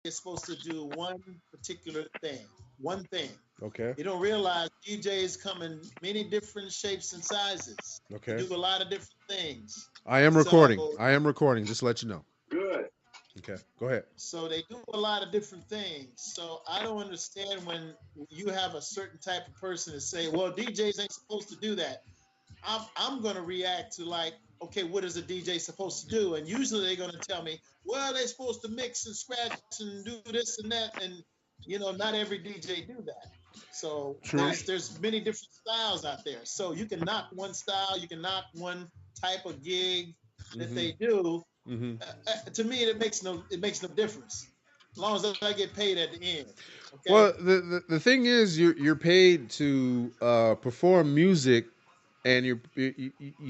is supposed to do one particular thing, one thing. Okay. You don't realize DJs come in many different shapes and sizes. They Okay. do a lot of different things. I am So recording. I am recording. Just to let you know. Good. Okay. Go ahead. so they do a lot of different things. So I don't understand when you have a certain type of person to say, well, DJs ain't supposed to do that. I'm gonna react to like, okay, what is a DJ supposed to do? And usually they're gonna tell me, well, they're supposed to mix and scratch and do this and that, and not every DJ do that. So True. there's many different styles out there. So you can knock one style, you can knock one type of gig that Mm-hmm. they do. Mm-hmm. To me, it makes no difference as long as I get paid at the end. Okay. Well, the thing is, you're paid to perform music, and you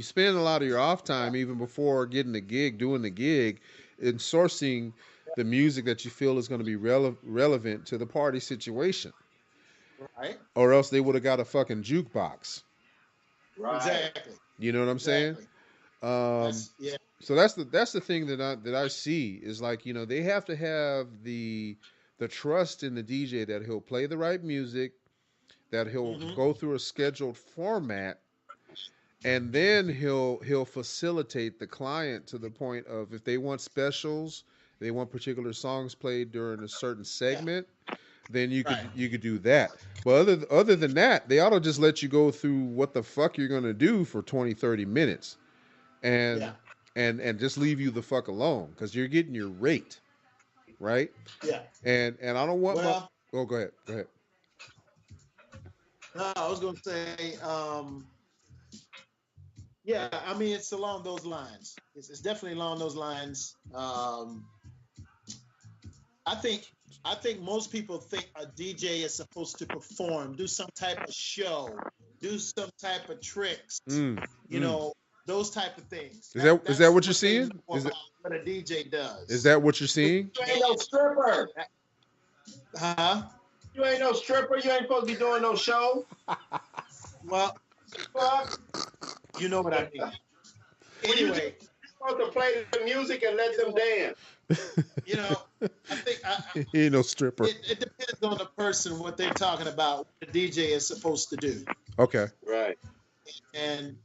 spend a lot of your off time even before getting the gig, doing the gig, in sourcing the music that you feel is going to be relevant to the party situation, Right. or else they would have got a fucking jukebox. Right. Exactly. You know what I'm saying? Exactly. Um, That's yeah. so that's the thing that I see is like they have to have the trust in the DJ that he'll play the right music, that he'll Hmm. go through a scheduled format, and then he'll facilitate the client to the point of if they want specials, they want particular songs played during a certain Yeah. segment, then you could Right. you could do that. But other than that, they ought to just let you go through what the fuck you're gonna do for 20-30 minutes, Yeah. and and just leave you the fuck alone because you're getting your rate, right? Yeah. And I don't want my. Well, Oh, go ahead. Go ahead. no, I was gonna say, yeah. I mean, it's along those lines. It's definitely along those lines. I think I think most people think a DJ is supposed to perform, do some type of show, do some type of tricks, Mm, you mm. know, those type of things. Is that That's what you're what they know seeing? about what a DJ Is does. that what you're seeing? You ain't no stripper. Huh? You ain't no stripper. You ain't supposed to be doing no show. Well, Fuck. you know what I mean. When you just Anyway, supposed to play the music and let them so dance. you know, I think He ain't no stripper. it depends on the person what they're talking about, what the DJ is supposed to do, Okay. Right. and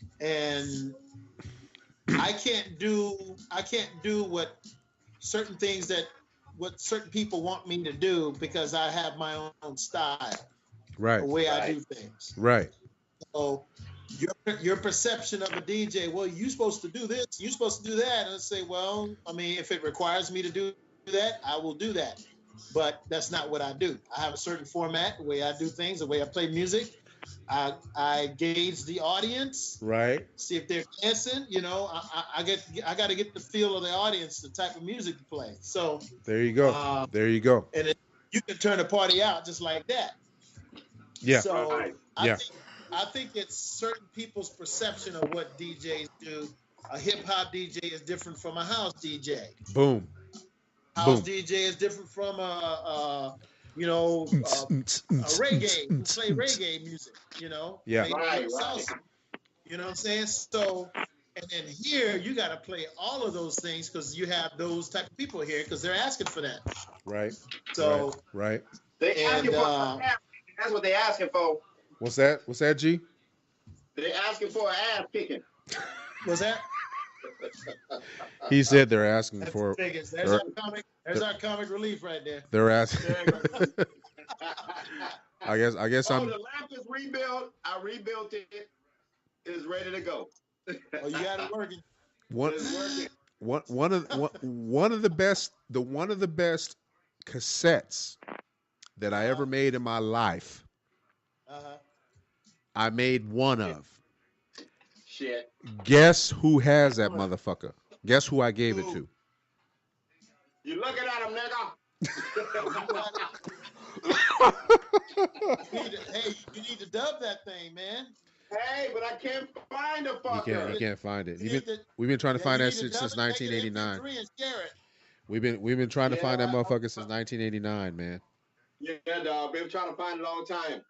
I can't do certain things that what certain people want me to do because I have my own style, the Right. way I Right. do things. Right. So your perception of a DJ, well, you're supposed to do this, you're supposed to do that, and I say, well, I mean, if it requires me to do that, I will do that. But that's not what I do. I have a certain format, the way I do things, the way I play music. I gauge the audience, Right. see if they're dancing. I got to get the feel of the audience, the type of music to play. So, There you go. uh, There you go. and you can turn the party out just like that. Yeah. So Right. I Yeah. think I think it's certain people's perception of what DJs do. A hip hop DJ is different from a house DJ. Boom. House Boom. DJ is different from a reggae who play reggae music. Yeah. Play Right. Right. salsa. You know what I'm saying? So, and then here you got to play all of those things because you have those type of people here because they're asking for that. Right. So, Right. They asking and for an ass. That's what they asking for. What's that? What's that, G? They asking for an ass kicking. what's that? He said they're asking That's for. the biggest. There's They're, our comic. There's our comic relief right there. they're asking. There you go. I guess Oh, I'm. the lamp is rebuilt. I rebuilt it. It's ready to go. Oh, you got it working. One, It's working. one of the best cassettes that I ever Uh-huh. made in my life. Uh-huh. I made one Shit. of. Shit. Guess who has that motherfucker? Guess who I gave it to? You looking at him, nigga? Hey, you need to dub that thing, man. Hey, but I can't find the You fucker. can't find it. You need to, We've been trying to yeah, find you that need to shit dub since it, make it 1989. MP3 and share it. We've been trying to find that Yeah, motherfucker since 1989, man. yeah, dog. Been trying to find it a long time.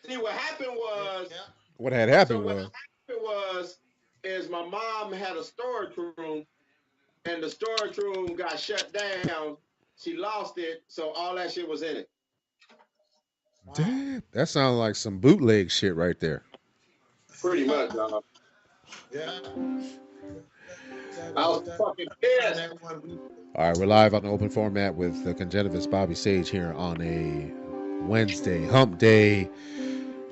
See, what happened was, Yeah. What had so happened what was, happened was, is my mom had a storage room, and the storage room got shut down. She lost it, so all that shit was in it. Wow. Damn, that sounds like some bootleg shit right there. Pretty much, dog. Yeah. I was fucking pissed. All right, we're live on the open format with the congenitous Bobby Sage here on a Wednesday, hump day.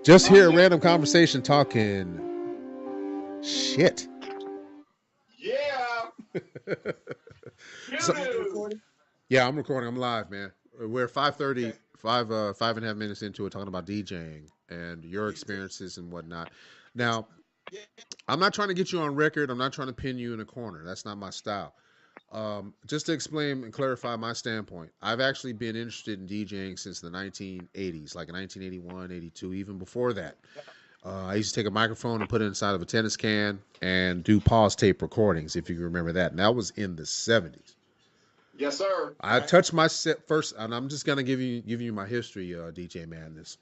Just here, random conversation talking shit. Yeah. So- You Yeah, I'm recording. I'm live, man. We're 5:30, 5.5 minutes into it, talking about DJing and your experiences and whatnot. Now, I'm not trying to get you on record. I'm not trying to pin you in a corner. That's not my style. Just to explain and clarify my standpoint, I've actually been interested in DJing since the 1980s, like 1981, 82, even before that. I used to take a microphone and put it inside of a tennis can and do pause tape recordings, if you remember that. And that was in the 70s. Yes, sir. I touched my set first, and I'm just gonna give you my history, DJ Madness.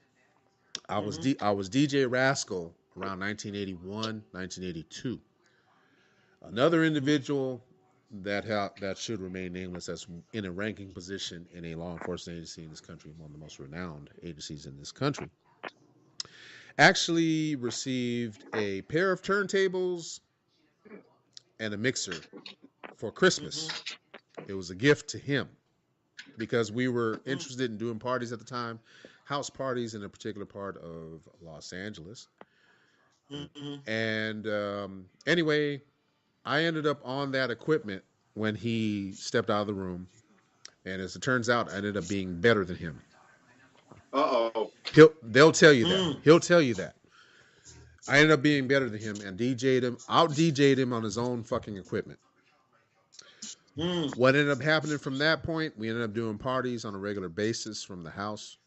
I was DJ Rascal around 1981, 1982. Another individual that should remain nameless, that's in a ranking position in a law enforcement agency in this country, one of the most renowned agencies in this country, actually received a pair of turntables and a mixer for Christmas. It was a gift to him because we were interested in doing parties at the time, house parties in a particular part of Los Angeles. And anyway, I ended up on that equipment when he stepped out of the room. And as it turns out, I ended up being better than him. Uh-oh. They'll tell you that. He'll tell you that. I ended up being better than him and out-DJ'd him on his own fucking equipment. What ended up happening from that point, we ended up doing parties on a regular basis from the house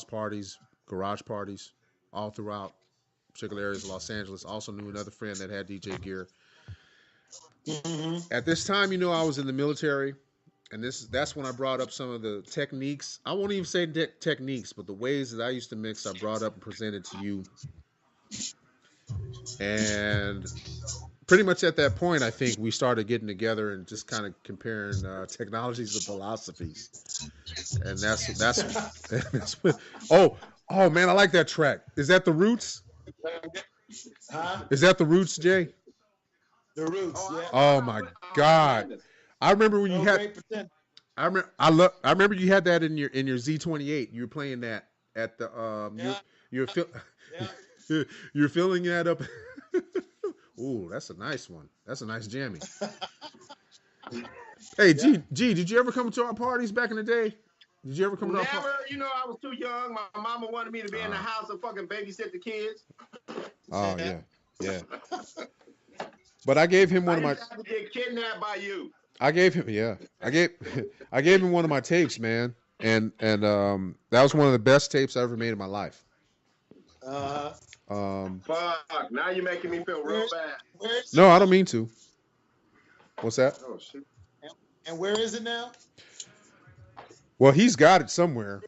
parties, garage parties, all throughout particular areas of Los Angeles. Also knew another friend that had DJ gear. At this time, I was in the military, and that's when I brought up some of the techniques. I won't even say techniques, but the ways that I used to mix, I brought up and presented to you. And pretty much at that point, I think we started getting together and just kind of comparing technologies and philosophies. And that's what. Oh man, I like that track. Is that the Roots? Huh? Is that the Roots, Jay? The Roots. Yeah. Oh my God! I remember when you had. I remember you had that in your Z28. You were playing that at the you're filling that up. Ooh, that's a nice one. That's a nice jammy. Hey, G, did you ever come to our parties back in the day? Did you ever come to our parties? Never. I was too young. My mama wanted me to be in the house and fucking babysit the kids. Oh yeah. But I gave him one of my. I had to get kidnapped by you. I gave him him one of my tapes, man, and that was one of the best tapes I ever made in my life. Fuck! Now you're making me feel real bad. No, I don't mean to. What's that? Oh shit! And where is it now? Well, he's got it somewhere.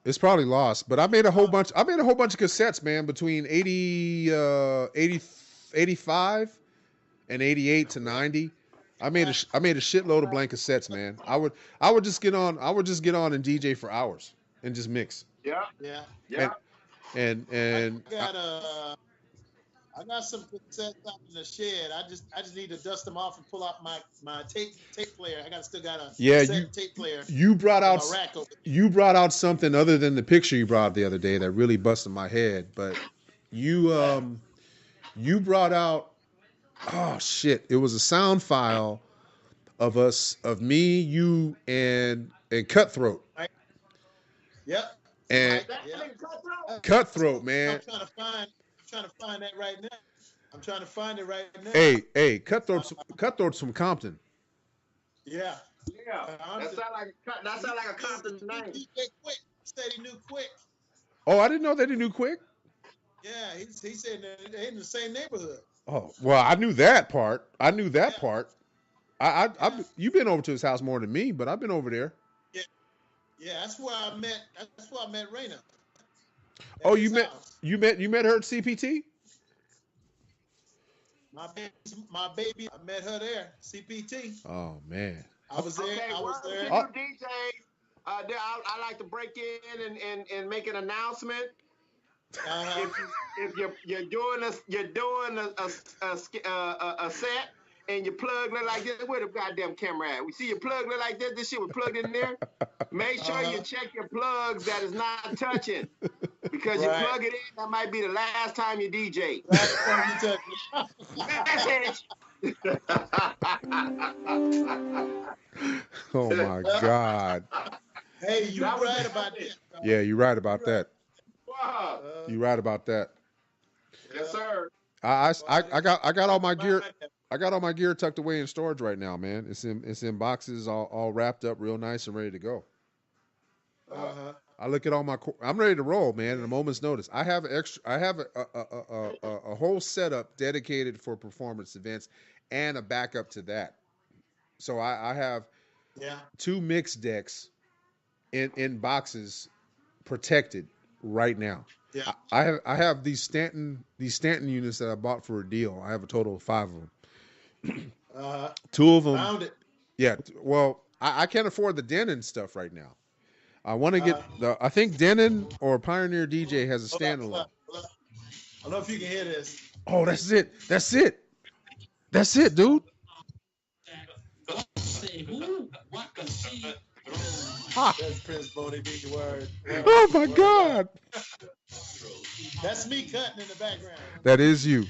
It's probably lost, but I made a whole bunch of cassettes, man, between 85 and 88 to 90. I made a shitload of blank cassettes, man. I would just get on and DJ for hours and just mix. Yeah. And I got some cassettes out in the shed. I just need to dust them off and pull out my tape player. Still got a tape player. You brought out something other than the picture you brought the other day that really busted my head. But you brought out, oh shit! It was a sound file of me, you, and Cutthroat. Right. Yep. And Cutthroat, man. I'm trying to find that right now. I'm trying to find it right now. Hey, Cutthroat's from Compton. Yeah. That sound like a Compton name. DJ Quick said he knew Quick. Oh, I didn't know that he knew Quick. Yeah, he said they're in the same neighborhood. Oh, well, I knew that part. You've been over to his house more than me, but I've been over there. Yeah, that's where I met Raina. Oh, you met her at CPT? My baby, I met her there, CPT. Oh man. I was there. Okay, I was there. You DJ I like to break in and make an announcement. Uh-huh. If you're doing a set and your plug look like this, where the goddamn camera at? We see your plug look like this. This shit was plugged in there. Make sure you check your plugs that is not touching, because you plug it in, that might be the last time you DJ. Last time you touch it. Message. Oh my God. Hey, you right about that. Yeah, you're right about that. Wow. You're right about that. Yes, sir. I got all my gear. I got all my gear tucked away in storage right now, man. It's in boxes, all wrapped up, real nice and ready to go. Uh-huh. I look at all my. I'm ready to roll, man. At a moment's notice, I have a whole setup dedicated for performance events, and a backup to that. So I have 2 mix decks in boxes, protected right now. Yeah. I have these Stanton units that I bought for a deal. I have a total of 5 of them. 2 of them. Found it. Yeah. Well, I can't afford the Denon stuff right now. I want to get I think Denon or Pioneer DJ has a standalone. I don't know if you can hear this. Oh, that's it. That's it. That's it, dude. That's Prince Bodie B. Word. Oh my God. That's me cutting in the background. That is you.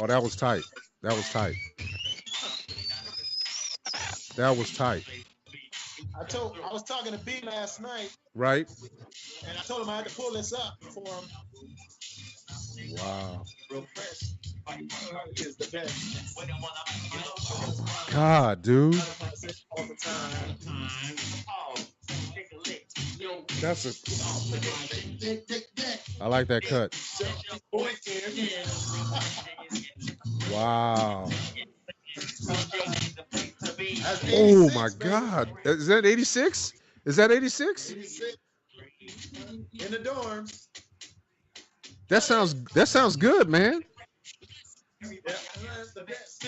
Oh, that was tight. That was tight. That was tight. I was talking to B last night. Right. And I told him I had to pull this up for him. Wow. Real fresh. Is the best. God, dude. All the time. That's a. I like that cut. Wow. Oh my God. Is that 86? Is that 86? 86. In the dorms. That sounds good, man. Yeah, that's the best.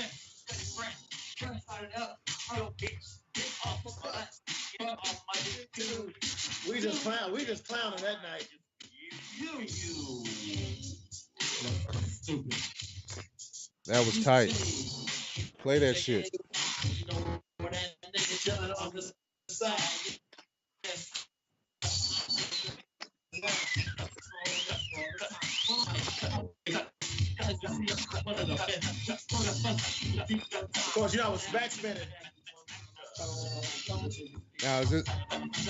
We just clowning that night. That was tight. Play that shit. Of course, I was back spinning. Now is it?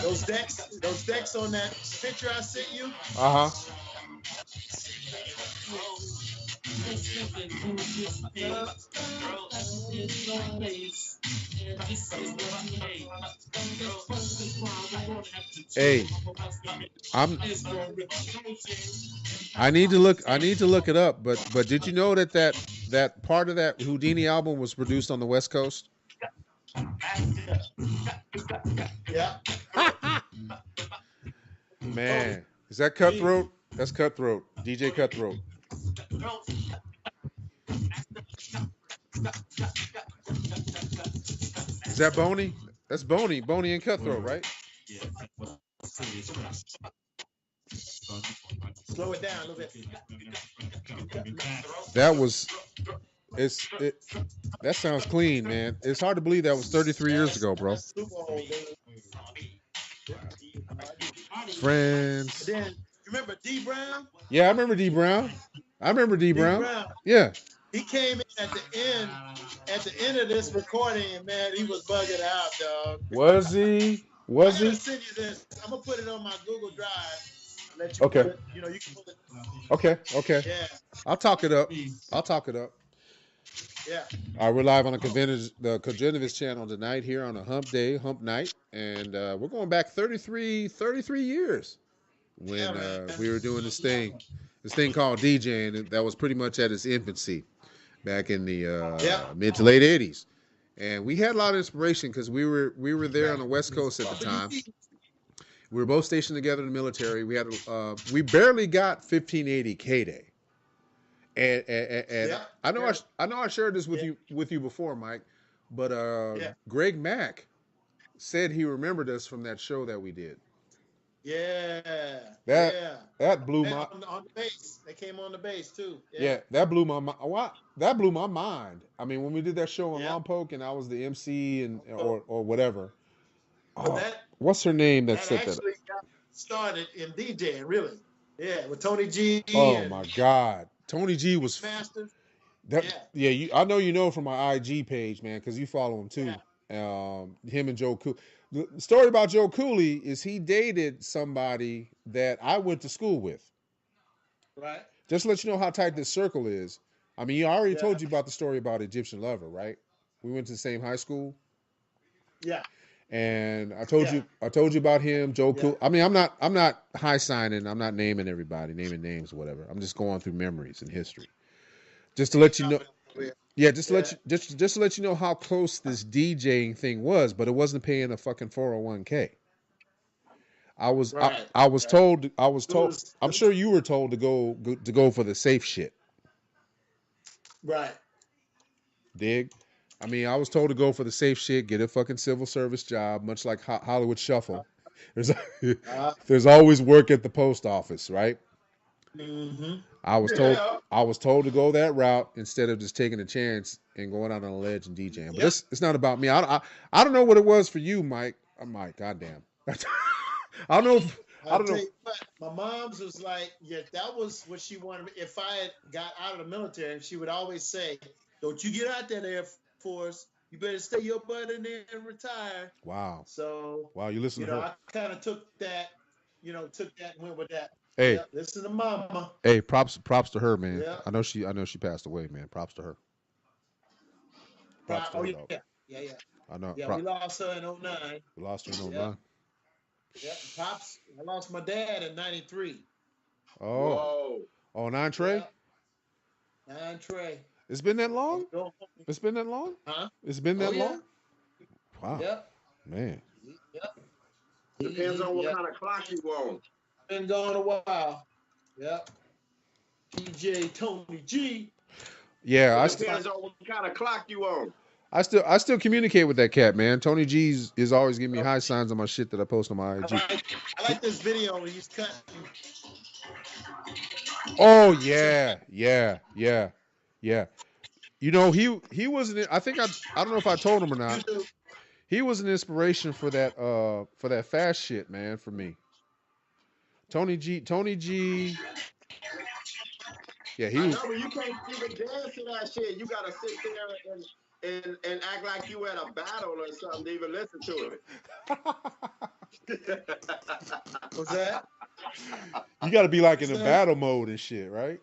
Those decks on that picture I sent you. Hey, I need to look it up, but did you know that part of that Houdini album was produced on the West Coast? Yeah. Man, is that Cutthroat? That's Cutthroat. DJ Cutthroat. Is that Boney? That's Boney and Cutthroat, right? Slow it down a little bit. That sounds clean, man. It's hard to believe that was 33 years ago, bro. Friends. Then you remember D Brown? Yeah, I remember D Brown. Yeah. He came in at the end of this recording, and man, he was bugging out, dog. Was he? I'm gonna send you this. I'm gonna put it on my Google Drive. Let you Okay. pull it, you can pull it. Okay. Yeah. I'll talk it up. Yeah. All right, we're live on the Congenivist channel tonight here on a hump night, and we're going back 33 years when we were doing this thing called DJing that was pretty much at its infancy back in the mid to late 80s. And we had a lot of inspiration because we were there on the West Coast at the time. We were both stationed together in the military. We barely got 1580 K-Day. And I know I shared this with you before, Mike, but Greg Mack said he remembered us from that show that we did. That blew my on the bass. They came on the bass too. Yeah, that blew my mind. That blew my mind. I mean, when we did that show on Lompoc and I was the MC and or whatever. Oh, what's her name that said that? Actually got started in DJing, really. Yeah, with Tony G. Oh my God, Tony G was master. I know you know from my IG page, man, because you follow him too. Him and Joe Cooley. The story about Joe Cooley is he dated somebody that I went to school with. Right. Just to let you know how tight this circle is. I mean, I already told you about the story about Egyptian Lover, right? We went to the same high school. Yeah. And I told you about him, Joe Cooley. I mean, I'm not high signing. I'm not naming everybody, naming names or whatever. I'm just going through memories and history. Just to let you know. Yeah, just to let you know how close this DJing thing was, but it wasn't paying a fucking 401k. I was told. I'm sure you were told to go for the safe shit. Right. Dig? I mean, I was told to go for the safe shit, get a fucking civil service job, much like Hollywood Shuffle. There's always work at the post office, right? Mm-hmm. I was told to go that route instead of just taking a chance and going out on a ledge and DJing. But it's not about me. I don't know what it was for you, Mike. I'm Mike. Goddamn. I don't know. I don't know. My mom's was like, that was what she wanted. If I had got out of the military, she would always say, "Don't you get out that Air Force. You better stay your butt in there and retire." Wow. So you listen to her. I kind of took that and went with that. Hey, listen to mama. Hey, props to her, man. Yeah. I know she passed away, man. Props to her. Props to her, yeah. I know. Yeah, we lost her in 2009. We lost her in 2009. Yeah, pops. I lost my dad in 93. Oh. Oh, 9 Trey? Yeah. 9 Trey. It's been that long? It's been that long? Huh? It's been that long? Wow. Yep. Man. Yep. Depends on what kind of clock you on. Been gone a while. Yep. DJ Tony G. Yeah, depends on what kind of clock you on. I still communicate with that cat, man. Tony G is always giving me high signs on my shit that I post on my IG. I like this video where he's cutting. Oh yeah. You know, he wasn't. I don't know if I told him or not. He was an inspiration for that fast shit, man. For me, Tony G. Yeah, he was. I know, you can't even dance to that shit. You gotta sit there and act like you at a battle or something to even listen to it. What's that? You gotta be like in a battle mode and shit, right?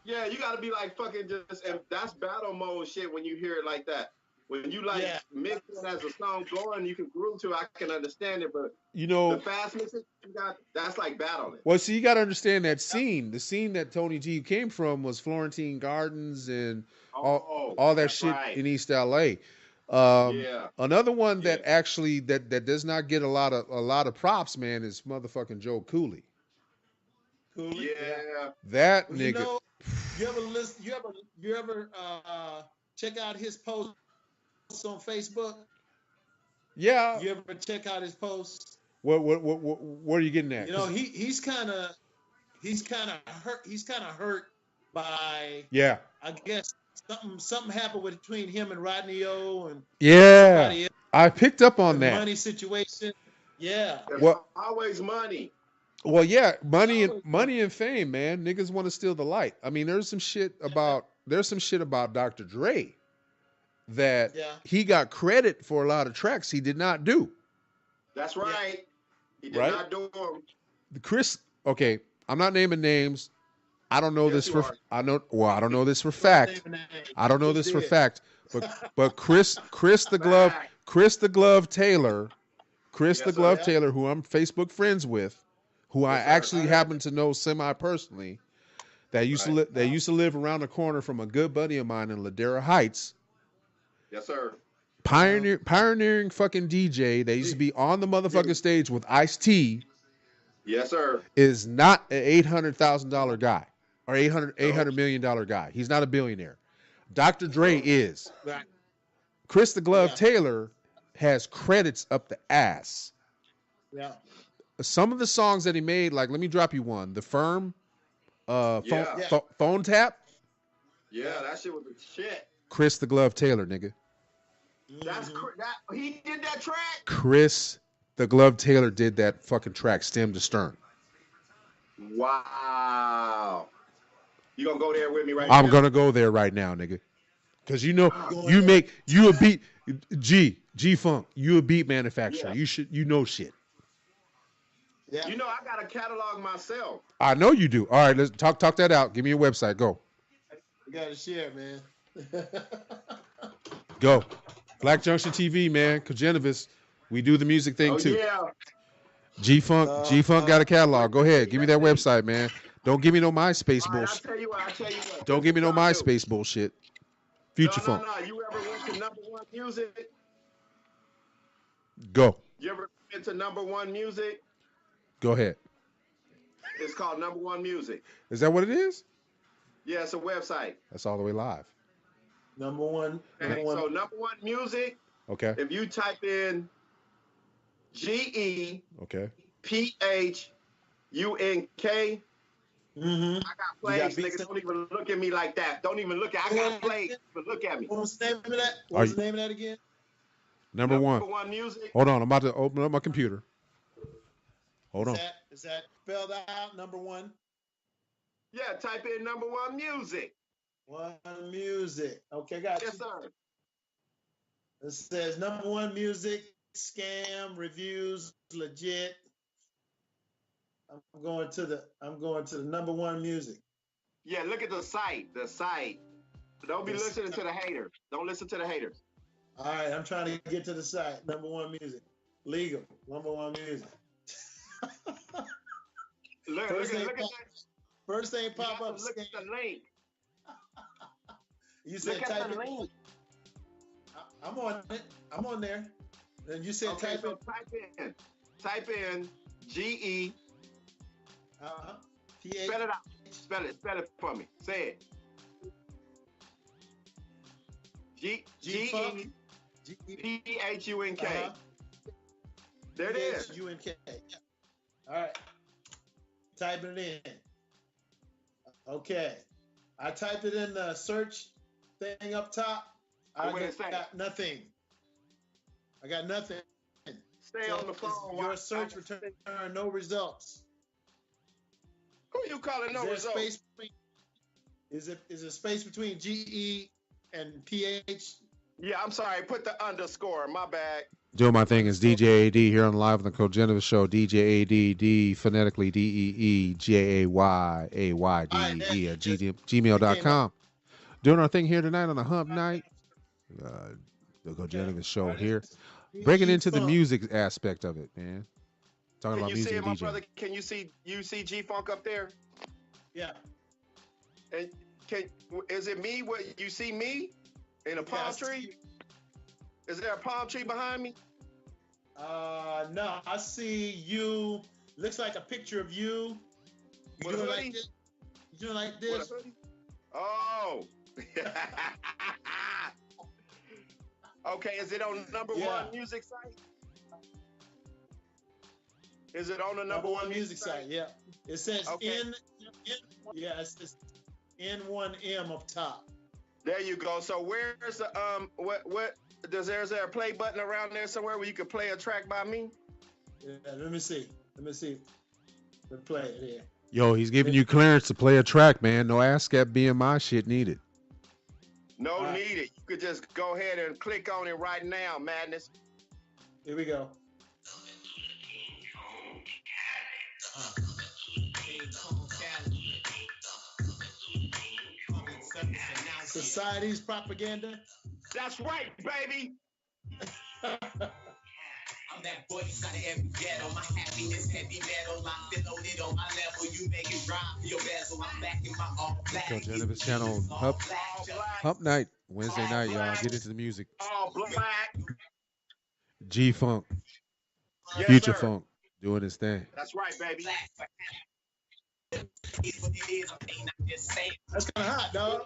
Yeah, you gotta be like fucking just, and that's battle mode shit when you hear it like that. When you mix it as a song going, you can groove to it, I can understand it, but the fast mixing you got, that's like battling. Well, see, you got to understand that scene. The scene that Tony G came from was Florentine Gardens and all that shit in East LA. Another one that actually that does not get a lot of props, man, is motherfucking Joe Cooley. Yeah. That nigga. You ever listen? You ever check out his posts on Facebook? Yeah. You ever check out his posts? What are you getting at? You know, he's kind of hurt. He's kind of hurt by I guess something happened between him and Rodney O and I picked up on that money situation. Yeah. Always money. Well, yeah, money and fame, man. Niggas want to steal the light. I mean, there's some shit about Dr. Dre that he got credit for a lot of tracks he did not do. That's right. He did not do them. Okay, I'm not naming names. I don't know this for I don't know this for fact. I don't know this for fact. But Chris the Glove Taylor, who I'm Facebook friends with, who I actually happen to know semi-personally, that used to live around the corner from a good buddy of mine in Ladera Heights. Yes, sir. Pioneering fucking DJ. They used to be on the motherfucking stage with Ice-T. Yes, sir. Is not an $800,000 guy. or $800 million guy. He's not a billionaire. Dr. Dre is. Right. Chris the Glove Taylor has credits up the ass. Yeah. Some of the songs that he made, like, let me drop you one. The Firm, Phone Tap. Yeah, that shit was the shit. Chris the Glove Taylor, nigga. He did that track? Chris the Glove Taylor did that fucking track, stem to stern. Wow. You gonna go there with me right now? I'm gonna go there right now, nigga. Cause you know you a beat G Funk. You a beat manufacturer. Yeah. You know shit. Yeah. You know I got a catalog myself. I know you do. All right, let's talk that out. Give me your website. Go. You gotta share, man. Go. Black Junction TV, man. Congenivis. We do the music thing too. Yeah. G Funk got a catalog. Go ahead. Give me that website, man. Don't give me no MySpace bullshit. I'll tell you what. Don't give me no MySpace bullshit. Future Funk. No. You ever went to Number One Music? Go. You ever been to Number One Music? Go ahead. It's called Number One Music. Is that what it is? Yeah, it's a website. That's all the way live. Number one. So Number One Music. Okay. If you type in GE. Okay. PHUNK. Mm-hmm. I got plays, nigga. Don't even look at me like that. Don't even look at. I got plays, but look at me. What was the name of that? What was the name of that again? Number one. Number One Music. Hold on, I'm about to open up my computer. Hold on. Is that spelled out? Number one. Yeah, type in Number One Music. One Music. Okay, got you. Yes, sir. It says Number One Music, scam, reviews, legit. I'm going to the Number One Music. Yeah, look at the site. Don't be listening to the haters. Don't listen to the haters. All right, I'm trying to get to the site. Number One Music. Legal. Number One Music. Look at that. First thing pop up. Look at the link. You said type the link. I'm on it. I'm on there. And you said okay, type in GE. Spell it out. Spell it for me. Say it. GEPHUNK. There it is. PHUNK. All right. Typing it in. Okay. I typed it in the search thing up top. I got nothing. I got nothing. Stay on the phone. Your search return no results. Who you calling no results? Is it space between GE and PH? Yeah, I'm sorry. Put the underscore. My bad. Doing my thing is DJ AD here on Live on the Cogenitive Show. DJ AD, phonetically DEEJAYAYDEE at gmail.com. Doing our thing here tonight on a hump night. The Cogenitive Show here. Breaking into the music aspect of it, man. Talking about music and DJing. Brother, can you see G Funk up there? Yeah. And is it me? What you see me in a palm tree? Is there a palm tree behind me? No, I see you. Looks like a picture of you. You doing like this? You doing like this? Oh. Okay, is it on Number One Music site? Is it on the Number One Music site? Yeah. It says it says N1M up top. There you go. So where's the what is there a play button around there somewhere where you could play a track by me? Yeah, let me see. Let's play it here. Yo, he's giving you clearance to play a track, man. No ASCAP BMI shit needed. No needed. You could just go ahead and click on it right now, Madness. Here we go. Society's propaganda. That's right, baby. I'm that boy inside of every ghetto. My happiness heavy metal. I feel loaded on my level. You make it drive for your bezel. I'm back in my all black. Cogenitive channel Hump Night Wednesday night, y'all. Get into the music. All black. G Funk, Yes, Future sir. Funk, doing his thing. That's right, baby. That's kind of hot, dog.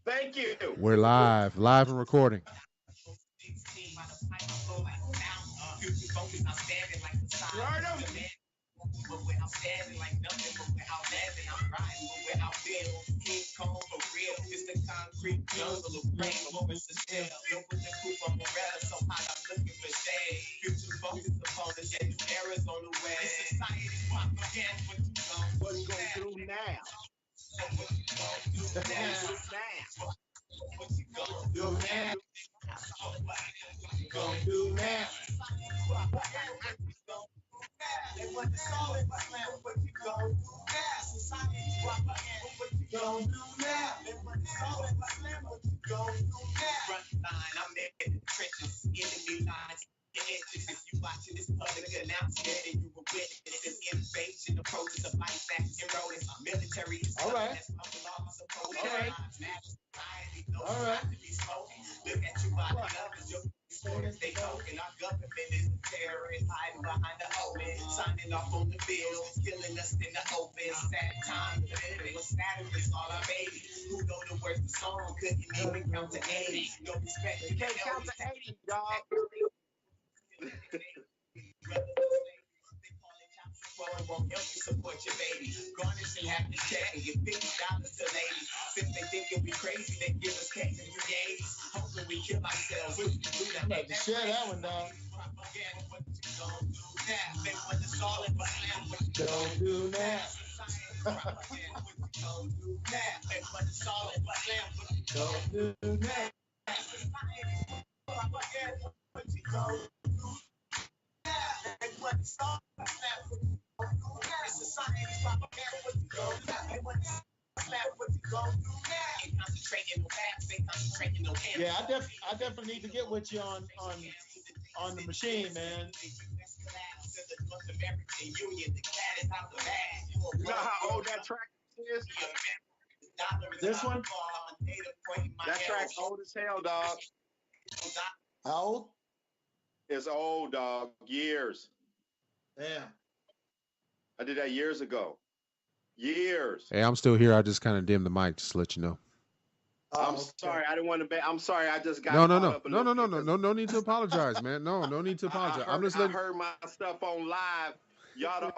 Thank you. We're live and recording. You heard him? But without standing like nothing, but without laughing, I'm riding, but without feel. King Kong for real, it's the concrete jungle of rain, moments of still. Yo, with the proof of Morella, so hot, I'm looking for shade. Future focus opponents, and new eras on the way. This society's propaganda, what you gonna do now? What you gonna do now? What you gonna do now? What you gonna do now? They want to solve it, but man, what you gonna do now? Society's propaganda, what you gonna do now? They want to solve it, but man, what you gonna do now? Front line, I'm in the trenches, enemy lines. If you watching this public announcement and you were witness this invasion approaches of life facts and rodents, military is all right. Okay. All right. Look at you by the others, your stories they token. Our government is the terrorists hiding behind the open, signing off on the bills, killing us in the open. Sad time living, what's Saturn is all our baby. Who know the words of the song couldn't even count to 80. No respect, You can't count to 80, dog. Won't help you support your baby. Garnish and have to check and give $50 to ladies. Since they think you'll be crazy, they give us cake and brigades. Hoping we kill ourselves. I'm about to share that one, dog. Don't do now. Don't do now. Yeah, I definitely need to get with you on the machine, man. You know how old that track is? This one? That track's old as hell, dog. How old? It's old, dog. Years. Damn. I did that years ago. Years. Hey, I'm still here. I just kind of dimmed the mic just to let you know. I'm sorry. I didn't want to be. I'm sorry. I just got No need to apologize, man. No need to apologize. I heard my stuff on live. Y'all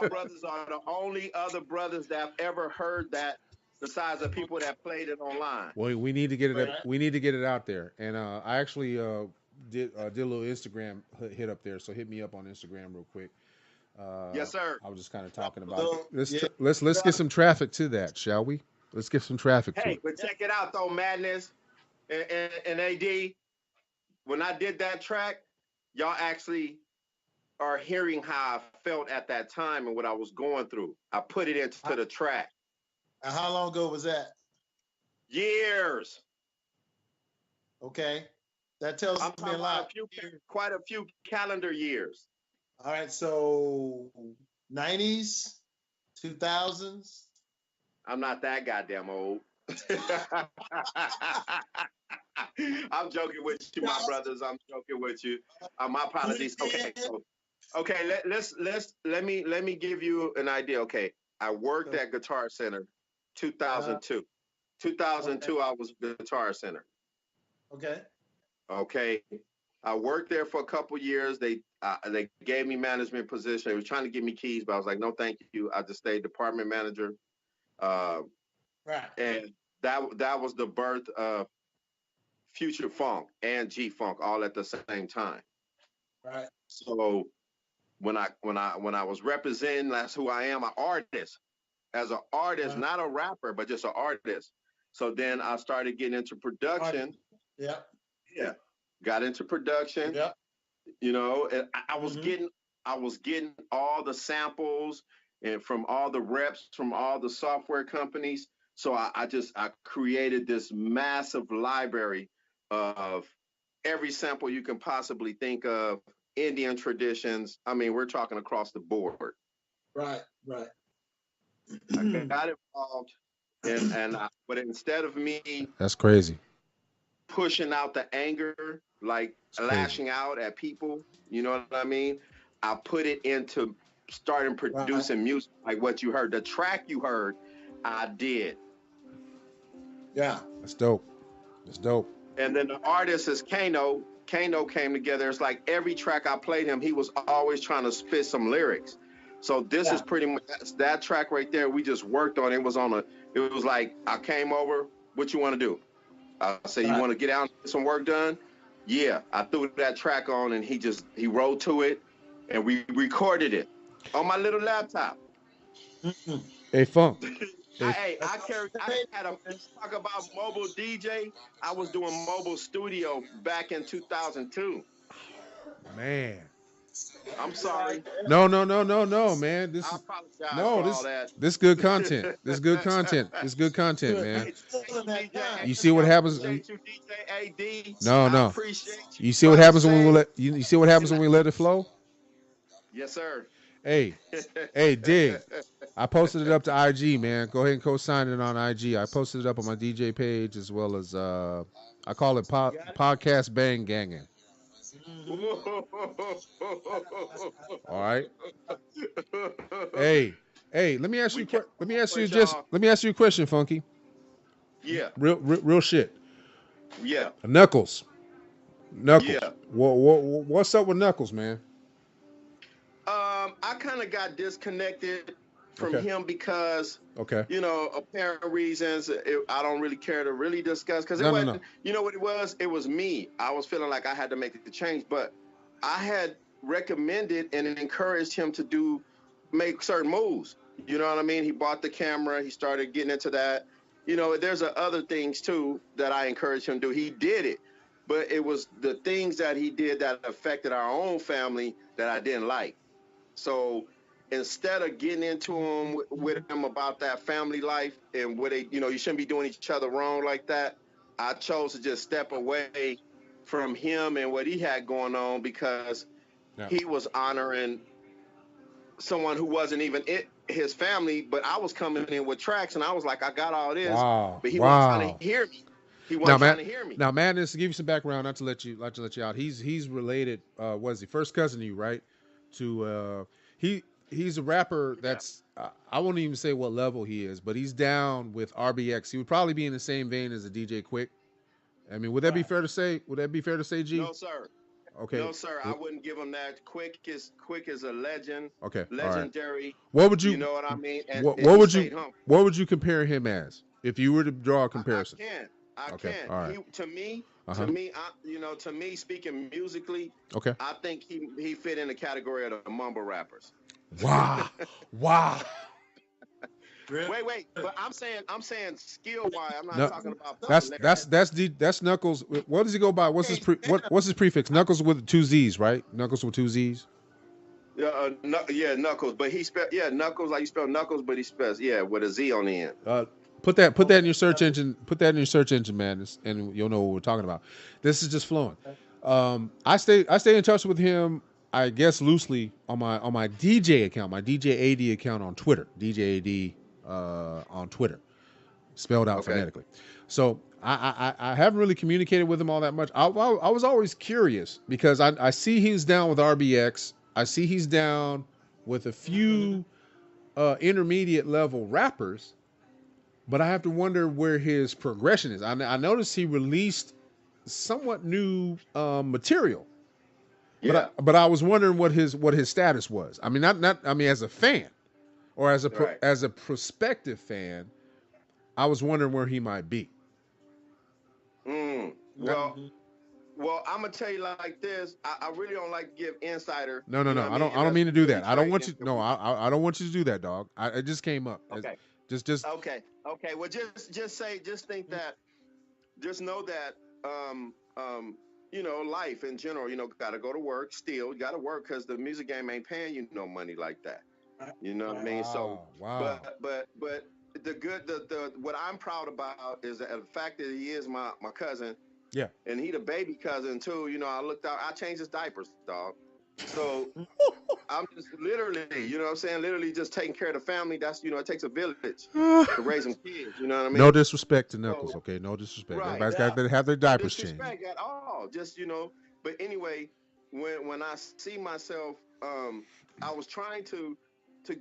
brothers are the only other brothers that have ever heard that, besides the people that played it online. Well, we need to get it. We need to get it out there. And I actually did a little Instagram hit up there. So hit me up on Instagram real quick. Yes, sir. I was just kind of talking about it. Let's get some traffic to that, shall we? Let's get some traffic to it. But check it out though, Madness and AD. When I did that track, y'all actually are hearing how I felt at that time and what I was going through. I put it into the track. How long ago was that? Years. Okay. That tells me a lot. Quite a few calendar years. All right, so 90s, 2000s. I'm not that goddamn old. I'm joking with you, my brothers. I'm joking with you. My apologies. Okay, let me give you an idea. Okay, I worked at Guitar Center, 2002. 2002, I was Guitar Center. Okay. I worked there for a couple years. They gave me management position. They were trying to give me keys, but I was like, no, thank you. I just stayed department manager. And that was the birth of Future Funk and G Funk all at the same time. Right. So when I was representing, that's who I am, an artist. As an artist, not a rapper, but just an artist. So then I started getting into production. Yeah. Got into production. Yeah. You know, and I was getting all the samples and from all the reps from all the software companies. So I created this massive library of every sample you can possibly think of, Indian traditions. I mean, we're talking across the board. Right. I got involved, but instead of me, that's crazy, pushing out the anger, like lashing out at people, you know what I mean? I put it into starting producing music like what you heard. The track you heard, I did. Yeah. That's dope. That's dope. And then the artist is Kano. Kano came together. It's like every track I played him, he was always trying to spit some lyrics. So this is pretty much that track right there. We just worked on. It was like I came over. What you want to do? I said, you want to get out and get some work done? Yeah. I threw that track on, and he wrote to it, and we recorded it on my little laptop. Hey, Funk. I had a talk about mobile DJ. I was doing mobile studio back in 2002. Man. I'm sorry. No, man. I apologize this good content. This good content. This good content, man. You see what happens? No. You see what happens when we let you see what happens when we let it flow? Yes, sir. Hey, Dig. I posted it up to IG, man. Go ahead and co-sign it on IG. I posted it up on my DJ page as well as I call it podcast bang ganging. All right. Hey, let me ask you a question, Funky. Yeah. Real shit. Yeah. Knuckles. Yeah. What's up with Knuckles, man? I kind of got disconnected from him because, apparent reasons. I don't really care to really discuss because it wasn't. You know what it was? It was me. I was feeling like I had to make the change, but I had recommended and encouraged him to make certain moves. You know what I mean? He bought the camera. He started getting into that. You know, there's other things too that I encouraged him to do. He did it, but it was the things that he did that affected our own family that I didn't like. So instead of getting into him with him about that family life and what you shouldn't be doing each other wrong like that, I chose to just step away from him and what he had going on because he was honoring someone who wasn't even his family, but I was coming in with tracks and I was like, I got all this, but he wasn't trying to hear me. He wasn't trying to hear me. Now, Madness, to give you some background, not to let you out. He's related. Was he first cousin to you, right? To he's a rapper that's I won't even say what level he is, but he's down with RBX. He would probably be in the same vein as a DJ Quick. I mean, would that be fair to say? Would that be fair to say, G? No, sir. Okay. No, sir. I wouldn't give him that. Quick is a legend. Okay. Legendary. Right. What would you? You know what I mean? And, what would you compare him as if you were to draw a comparison? I can. All right. To me, speaking musically, I think he fit in the category of the mumble rappers. Wow. Wait, but I'm saying skill wise. I'm not talking about. That's Knuckles. What does he go by? What's his prefix? Knuckles with two Z's, right? Knuckles with two Z's. Knuckles. But he spelled Knuckles like you spell Knuckles, but he spells with a Z on the end. Put that in your search engine. Put that in your search engine, man, and you'll know what we're talking about. This is just flowing. I stay in touch with him, I guess loosely on my DJ account, my DJ AD account on Twitter. DJ AD on Twitter, spelled out phonetically. So I haven't really communicated with him all that much. I was always curious because I see he's down with RBX. I see he's down with a few intermediate level rappers. But I have to wonder where his progression is. I noticed he released somewhat new material. Yeah. But I was wondering what his status was. I mean, not as a fan or as a prospective fan, I was wondering where he might be. Well, I'm gonna tell you like this. I really don't like to give insider. No. I don't mean to do that. I don't want you. No, I don't want you to do that, dog. It just came up. Okay. Just okay. Well, just think that, just know that, life in general, got to go to work. Still, you got to work because the music game ain't paying you no money like that. You know what I mean? So, but the what I'm proud about is the fact that he is my cousin. Yeah. And he the baby cousin too. I looked out. I changed his diapers, dog. So I'm just literally, literally just taking care of the family. That's, it takes a village to raise some kids. You know what I mean? No disrespect to Knuckles, okay? No disrespect. Right, Everybody's got to have their diapers changed. No disrespect at all. Just, but anyway, when I see myself, I was trying to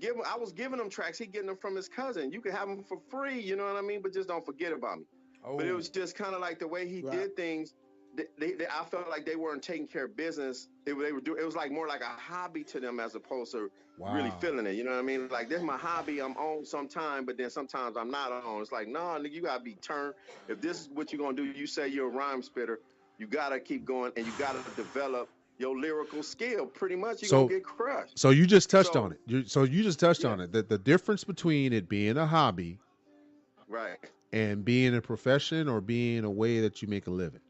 give him. I was giving him tracks. He getting them from his cousin. You can have them for free. You know what I mean? But just don't forget about me. But it was just kind of like the way he did things. I felt like they weren't taking care of business. They were doing. It was like more like a hobby to them as opposed to really feeling it. You know what I mean? Like, this is my hobby. I'm on sometime, but then sometimes I'm not on. It's like, no, nigga, you gotta be turned. If this is what you're gonna do, you say you're a rhyme spitter. You gotta keep going, and you gotta develop your lyrical skill. Pretty much, you're gonna get crushed. So you just touched on it. You just touched on it. The difference between it being a hobby, right, and being a profession or being a way that you make a living.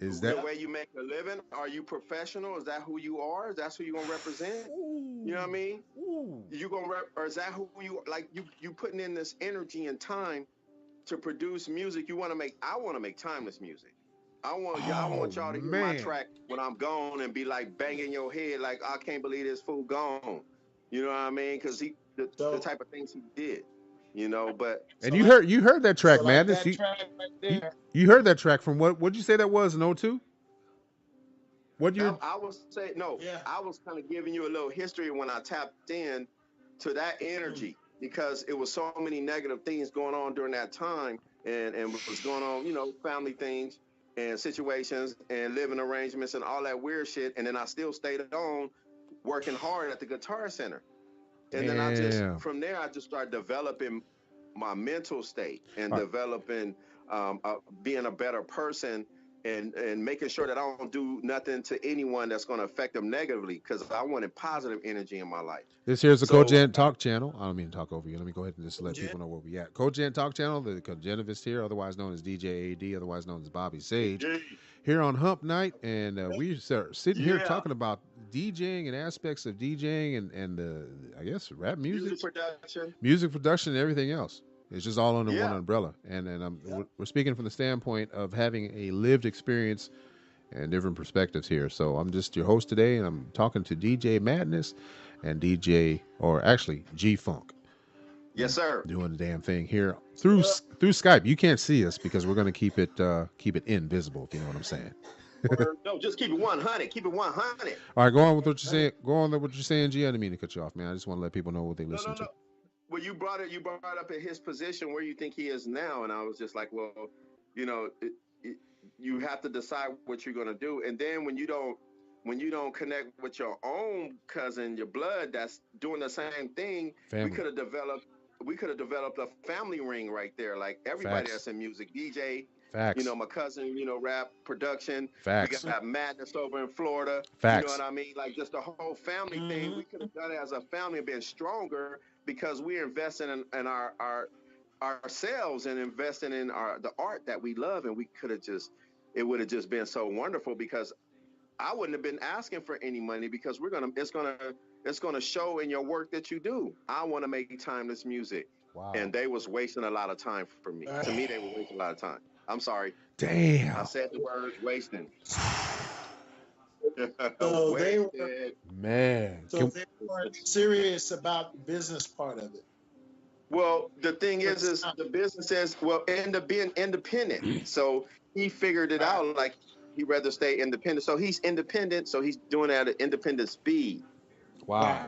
Is that the way you make a living? Are you professional? Is that who you are? Is that who you're gonna represent? You know what I mean? You gonna or is that who you like? You putting in this energy and time to produce music. I want to make timeless music. I want y'all to hear my track when I'm gone and be like banging your head like, I can't believe this fool gone. You know what I mean? Because the type of things he did. You know, but and you heard that track, so Madness. Like that track right you heard that track from what'd you say that was in 02? I was saying I was kind of giving you a little history when I tapped in to that energy because it was so many negative things going on during that time and what was going on, you know, family things and situations and living arrangements and all that weird shit. And then I still stayed on working hard at the Guitar Center. And then from there, I just started developing my mental state and developing, being a better person and making sure that I don't do nothing to anyone that's going to affect them negatively because I wanted positive energy in my life. This here's the Cogent Talk channel. I don't mean to talk over you. Let me go ahead and just let people know where we at. Cogent Talk channel, the Cogentivist here, otherwise known as DJ AD, otherwise known as Bobby Sage. Here on Hump Night, and we are sitting here talking about DJing and aspects of DJing and I guess rap music production, and everything else. It's just all under one umbrella, and we're speaking from the standpoint of having a lived experience and different perspectives here. So I'm just your host today, and I'm talking to DJ Madness and actually G Funk. Yes, sir. Doing the damn thing here through Skype. You can't see us because we're going to keep it invisible. If you know what I'm saying. No, just keep it 100. Keep it 100. All right, go on with what you're saying. Go on with what you're saying, G. I didn't mean to cut you off, man. I just want to let people know what they listen to. Well, you brought up in his position where you think he is now, and I was just like, well, you know, you have to decide what you're going to do, and then when you don't connect with your own cousin, your blood that's doing the same thing, we could have developed a family ring right there, like everybody that's in music, DJ. Facts. You know, my cousin, you know, rap production. Facts. We got Madness over in Florida. Facts. You know what I mean? Like just the whole family thing. We could have done it as a family and been stronger because we're investing in our ourselves and investing in the art that we love. And we could have it would have just been so wonderful because I wouldn't have been asking for any money because it's gonna show in your work that you do. I want to make timeless music. Wow. And they was wasting a lot of time for me. To me, they were wasting a lot of time. I'm sorry. Damn. I said the word wasting. So they weren't serious about the business part of it. Well, the thing is the business says, end up being independent. So he figured it out, like he'd rather stay independent. So he's independent, so he's doing it at an independent speed. Wow.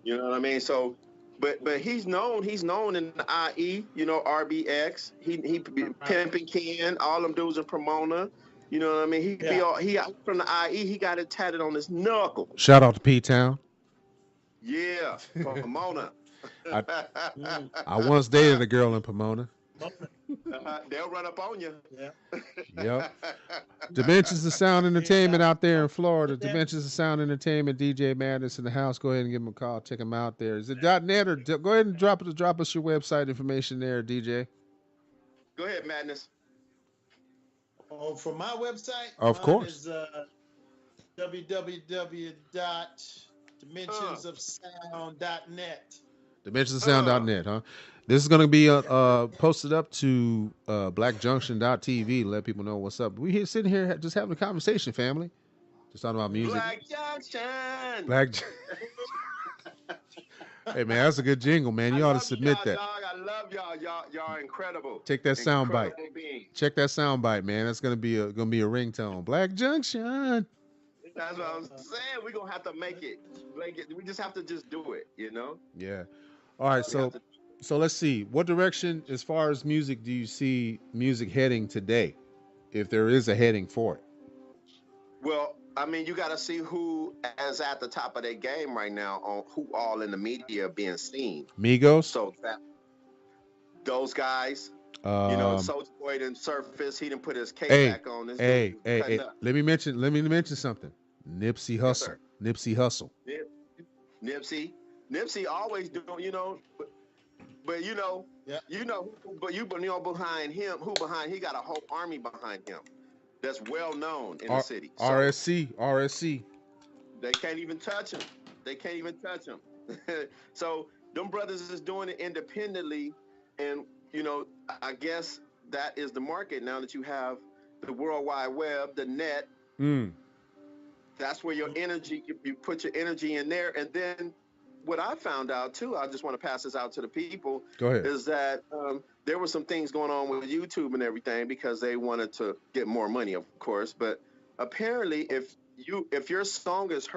You know what I mean? So But he's known in the IE, you know, RBX. He pimping Ken, all them dudes in Pomona. You know what I mean? He from the IE, he got it tatted on his knuckle. Shout out to P-Town. Yeah, Pomona. I once dated a girl in Pomona. They'll run up on you. Yeah. Yep. Dimensions of Sound Entertainment out there in Florida. Dimensions of Sound Entertainment. DJ Madness in the house. Go ahead and give him a call. Check him out there. Is it .net or go ahead and drop us your website information there, DJ? Go ahead, Madness. Oh, for my website? Of course. Is www.dimensionsofsound.net. Dimensionsofsound.net, huh? This is going to be posted up to blackjunction.tv to let people know what's up. We here sitting here just having a conversation, family. Just talking about music. Black Junction. Hey, man, that's a good jingle, man. You ought to submit that. Dog. I love y'all. Y'all are incredible. Take that sound bite. Beings. Check that sound bite, man. That's going to be a ringtone. Black Junction. That's what I'm saying. We're gonna have to make it. Like we just have to just do it, you know? Yeah. All right. So let's see. What direction, as far as music, do you see music heading today, if there is a heading for it? Well, I mean, you got to see who is at the top of their game right now on who all in the media being seen. Migos. So that those guys, you know, Soulja Boy didn't surface. He didn't put his cape Hey, back on. This hey, dude hey, cutting hey. up. Let me mention something. Nipsey Yes, Hussle. sir. Nipsey Hussle. Nipsey always doing, you know, but you know, Yeah. you know, but you know behind him, who behind? He got a whole army behind him that's well known in the city. So RSC. they can't even touch him. They can't even touch him. So them brothers is doing it independently, and you know, I guess that is the market now that you have the World Wide Web, the net. That's where your energy, you put your energy in there. And then what I found out too, I just want to pass this out to the people. Go ahead. Is that there were some things going on with YouTube and everything because they wanted to get more money, of course. But apparently, if your song is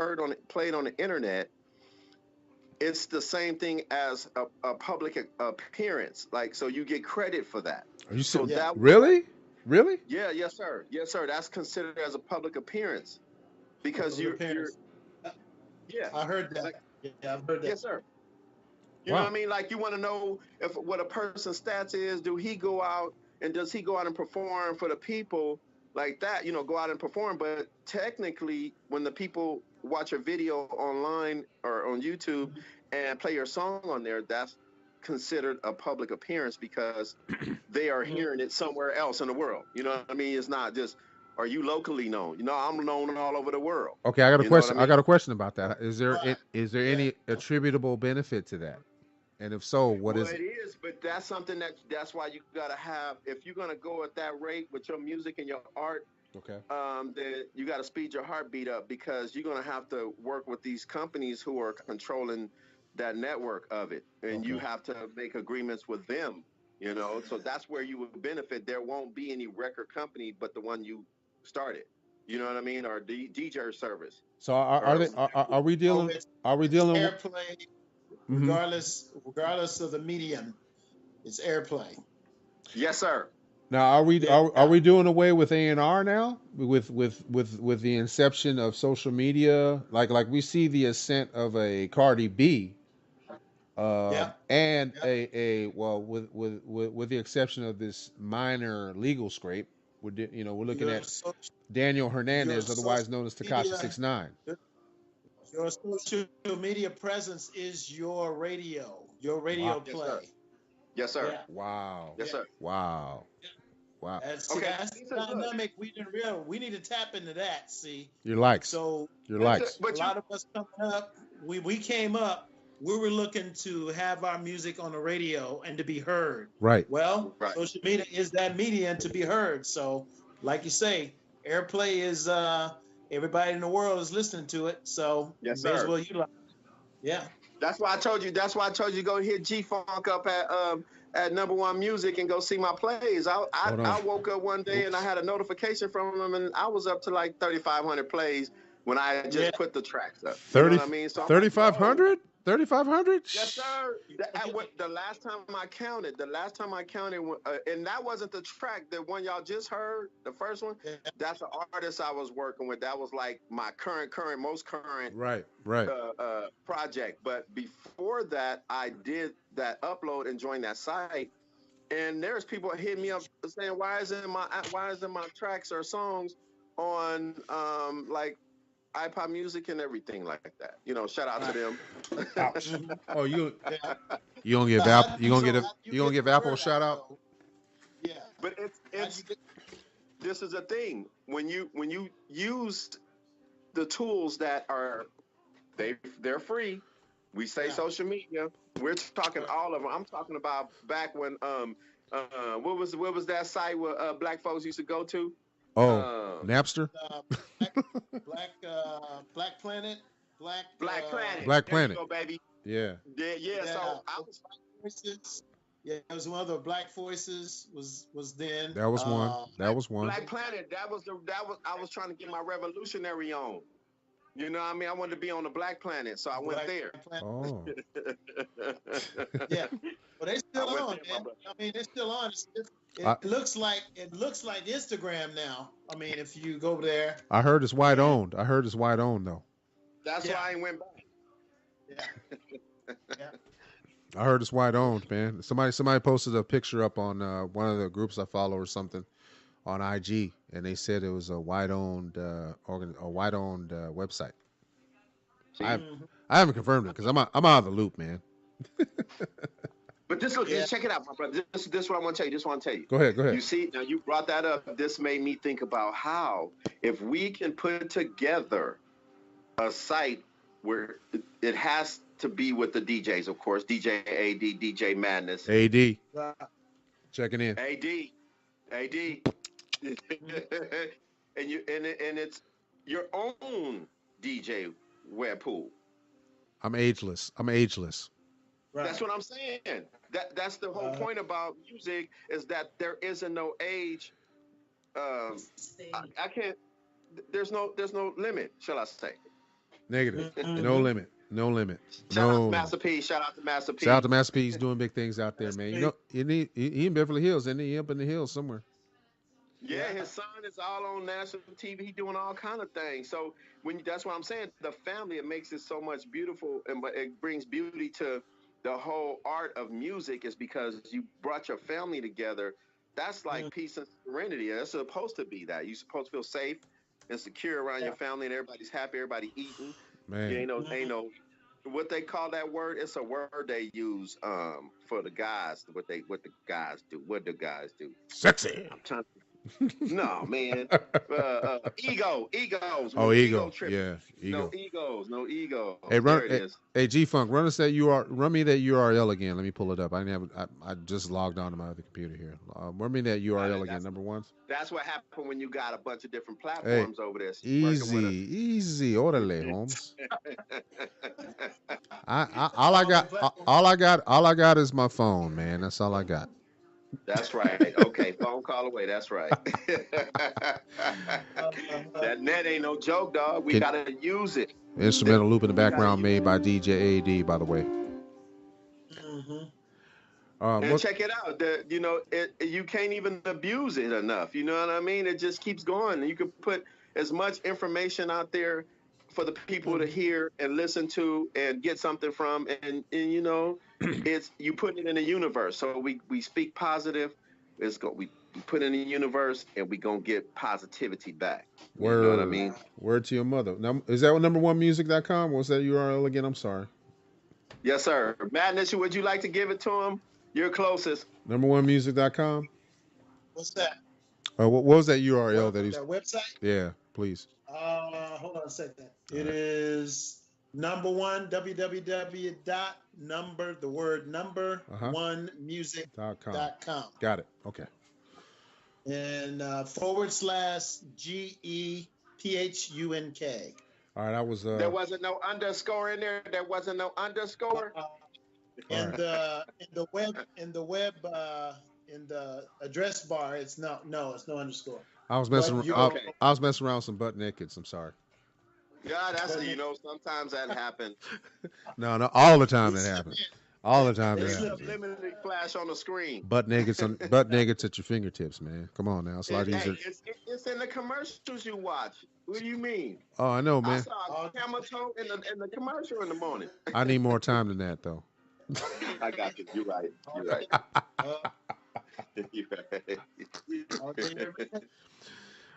played on the internet, it's the same thing as a public appearance. Like, so you get credit for that. Are you so that really? Yeah, yes, sir. Yes, sir. That's considered as a public appearance. Because you're yeah. I heard that. Yeah, I've heard that. Yes, sir. You know what I mean? Like you want to know if what a person's stats is. Do he go out and does he go out and perform for the people like that? You know, go out and perform. But technically, when the people watch a video online or on YouTube and play your song on there, that's considered a public appearance because they are hearing it somewhere else in the world. You know what I mean? It's not just. Are you locally known? You know, I'm known all over the world. Okay, I got a question. I got a question about that. Is there any attributable benefit to that? And if so, what is it? It is, but that's something that's why you gotta have. If you're gonna go at that rate with your music and your art, then you gotta speed your heartbeat up because you're gonna have to work with these companies who are controlling that network of it, and you have to make agreements with them. You know, so that's where you would benefit. There won't be any record company but the one you started, you know what I mean, or DJ service. So are we dealing? Are we dealing with airplay? Regardless of the medium, it's airplay. Yes, sir. Now are we doing away with A&R now with the inception of social media? Like we see the ascent of a Cardi B, and with the exception of this minor legal scrape. We're looking at Daniel Hernandez, otherwise known as Tekashi 6ix9ine. Your social media presence is your radio play. Yes, sir. Yeah. Wow. Yes, sir. Wow. That's the dynamic we didn't realize. We need to tap into that. See your likes. A lot of us coming up, we came up. We were looking to have our music on the radio and to be heard. Right. Well, social media is that medium to be heard. So, like you say, airplay is everybody in the world is listening to it. So, may as well utilize it. Yeah. That's why I told you to go hit G-Funk up at #1 Music and go see my plays. I woke up one day and I had a notification from them and I was up to like 3,500 plays when I just put the tracks up. 30, you know what I mean? So 3,500? 3,500? Yes, sir. The last time I counted, and that wasn't the track. The one y'all just heard, the first one, that's an artist I was working with. That was like my most current project. But before that, I did that upload and joined that site. And there's people hitting me up saying, why isn't my tracks or songs on like iPod Music and everything like that? You know, shout out to them. Oh, you gonna give Apple a shout out? Yeah, but it's this is a thing when you use the tools that are they're free. We say social media. We're talking all of them. I'm talking about back when what was that site where black folks used to go to? Napster. Black Planet. Black Planet. Black Planet. There you go, baby. Yeah. So I was Voices. Yeah, it was one of the Black Voices was then. That was one. Black Planet. That was I was trying to get my revolutionary on. You know what I mean? I wanted to be on the Black Planet, so I went there. Oh. Yeah, but they still I went on, there, my man. brother. I mean, they're still on. I- It looks like Instagram now. I mean, if you go there, I heard it's white and owned. I heard it's white owned though. That's Yeah. why I went back. yeah, yeah. I heard it's white owned, man. Somebody posted a picture up on one of the groups I follow or something on IG, and they said it was a white owned website. See? I haven't confirmed it because I'm out of the loop, man. But this look, Yeah. just check it out, my brother. This is what I want to tell you. Just want to tell you. Go ahead. You see, now you brought that up. This made me think about how if we can put together a site where it has to be with the DJs, of course, DJ AD, DJ Madness, AD Right. checking in. AD, and it's your own DJ web pool. I'm ageless. Right. That's what I'm saying. That's the whole point about music is that there isn't no age. I can't. There's no limit. Shall I say? Negative. Mhm. No limit. Shout out to No. Master P. Shout out to Master P. Shout out to Master P. He's doing big things out there, Master man. P. You know, he in Beverly Hills, and he up in the hills somewhere. Yeah, his son is all on national TV. He doing all kind of things. So that's what I'm saying. The family, it makes it so much beautiful, and it brings beauty to the whole art of music. Is because you brought your family together. That's like peace and serenity. It's supposed to be that. You're supposed to feel safe and secure around your family, and everybody's happy, everybody eating. Man, You ain't no what they call that word. It's a word they use for the guys. What the guys do. What do guys do? sexy. I'm trying. No, man. Egos. Oh, When ego. trip. Yeah, ego. No ego. Hey, There it is. Hey, G Funk, run me that URL again. Let me pull it up. I just logged on to my other computer here. Run me that URL again. Number one. That's what happened when you got a bunch of different platforms over there. So Easy, orderly, Holmes. All I got is my phone, man. That's all I got. That's right. Okay, phone call away. That's right. That net ain't no joke, dog. We gotta use it. Instrumental loop in the background made by DJ AD, by the way. And check it out. You can't even abuse it enough. You know what I mean? It just keeps going. You can put as much information out there for the people to hear and listen to and get something from, and it's you put it in the universe. So we speak positive. We put it in the universe, and we gonna get positivity back. You know what I mean? Word to your mother. Now, is that number1music.com? What's that URL again? I'm sorry. Yes, sir. Madness, would you like to give it to him? You're closest. Number1music.com. What's that? What was that URL that he's? That website? Yeah, please. Hold on a second. It is #1 www.1music.com. Got it. Okay. And /GEPHUNK. All right, I was. There wasn't no underscore in there. There wasn't no underscore. In the address bar, it's no underscore. I was messing around with some butt nakeds. I'm sorry. Yeah, sometimes that happens. No, all the time that happens. All the time that happens. Limited flash on the screen. Butt nakeds at your fingertips, man. Come on now, it's a lot easier. It's in the commercials you watch. What do you mean? Oh, I know, man. I saw a camel toe in the commercial in the morning. I need more time than that, though. I got you. You're right. You're right.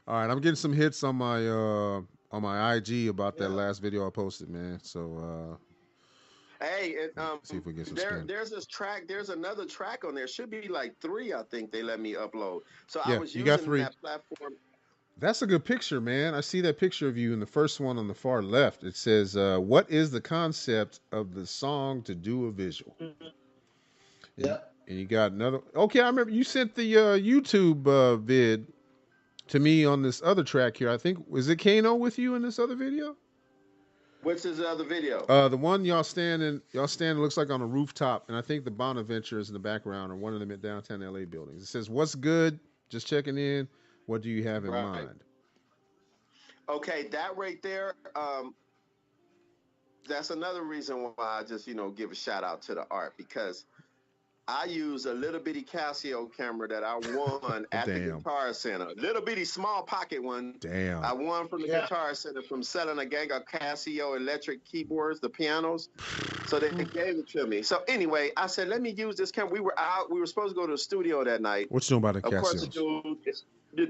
All right, I'm getting some hits on my IG about that last video I posted, man. So hey, see if we get some spin. There's this track. There's another track on there. Should be like 3, I think they let me upload. So Yeah, I was you using got 3. that platform. That's a good picture, man. I see that picture of you in the first one on the far left. It says, "What is the concept of the song to do a visual?" Yeah. And you got another. Okay, I remember you sent the YouTube vid to me on this other track here. I think was it Kano with you in this other video? What's his other video? The one y'all standing looks like on a rooftop, and I think the Bonaventure is in the background or one of them at downtown LA buildings. It says, "What's good? Just checking in. What do you have in mind?" Okay, that right there. that's another reason why I just, give a shout out to the art, because I use a little bitty Casio camera that I won at the Damn. Guitar Center. Little bitty small pocket one. Damn. I won from the Guitar Center from selling a gang of Casio electric keyboards, the pianos. So they gave it to me. So anyway, I said, let me use this camera. We were supposed to go to the studio that night. What you know about the Casios? Of course, the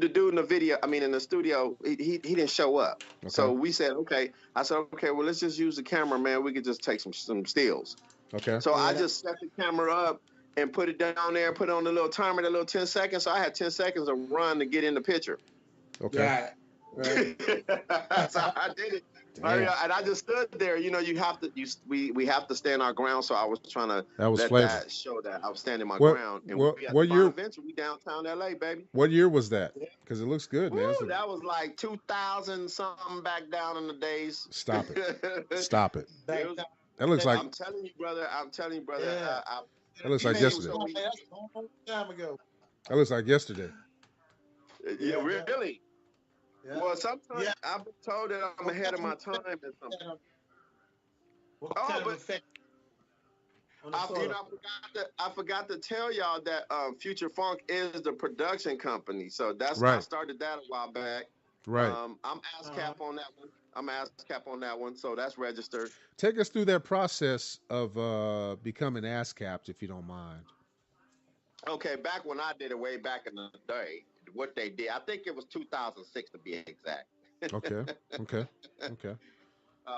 dude in the video, in the studio, he didn't show up. Okay. So we said, okay. I said, okay, well, let's just use the camera, man. We could just take some stills. Okay. So I just set the camera up and put it down there, put on the little timer, the little 10 seconds. So I had 10 seconds of run to get in the picture. Okay. Right. So I did it. And I just stood there. You have to. We have to stand our ground. So I was trying to let that show that I was standing my ground. And what year? Adventure, we downtown LA, baby. What year was that? Because it looks good, man. Ooh, that was like 2000 something, back down in the days. Stop it. Stop it. That looks like. I'm telling you, brother. Yeah. That looks like yesterday. That's a long time ago. That looks like yesterday. Yeah, really. Yeah. Well, sometimes I've been told that I'm ahead of my time and something. What kind of effect? I forgot to tell y'all that Future Funk is the production company. So that's right. I started that a while back. Right. I'm ASCAP on that one. So that's registered. Take us through that process of becoming ASCAP, if you don't mind. Okay, back when I did it way back in the day, what they did, I think it was 2006 to be exact. Okay.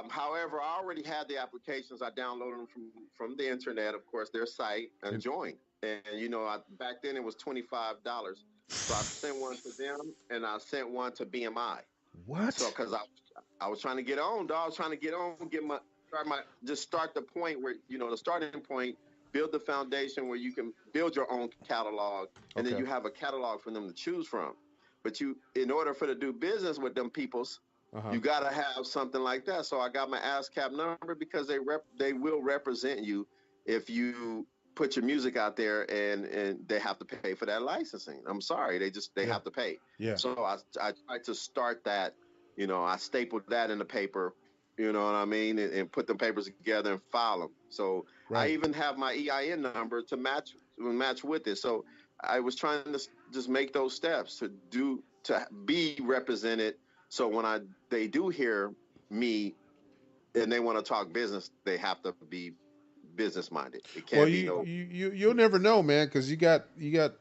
However, I already had the applications. I downloaded them from the internet, of course, their site, and joined. And back then it was $25. So I sent one to them, and I sent one to BMI. What? So because I was trying to get on, dog. I was trying to get on, start the point where the starting point. Build the foundation where you can build your own catalog, and then you have a catalog for them to choose from. But in order to do business with them peoples, you got to have something like that. So I got my ASCAP number because they will represent you if you put your music out there, and they have to pay for that licensing. I'm sorry, they have to pay. Yeah. So I tried to start that. I stapled that in the paper. You know what I mean? And put the papers together and file them. So I even have my EIN number to match with it. So I was trying to just make those steps to be represented. So when they do hear me and they want to talk business, they have to be business minded. It can't you'll never know, man, because you got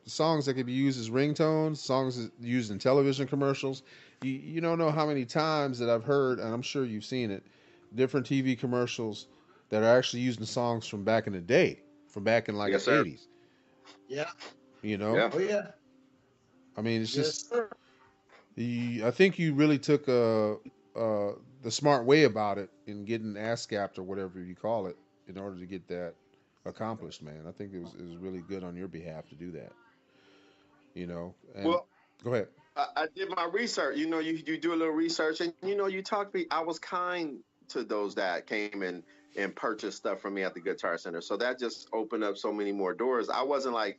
songs that can be used as ringtones, songs used in television commercials. You don't know how many times that I've heard, and I'm sure you've seen it, different TV commercials that are actually using songs from back in the day, from back in the 80s. Yeah. Yeah. Oh yeah. I mean, it's just. I think you really took the smart way about it in getting ASCAP or whatever you call it in order to get that accomplished, man. I think it was really good on your behalf to do that. And, well, go ahead. I did my research. You do a little research, and you talk to me. I was kind to those that came in and purchased stuff from me at the Guitar Center. So that just opened up so many more doors. I wasn't like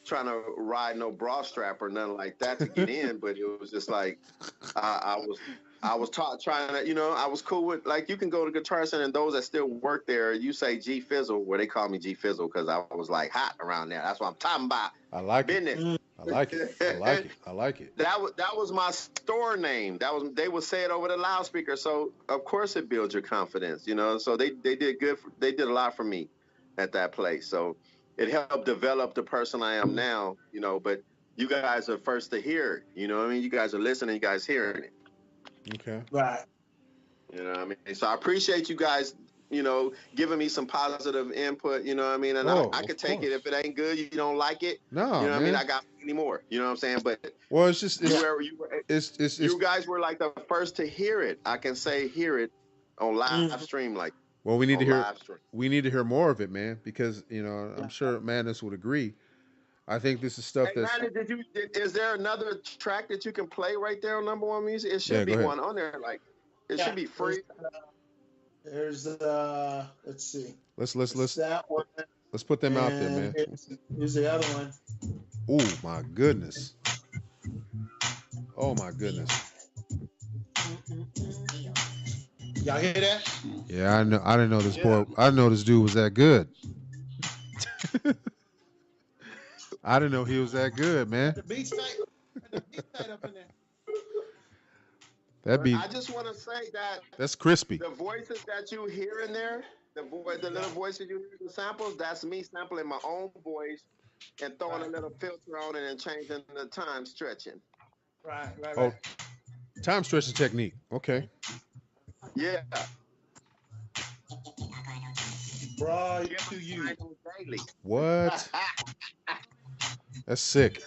trying to ride no bra strap or nothing like that to get in, but it was just like I was trying to, I was cool with, like, you can go to Guitar Center, and those that still work there, you say G Fizzle, where they call me G Fizzle because I was like hot around there. That's what I'm talking about. I like business. It. I like it. I like it. That was my store name. They would say it over the loudspeaker. So of course it builds your confidence, So they did good. They did a lot for me at that place. So it helped develop the person I am now, But you guys are first to hear it. You know what I mean? You guys are listening. You guys hearing it. Okay. Right. You know what I mean? So I appreciate you guys, giving me some positive input, you know what I mean? And I could take it. If it ain't good, you don't like it. No, you know what man. I mean? I got any more. You know what I'm saying? But it's just you guys were like the first to hear it. I can say hear it on live stream like. Well, we need to hear more of it, man, because I'm sure Madness would agree. I think this is stuff that's. Madness, is there another track that you can play right there on Number One Music? It should be one on there. Like, it should be free. There's let's see. Let's that one. Let's put them out there, man. Here's the other one. Oh my goodness. Oh my goodness. Y'all hear that? Yeah, I know. I didn't know this Yeah. boy. I didn't know this dude was that good. I didn't know he was that good, man. The beats tight. The beats tight up in there. That be I just want to say that that's crispy. the voices that you hear in there, the little voices you hear, the samples, that's me sampling my own voice and throwing a little filter on it and changing the time stretching. Right. Oh, time stretching technique. Okay. Yeah. Bro, Give to them you. titles daily. What? That's sick.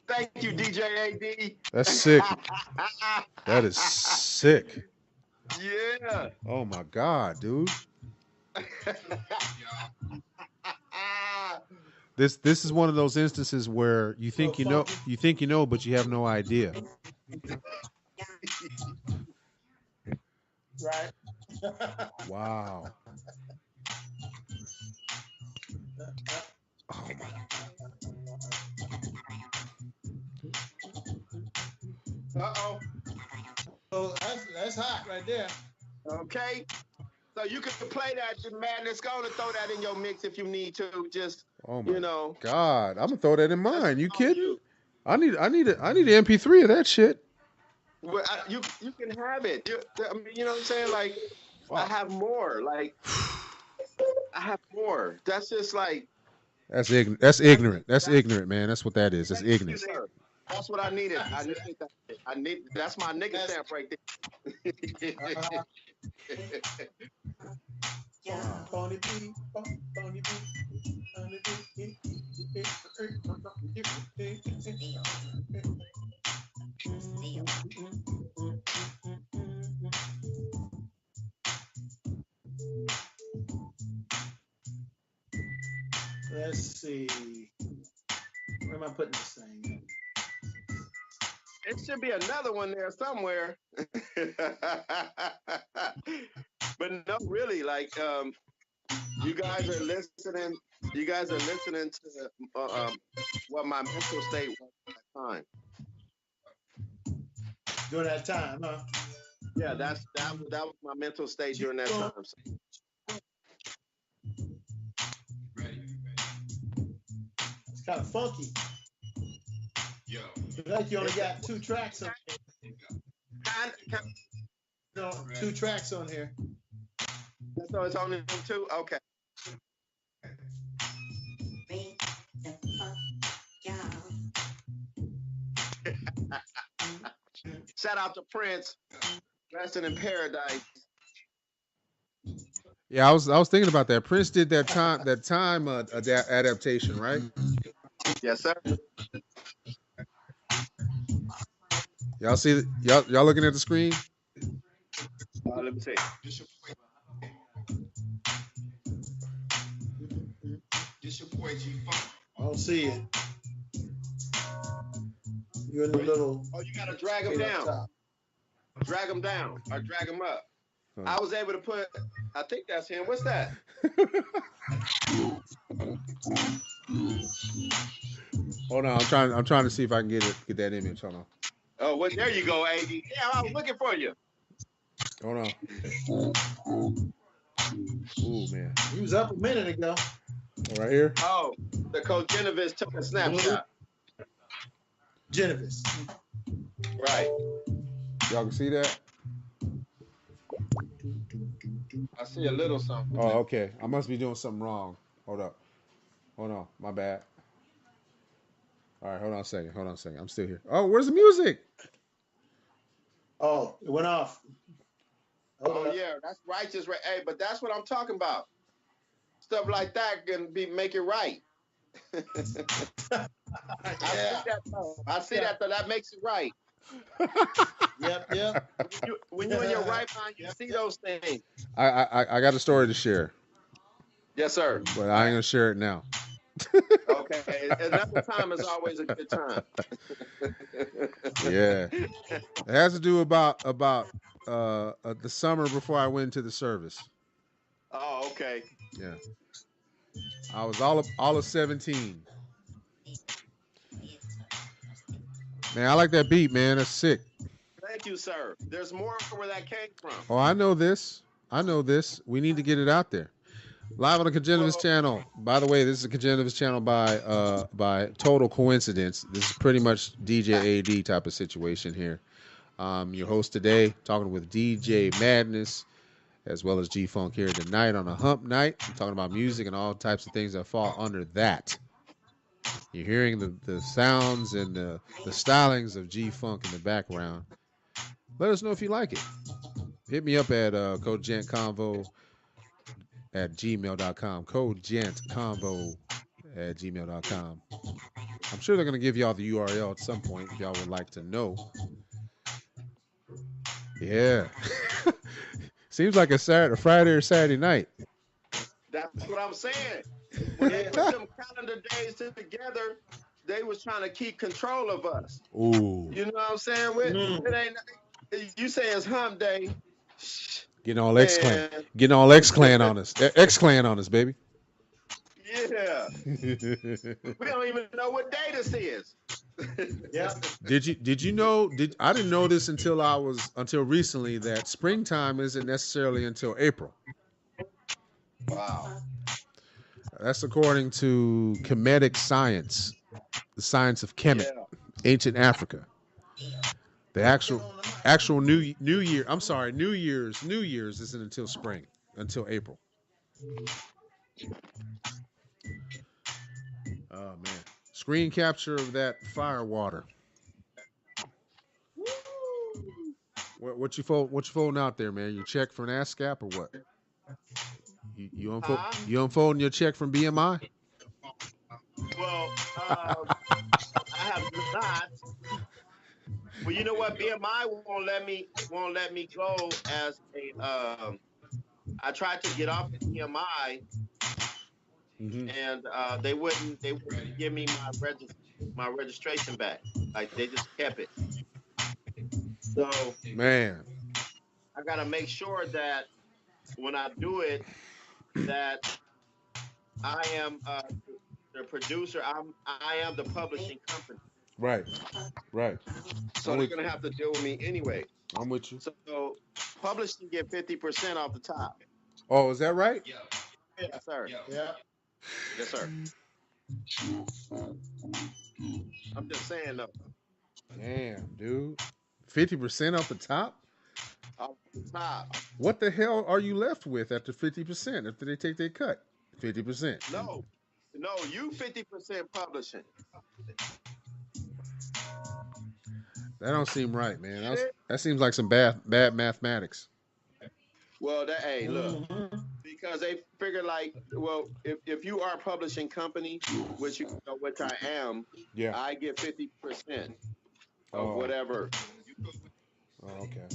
Thank you, DJ AD. That's sick. That is sick. Yeah. Oh my god, dude. This is one of those instances where you think you know, but you have no idea. Right. Wow. Oh my. Uh-oh. So that's hot right there. Okay. So you can play that madness. Go and throw that in your mix if you need to. Just Oh my you know. god. I'm gonna throw that in mine. You kidding? You. I need an MP3 of that shit. Well, you can have it. I mean, you know what I'm saying? Like, I have more. Like, I have more. That's just like. That's ignorant. That's ignorant. That's ignorant, man. That's what that is. That's ignorant. That's what I needed. I needed that. That's my nigga stamp right there. Pony B, Pony Let's see. Where am I putting this thing? It should be another one there somewhere. But no, really, like you guys are listening. You guys are listening to what my mental state was at that time. During that time, huh? Yeah, that was my mental state during that time. It's kind of funky. Like you only got 2 tracks on here. No, 2 tracks on here. So it's only 2? Okay. Shout out to Prince, resting in paradise. Yeah, I was thinking about that. Prince did that time adaptation, right? Yes, sir. Y'all see y'all looking at the screen? Let me see. I don't see it. You're in the little. Oh, you gotta drag them down. Drag them down or drag them up. I was able to put. I think that's him. What's that? Hold on, I'm trying to see if I can get that image. Hold on. Oh, well, there you go, AD. Yeah, I was looking for you. Hold on. Ooh, man. He was up a minute ago. Right here. Oh, the Coach Genevieve took a snapshot. Genevieve. Right. Y'all can see that? I see a little something. Oh, okay. I must be doing something wrong. Hold up. Hold on. My bad. All right, hold on a second. I'm still here. Oh, where's the music? Oh, it went off. Yeah, that's righteous. Hey, but that's what I'm talking about. Stuff like that can make it right. I see that, though. That makes it right. Yep. When you're in your right mind, you see those things. I got a story to share. Yes, sir. But I ain't gonna share it now. Okay. Another time is always a good time. Yeah. It has to do about the summer before I went into the service. Oh, okay. Yeah. I was all of 17. Man, I like that beat, man. That's sick. Thank you, sir. There's more where that came from. Oh, I know this. I know this. We need to get it out there. Live on the Congenivus channel. By the way, this is a Congenivus channel by total coincidence. This is pretty much DJ AD type of situation here. Your host today, talking with DJ Madness, as well as G Funk here tonight on a hump night. I'm talking about music and all types of things that fall under that. You're hearing the sounds and the stylings of G Funk in the background. Let us know if you like it. Hit me up at codegentconvo at gmail.com. Codegentconvo at gmail.com. I'm sure they're going to give y'all the URL at some point if y'all would like to know. Yeah. Seems like a Friday or Saturday night. That's what I'm saying. When they put them calendar days together, they was trying to keep control of us. Ooh. You know what I'm saying? It ain't. You say it's hump day. Getting all X-Clan on us. X-Clan on us, baby. Yeah. We don't even know what day this is. Yeah. Did you know? I didn't know this until recently that springtime isn't necessarily until April. Wow. That's according to Kemetic science, the science of Kemet, ancient Africa. The actual New Year. I'm sorry, New Year's isn't until spring, until April. Oh man, screen capture of that fire water. What you folding out there, man? Your check from ASCAP or what? You unfolding your check from BMI? Well, I have not. Well, you know what? BMI won't let me go as a. I tried to get off the BMI, and they wouldn't give me my registration back. Like they just kept it. So man, I gotta make sure that when I do it, that I am the producer. I am the publishing company. Right. So they're gonna have to deal with me anyway. I'm with you. So publishing get 50% off the top. Oh, is that right? Yeah. Yes, sir. Yeah. Yes, sir. I'm just saying though. Damn, dude. 50% off the top? Off the top. What the hell are you left with after 50% after they take their cut? 50%. No, you 50% publishing. That don't seem right, man. That seems like some bad mathematics. Well, look, because they figure like, well, if you are a publishing company, which I am, I get 50% of whatever. Oh, okay.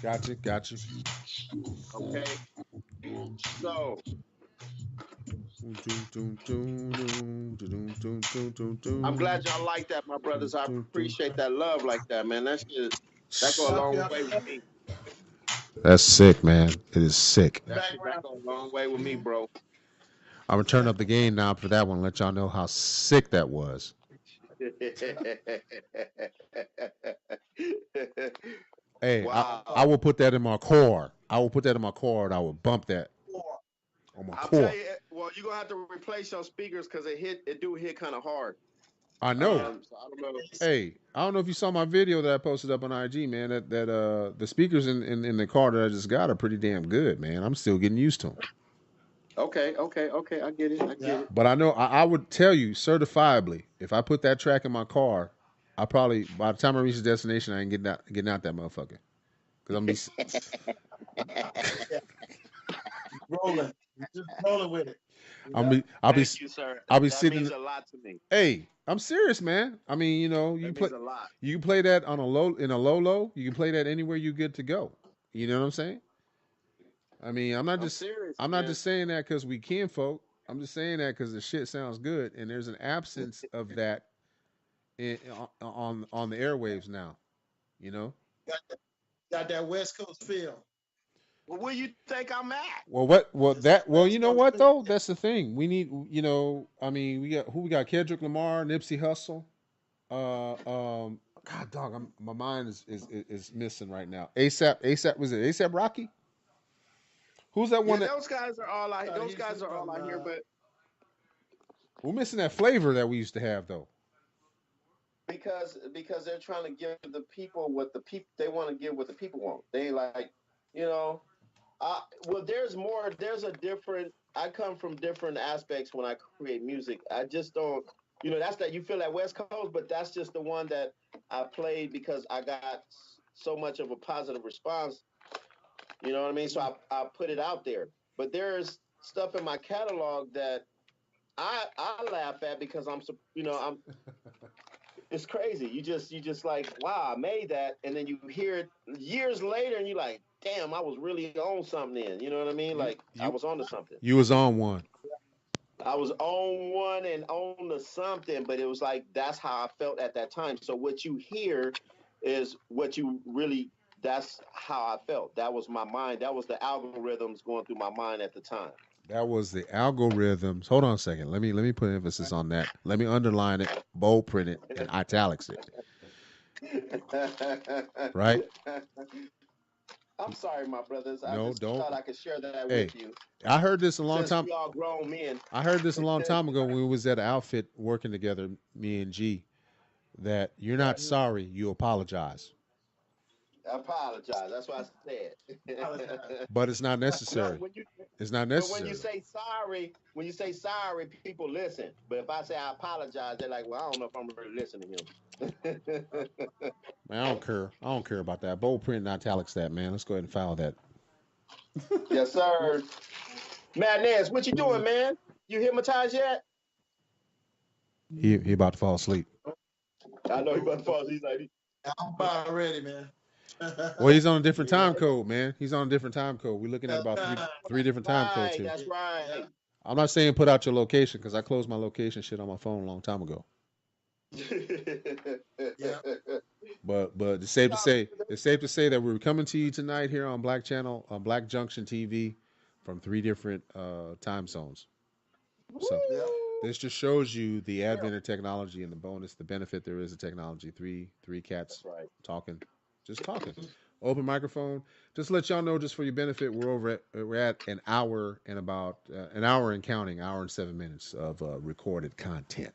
Got you. Okay. So. I'm glad y'all like that, my brothers. I appreciate that love like that, man. That go a long way with me. That's sick, man. It is sick. That go a long way with me, bro. I'm gonna turn up the gain knob for that one and let y'all know how sick that was. Hey, wow. I will put that in my core. And I will bump that on my core. Tell you, well, you're gonna have to replace your speakers because it do hit kind of hard. I know. So I don't know. Hey, I don't know if you saw my video that I posted up on IG, man. That the speakers in the car that I just got are pretty damn good, man. I'm still getting used to them. Okay. I get it. But I know I would tell you certifiably, if I put that track in my car, I probably by the time I reach the destination, I ain't getting out that motherfucker. Because I'm just rolling with it. I'll be that sitting. Means a lot to me. Hey, I'm serious, man. I mean, you can play that on a low. You can play that anywhere you good to go. You know what I'm saying? I mean, I'm not just saying that because we can, folk. I'm just saying that because the shit sounds good, and there's an absence of that on the airwaves now. You know, got that West Coast feel. Well, where you think I'm at? Well, you know what though? That's the thing. We need, I mean, we got Kendrick Lamar, Nipsey Hussle. God dog, my mind is missing right now. ASAP was it ASAP Rocky? Who's that Yeah, one that those guys are all out. Those He's guys are all from out here, but we're missing that flavor that we used to have though? because they're trying to give the people what the people they want to give what the people want. They like, you know, well, there's more. There's a different. I come from different aspects when I create music. I just don't. That's that you feel that West Coast, but that's just the one that I played because I got so much of a positive response. You know what I mean? So I put it out there. But there's stuff in my catalog that I laugh at because I'm it's crazy. You just like, wow, I made that, and then you hear it years later, and you're like, damn, I was really on something. Then you know what I mean? You Like I you was on to something. you was on one. I was on one and on to something, but it was like that's how I felt at that time. So what you hear is what you really. That's how I felt. That was my mind. That was the algorithms going through my mind at the time. That was the algorithms. Hold on a second. Let me put emphasis on that. Let me underline it, bold print it, and italics it. Right? I'm sorry, my brothers. I No, just don't. thought I could share that Hey, with you I heard this a long since time. we all grown men. I heard this a long time ago when we was at an outfit working together, me and G. That you're not Right. sorry, you apologize, I apologize. That's what I Apologize. said. but it's not No, necessary. It's not but when you necessary. say sorry, people listen. But if I say I apologize, they're like, well, I don't know if I'm really listening to him. Man, I don't care. I don't care about that. Bold print and italics that, man. Let's go ahead and file that. Yes, sir. Madness, what you doing, man? You hypnotized yet? He about to fall asleep. I know he about to fall. He's like, I'm about ready, man. Well, he's on a different time code, man. He's on a different time code. We're looking at about three different time codes right, here. that's right. Yeah. I'm not saying put out your location because I closed my location shit on my phone a long time ago. Yeah. But it's safe to say that we're coming to you tonight here on Black Channel on Black Junction TV from three different time zones. So Yeah. this just shows you the advent of technology and the bonus, the benefit there is of technology. Three cats That's right. talking, just talking. Open microphone. Just to let y'all know, just for your benefit, we're at an hour and about an hour and counting, hour and 7 minutes of recorded content.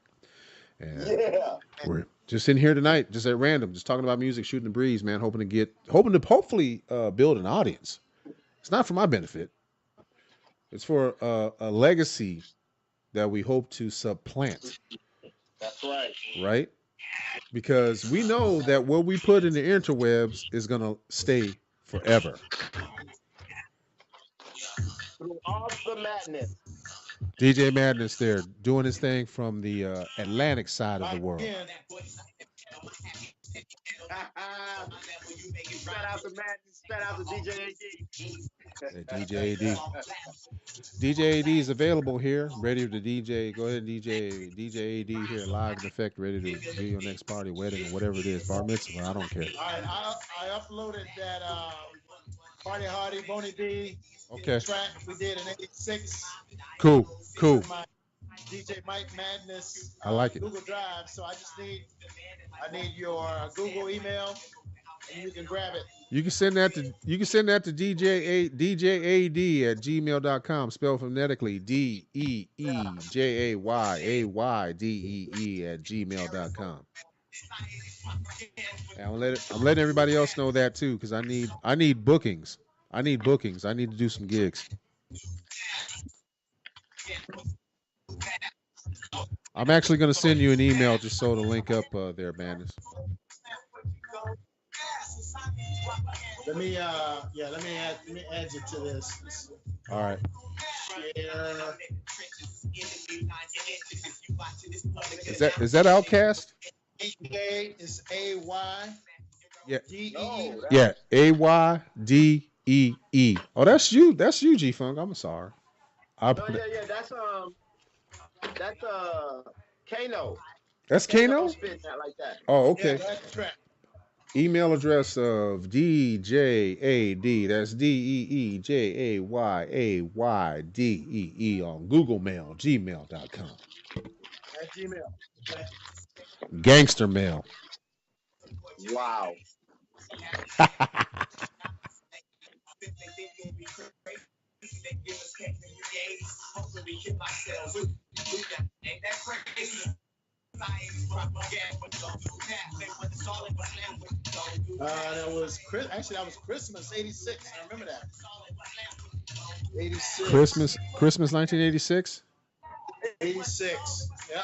And Yeah. we're just in here tonight, just at random, just talking about music, shooting the breeze, man. Hoping to hopefully build an audience. It's not for my benefit. It's for a legacy that we hope to supplant. That's right. Right? Because we know that what we put in the interwebs is gonna stay forever. Through all the madness. DJ Madness there doing his thing from the Atlantic side of the world. Again, Shout out to Madness. Shout out to DJ DJ AD. DJ AD is available here, ready to DJ. Go ahead and DJ AD here, live in effect, ready to do your next party, wedding, or whatever it is, bar mitzvah. I don't care. all right, I uploaded that Party Hardy Boney B Okay, track we did in '86. cool. My DJ Mike Madness I like it. Google Drive. So I need your Google email, and you can grab it. You can send that to DJAD at gmail.com, spelled phonetically DEEJAYAYDEE at gmail.com. And I'm letting everybody else know that too, because I need bookings. I need to do some gigs. I'm actually going to send you an email just so to link up there, Madness. Let me add you to this. All right. Yeah. Is that Outcast? DJ is AY. Yeah. DEE. Yeah. AYDEE. Oh, that's you. That's you, G Funk. I'm sorry. Yeah. That's Kano. That's Kano? Spit that like that. Oh, okay. Yeah, that's correct. Email address of DJAD. That's DEEJAYAYDEE on Google Mail, gmail.com. At Gmail. Okay. Gangster Mail. Wow. That was actually that was Christmas '86. I remember that. '86. Christmas 1986. 86. Yeah.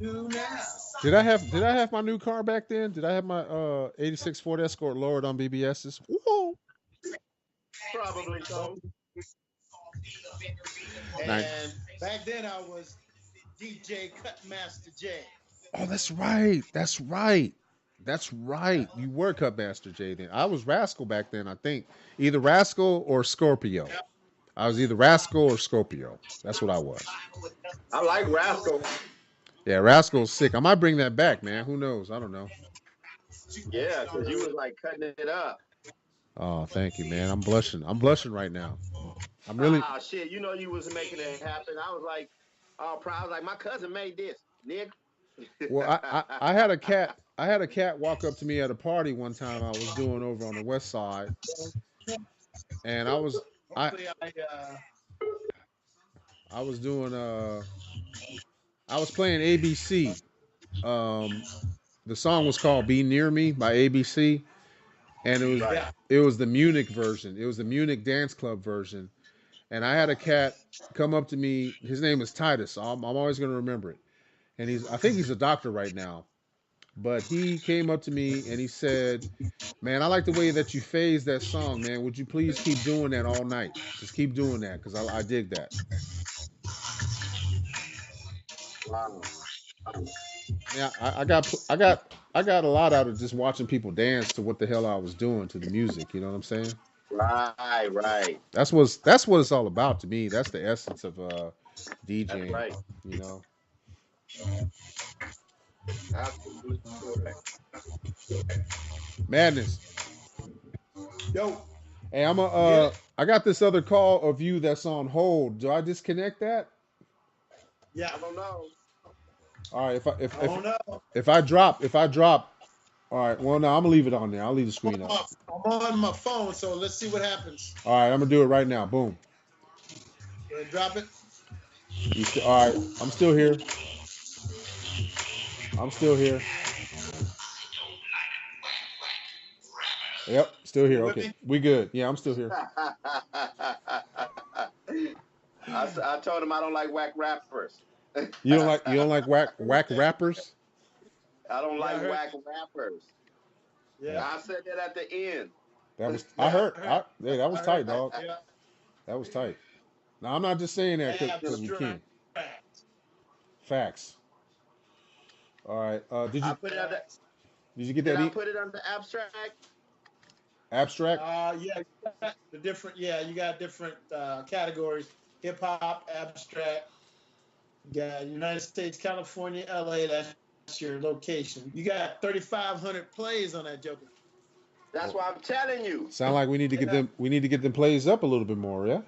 Do now. Did I have my new car back then? Did I have my 86 Ford Escort lowered on BBSs? Whoa. Probably so. And back then I was DJ Cutmaster J. Oh, that's right. That's right. That's right. You were Cutmaster J then. I was Rascal back then, I think. Either Rascal or Scorpio. Yep. I was either Rascal or Scorpio. That's what I was. I like Rascal. Yeah, Rascal's sick. I might bring that back, man. Who knows? I don't know. Yeah, because you was like cutting it up. Oh, thank you, man. I'm blushing. I'm blushing right now. I'm really. Ah, shit. You know you was making it happen. I was like, all proud. I was like, my cousin made this, Nick. Well, I had a cat. I had a cat walk up to me at a party one time I was doing over on the west side, and I was doing I was playing ABC. The song was called "Be Near Me" by ABC, and it was the Munich version. It was the Munich dance club version, and I had a cat come up to me. His name is Titus. I'm always going to remember it. And I think he's a doctor right now. But he came up to me and he said, "Man, I like the way that you phase that song, man. Would you please keep doing that all night? Just keep doing that because I dig that." Wow. Yeah, I got a lot out of just watching people dance to what the hell I was doing to the music. You know what I'm saying? Right. That's what it's all about to me. That's the essence of DJing. That's right. You know. Absolutely correct. Madness. Yo. Hey, I got this other call of you that's on hold. Do I disconnect that? Yeah. I don't know. All right. I don't know. If I drop. All right. Well, no, I'm gonna leave it on there. I'll leave the screen up. I'm on my phone, so let's see what happens. All right, I'm gonna do it right now. Boom. Go ahead, drop it. All right. I'm still here. Yep, still here. Okay, we good. Yeah, I'm still here. I told him I don't like whack rappers. You don't like whack rappers? I don't like whack rappers. Yeah. I said that at the end. That was hey, that was tight, dog. Yeah. That was tight. Now I'm not just saying that because we can. Facts. All right. Did you get that? Did I put it under abstract? Abstract? Yeah, you got different categories. Hip hop, abstract. You got United States, California, LA, that's your location. You got 3,500 plays on that joker. That's what I'm telling you. Sound like we need to get them plays up a little bit more, yeah?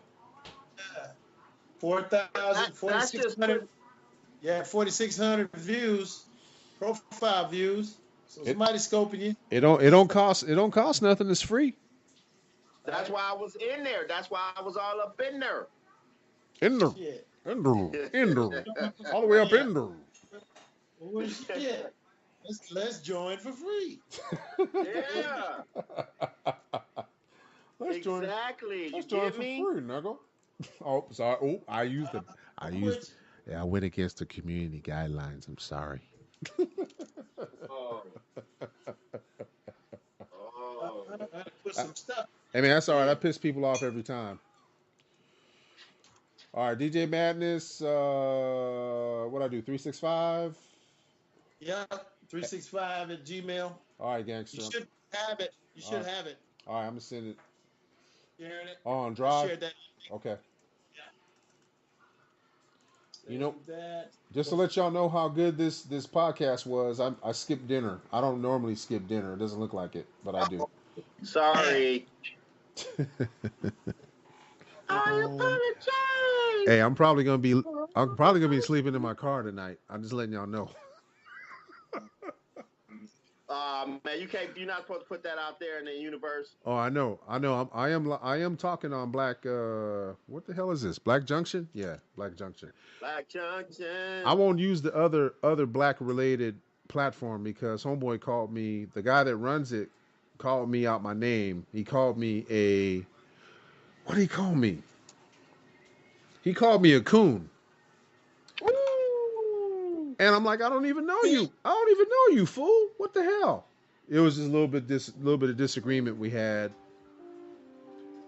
4,000, 4,600. Yeah, 4,600 views, profile views. So somebody's scoping you. It don't cost nothing. It's free. That's why I was in there. That's why I was all up in there. In there. All the way up in there. Oh, shit. Let's join for free. Yeah. Let's join for free, nigga. Oh, sorry. Oh, I went against the community guidelines. I'm sorry. Oh. Put some stuff. Hey man, that's all right. I piss people off every time. All right, DJ Madness. What I do? 365. Yeah, 365 at Gmail. All right, gangster. You should have it. Have it. All right, I'm gonna send it. Sharing it. On Drive. Share that. Okay. Yeah. You know, that. Just to let y'all know how good this podcast was, I skipped dinner. I don't normally skip dinner. It doesn't look like it, but I do. Sorry. I apologize. Hey, I'm probably gonna be sleeping in my car tonight. I'm just letting y'all know. Man, you're not supposed to put that out there in the universe. Oh, I know. I am talking on Black. What the hell is this? Black Junction? Yeah, Black Junction. Black Junction. I won't use the other black related platform because homeboy called me. The guy that runs it called me out my name. He called me a. What did he call me? He called me a coon. Woo! And I'm like, I don't even know you. I don't even know you, fool. What the hell? It was just a little bit of disagreement we had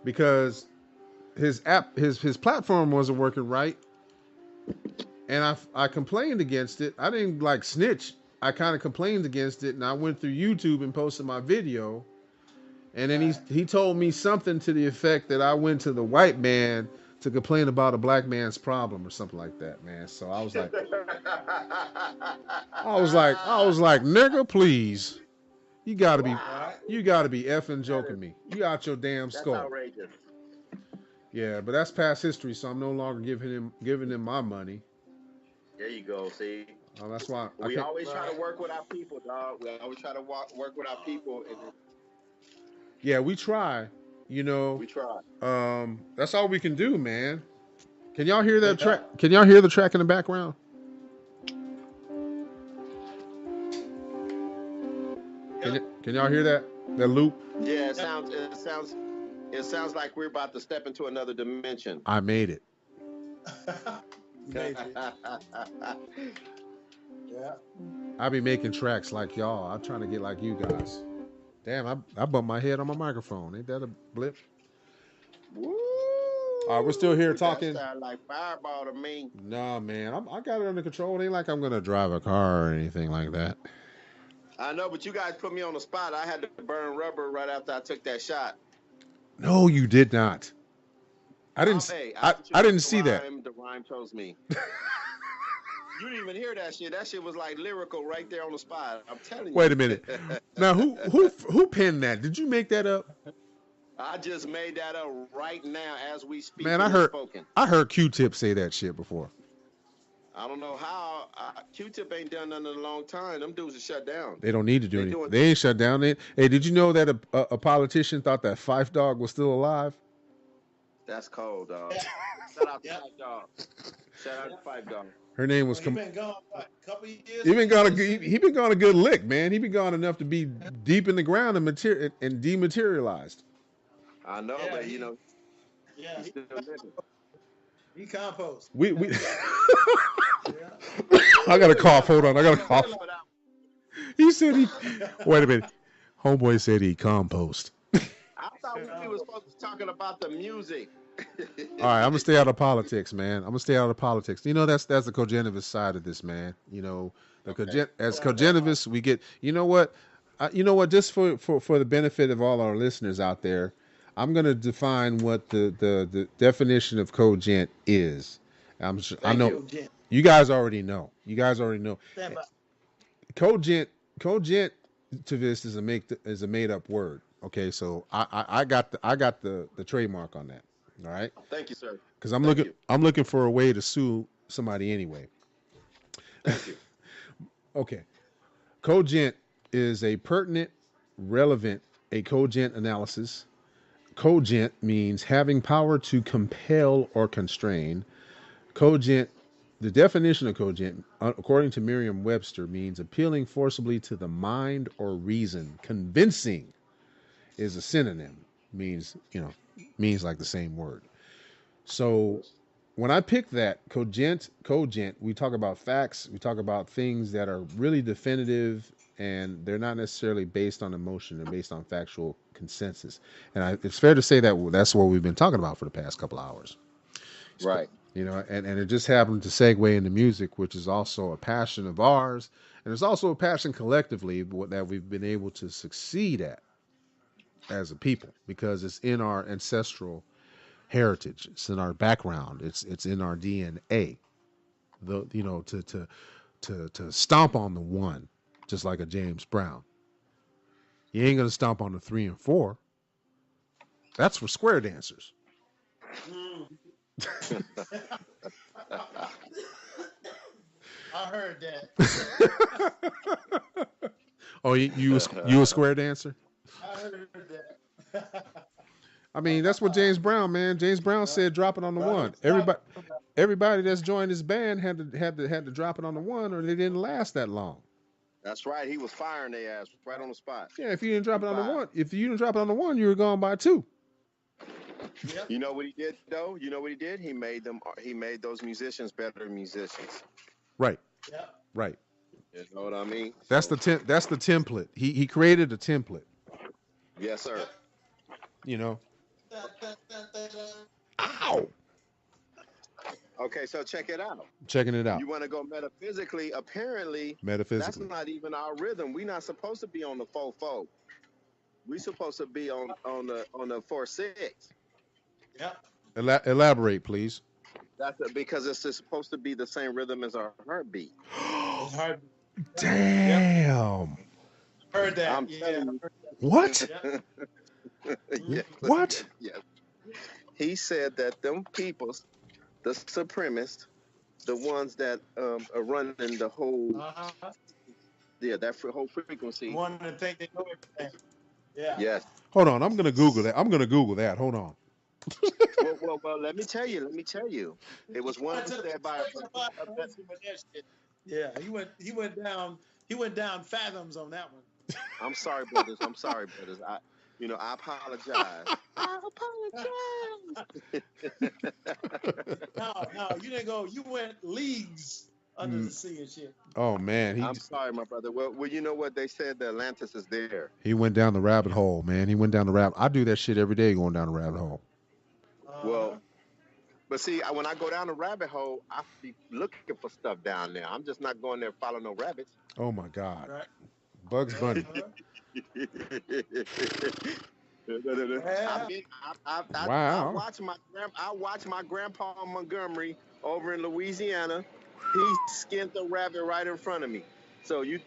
because his platform wasn't working right, and I complained against it. I didn't like snitch. I kind of complained against it, and I went through YouTube and posted my video, and then he told me something to the effect that I went to the white man to complain about a black man's problem or something like that, man. So I was like, nigga, please. You gotta be effing joking me. You out your damn skull. That's outrageous. Yeah, but that's past history, so I'm no longer giving him my money. There you go. See, that's why we always try to work with our people, dog. We always try to work with our people. Yeah, we try. You know, we try. That's all we can do, man. Can y'all hear that track? Can y'all hear the track in the background? Can y'all hear that loop? Yeah, it sounds like we're about to step into another dimension. I made it. Yeah. I be making tracks like y'all. I'm trying to get like you guys. Damn, I bumped my head on my microphone. Ain't that a blip? Woo! All right, we're still here talking. That sound like fireball to me. Nah, man, I got it under control. It ain't like I'm gonna drive a car or anything like that. I know, but you guys put me on the spot. I had to burn rubber right after I took that shot. No, you did not. I didn't. I didn't see that. The rhyme chose me. You didn't even hear that shit. That shit was like lyrical right there on the spot. I'm telling you. Wait a minute. Now, who penned that? Did you make that up? I just made that up right now as we speak. Man, I heard Q-Tip say that shit before. I don't know how. Q-Tip ain't done nothing in a long time. Them dudes are shut down. They don't need to do anything. They ain't shut down. Hey, did you know that a politician thought that Fife Dog was still alive? That's cold, dog. Shout out to Fife Dog. Shout out to Fife Dog. Her name was. He been gone what, a couple of years. He been gone a good lick, man. He been gone enough to be deep in the ground and dematerialized. I know, but you know. Yeah, he compost. We I got a cough. Hold on, I got a cough. He said he. Wait a minute. Homeboy said he compost. I thought we were supposed to be talking about the music. All right, I'm gonna stay out of politics, man. I'm gonna stay out of politics. You know, that's the cogenivist side of this, man. You know, as cogenivists, we get. You know what? Just for the benefit of all our listeners out there, I'm gonna define what the definition of cogent is. I know you guys already know. Cogentivist is a made up word. Okay, so I got the trademark on that. All right. Thank you, sir. Because I'm looking for a way to sue somebody anyway. Thank you. Okay. Cogent is a pertinent, relevant, a cogent analysis. Cogent means having power to compel or constrain. Cogent, the definition of cogent, according to Merriam-Webster, means appealing forcibly to the mind or reason. Convincing is a synonym. Means like the same word. So when I pick that cogent, we talk about facts, we talk about things that are really definitive, and they're not necessarily based on emotion, they're based on factual consensus. And it's fair to say that that's what we've been talking about for the past couple hours. Right. You know, and it just happened to segue into music, which is also a passion of ours, and it's also a passion collectively that we've been able to succeed at as a people, because it's in our ancestral heritage, it's in our background, it's in our DNA. To stomp on the one, just like a James Brown. You ain't gonna stomp on the 3 and 4. That's for square dancers. I heard that. Oh, you a square dancer? I heard that. I mean, that's what James Brown, man. James Brown said, "Drop it on the Right. one." Everybody that's joined his band had to drop it on the one, or they didn't last that long. That's right. He was firing their ass right on the spot. Yeah, if you didn't drop it on the Five. one, you were gone by two. Yep. You know what he did though? You know what he did? He made those musicians better musicians. Right, Yep. right. You know what I mean? That's the template. He created a template. Yes, sir. You know. Dun, dun, dun, dun, dun. Ow. Okay, so check it out. Checking it out. You want to go metaphysically? Apparently, that's Metaphysically. not even our rhythm. We're not supposed to be on the 4/4. We're supposed to be on the 4/6. Yep. Elaborate, please. Because it's supposed to be the same rhythm as our heartbeat. It's hard. Damn. Heard that. I'm Yeah. telling you. What? Yep. Yes. What? Yes. He said that them people, the supremacists, the ones that are running the whole, Uh-huh. that whole frequency. One to think they know everything. Yeah. Yes. Hold on. I'm gonna Google that. Hold on. Well. Let me tell you. It was one said by. Yeah, he went down fathoms on that one. I'm sorry, brothers. I apologize. I apologize. No, you didn't go. You went leagues under the sea and shit. Oh man, I'm sorry, my brother. Well, you know what they said? The Atlantis is there. he went down the rabbit hole, man. He went down the rabbit. I do that shit every day, going down the rabbit hole. Well, but see, when I go down the rabbit hole, I be looking for stuff down there. I'm just not going there following no rabbits. Oh my God, right. Bugs Bunny. Wow. I watched my grandpa Montgomery over in Louisiana. He skinned the rabbit right in front of me. So you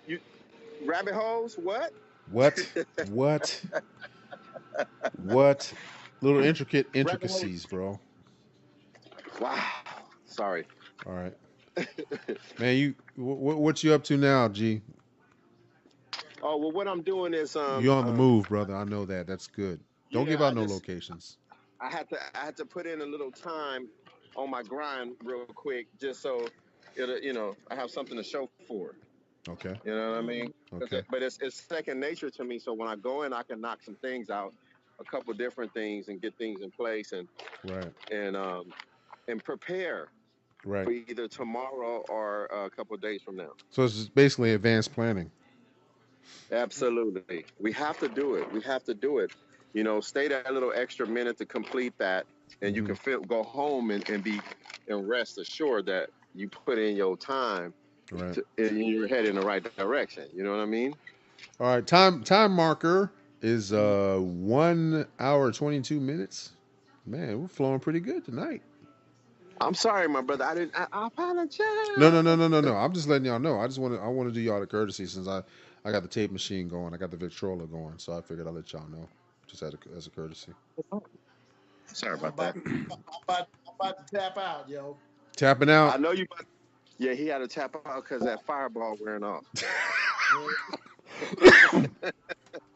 rabbit holes? What? What? Little intricacies, bro. Wow. Sorry. All right, man. What you up to now, G? Oh well, what I'm doing is You on the move, brother. I know that. That's good. Don't give out no locations. I had to put in a little time on my grind real quick, just so I have something to show for it. Okay. You know what I mean? Okay. But it's second nature to me. So when I go in, I can knock some things out, a couple different things, and get things in place, and prepare for either tomorrow or a couple of days from now. So it's just basically advanced planning. Absolutely, we have to do it. Stay that little extra minute to complete that, and you can go home and be and rest assured that you put in your time. Right. And you're heading in the right direction. You know what I mean? All right. Time marker is 1 hour 22 minutes. Man, we're flowing pretty good tonight. I'm sorry, my brother. I apologize. No. I'm just letting y'all know. I want to do y'all the courtesy since I got the tape machine going. I got the Victrola going, so I figured I'll let y'all know just as a courtesy. Sorry about that. I'm about to tap out, yo. Tapping out. I know you. Yeah, he had to tap out because that fireball wearing off.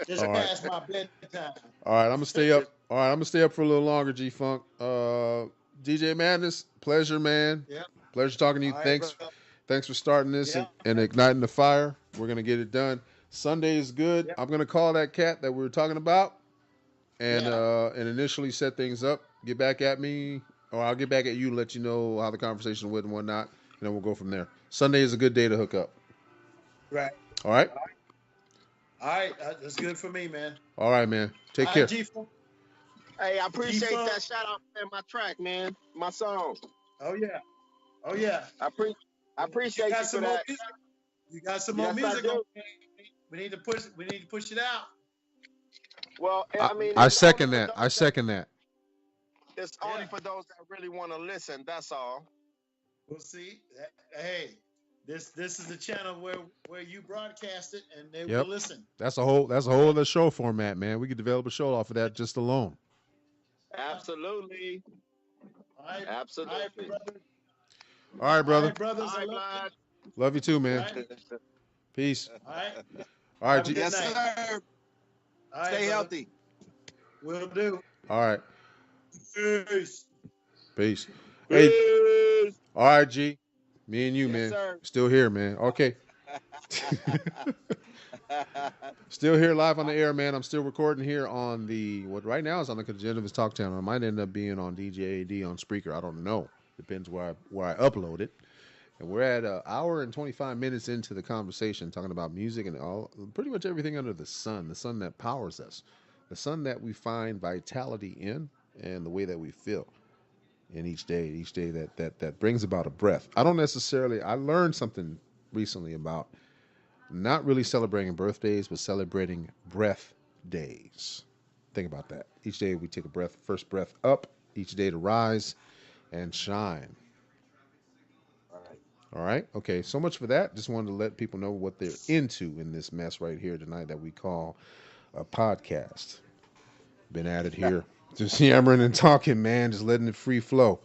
Just past my bedtime. All right, I'm gonna stay up. All right, I'm gonna stay up for a little longer, G Funk. DJ Madness, pleasure, man. Yeah. Pleasure talking to you. Right, Thanks for starting this and igniting the fire. We're gonna get it done. Sunday is good. Yep. I'm gonna call that cat that we were talking about, and initially set things up. Get back at me, or I'll get back at you and let you know how the conversation went and whatnot, and then we'll go from there. Sunday is a good day to hook up. Right. All right. All right. That's good for me, man. All right, man. Take care. G-Funk. Hey, I appreciate G-Funk. that shout out, man. My track, man. My song. Oh yeah. I appreciate you for that. You got some more Yes, I music. do. We need to push it out. Well, I mean, I it's second only that. for I those second that. It's only for those that really want to listen. That's all. We'll see. Hey, this is the channel where you broadcast it and they will listen. That's a whole other show format, man. We could develop a show off of that just alone. Absolutely. All right. Absolutely. All right, brother. All right, brother. All right, brothers. All right, I love Vlad. you. Love you too, man. All right. Peace. All right. All right, Have a G. good Yes, night. sir. All right, Stay brother. healthy. Will do. All right. Peace. Peace. Hey, Peace. all right, G. Me and you, Yes, man. sir. Still here, man. Okay. Still here live on the air, man. I'm still recording here on what right now is on the Congenitous Talk channel. It might end up being on DJAD on Spreaker. I don't know. Depends where I upload it. And we're at an hour and 25 minutes into the conversation, talking about music and pretty much everything under the sun that powers us, the sun that we find vitality in, and the way that we feel in each day that brings about a breath. I learned something recently about not really celebrating birthdays, but celebrating breath days. Think about that. Each day we take first breath up, each day to rise and shine. All right. All right. Okay. So much for that. Just wanted to let people know what they're into in this mess right here tonight that we call a podcast. Been at it here. Just yammering and talking, man. Just letting it free flow.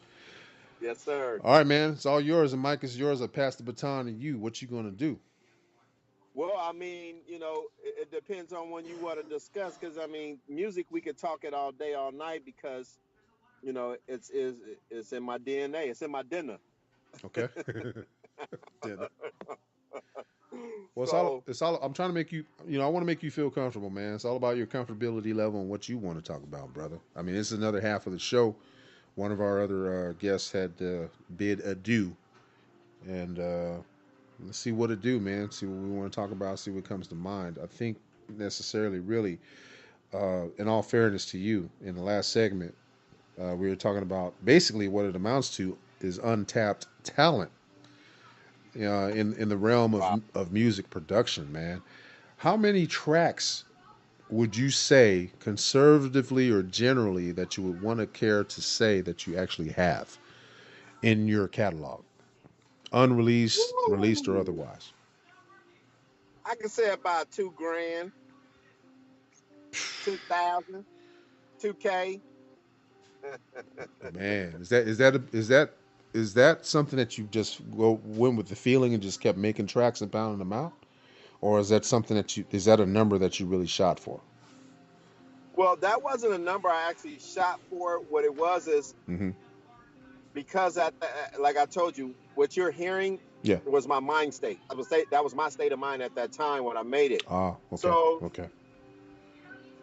Yes, sir. All right, man. It's all yours. The mic is yours. I pass the baton to you. What you going to do? Well, I mean, it depends on when you want to discuss. Because I mean, music we could talk it all day, all night. Because it's in my DNA. It's in my dinner. Okay. Yeah. Well, So it's all. I'm trying to make you. I want to make you feel comfortable, man. It's all about your comfortability level and what you want to talk about, brother. I mean, this is another half of the show. One of our other guests had bid adieu, and let's see what it do, man. See what we want to talk about. See what comes to mind. I think necessarily, really, in all fairness to you, in the last segment, we were talking about basically what it amounts to is untapped talent in the realm wow. of music production, man. How many tracks would you say, conservatively or generally, that you would want to care to say that you actually have in your catalog, unreleased, released, or Woo! otherwise? I can say about $2,000, 2,000, 2K. Man, is that something that you just went with the feeling and just kept making tracks and pounding them out, or is that something is that a number that you really shot for? Well, that wasn't a number I actually shot for. What it was is Mm-hmm. because like I told you, what you're hearing Yeah. was my mind state. That was my state of mind at that time when I made it. Ah. Okay. So Okay.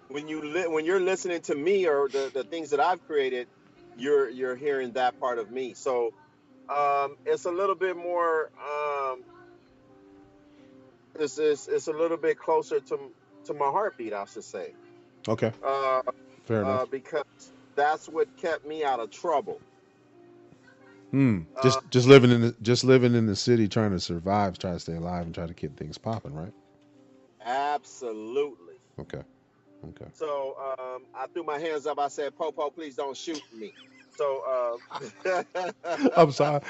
when you're listening to me or the things that I've created, you're hearing that part of me. So it's a little bit more. It's a little bit closer to my heartbeat, I should say. Okay. Fair enough. Because that's what kept me out of trouble. Just living in the city, trying to survive, trying to stay alive, and try to keep things popping, right? Absolutely. Okay. Okay. So I threw my hands up. I said, "Popo, please don't shoot me." So I'm sorry.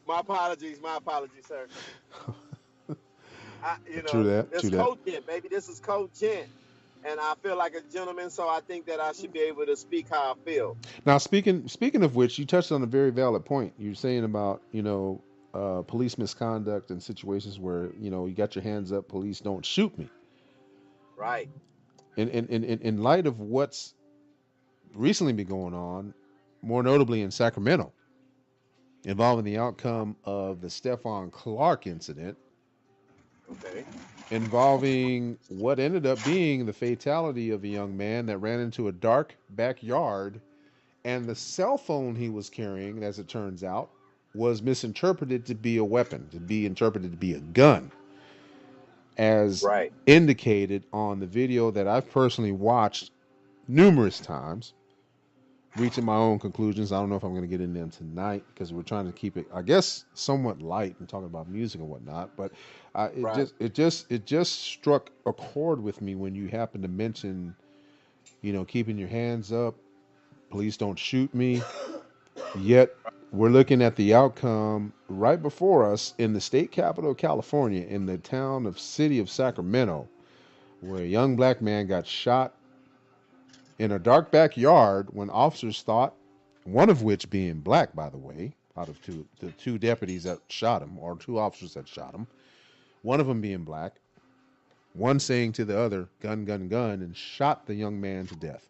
my apologies, sir. True that. It's cogent, baby. This is cogent. And I feel like a gentleman, so I think that I should be able to speak how I feel. Now, speaking of which, you touched on a very valid point. You're saying about police misconduct and situations where you got your hands up, police don't shoot me. Right. In light of what's recently been going on, more notably in Sacramento, involving the outcome of the Stephon Clark incident. Okay. Involving what ended up being the fatality of a young man that ran into a dark backyard, and the cell phone he was carrying, as it turns out, was misinterpreted to be a weapon, to be interpreted to be a gun, as indicated on the video that I've personally watched numerous times, reaching my own conclusions. I don't know if I'm going to get into them tonight because we're trying to keep it, I guess, somewhat light and talking about music and whatnot. But it just struck a chord with me when you happened to mention, keeping your hands up, police don't shoot me. Yet we're looking at the outcome right before us in the state capital of California, in the city of Sacramento, where a young black man got shot in a dark backyard when officers thought, one of which being black, by the way, out of the two deputies that shot him, or two officers that shot him, one of them being black, one saying to the other, gun, gun, gun, and shot the young man to death.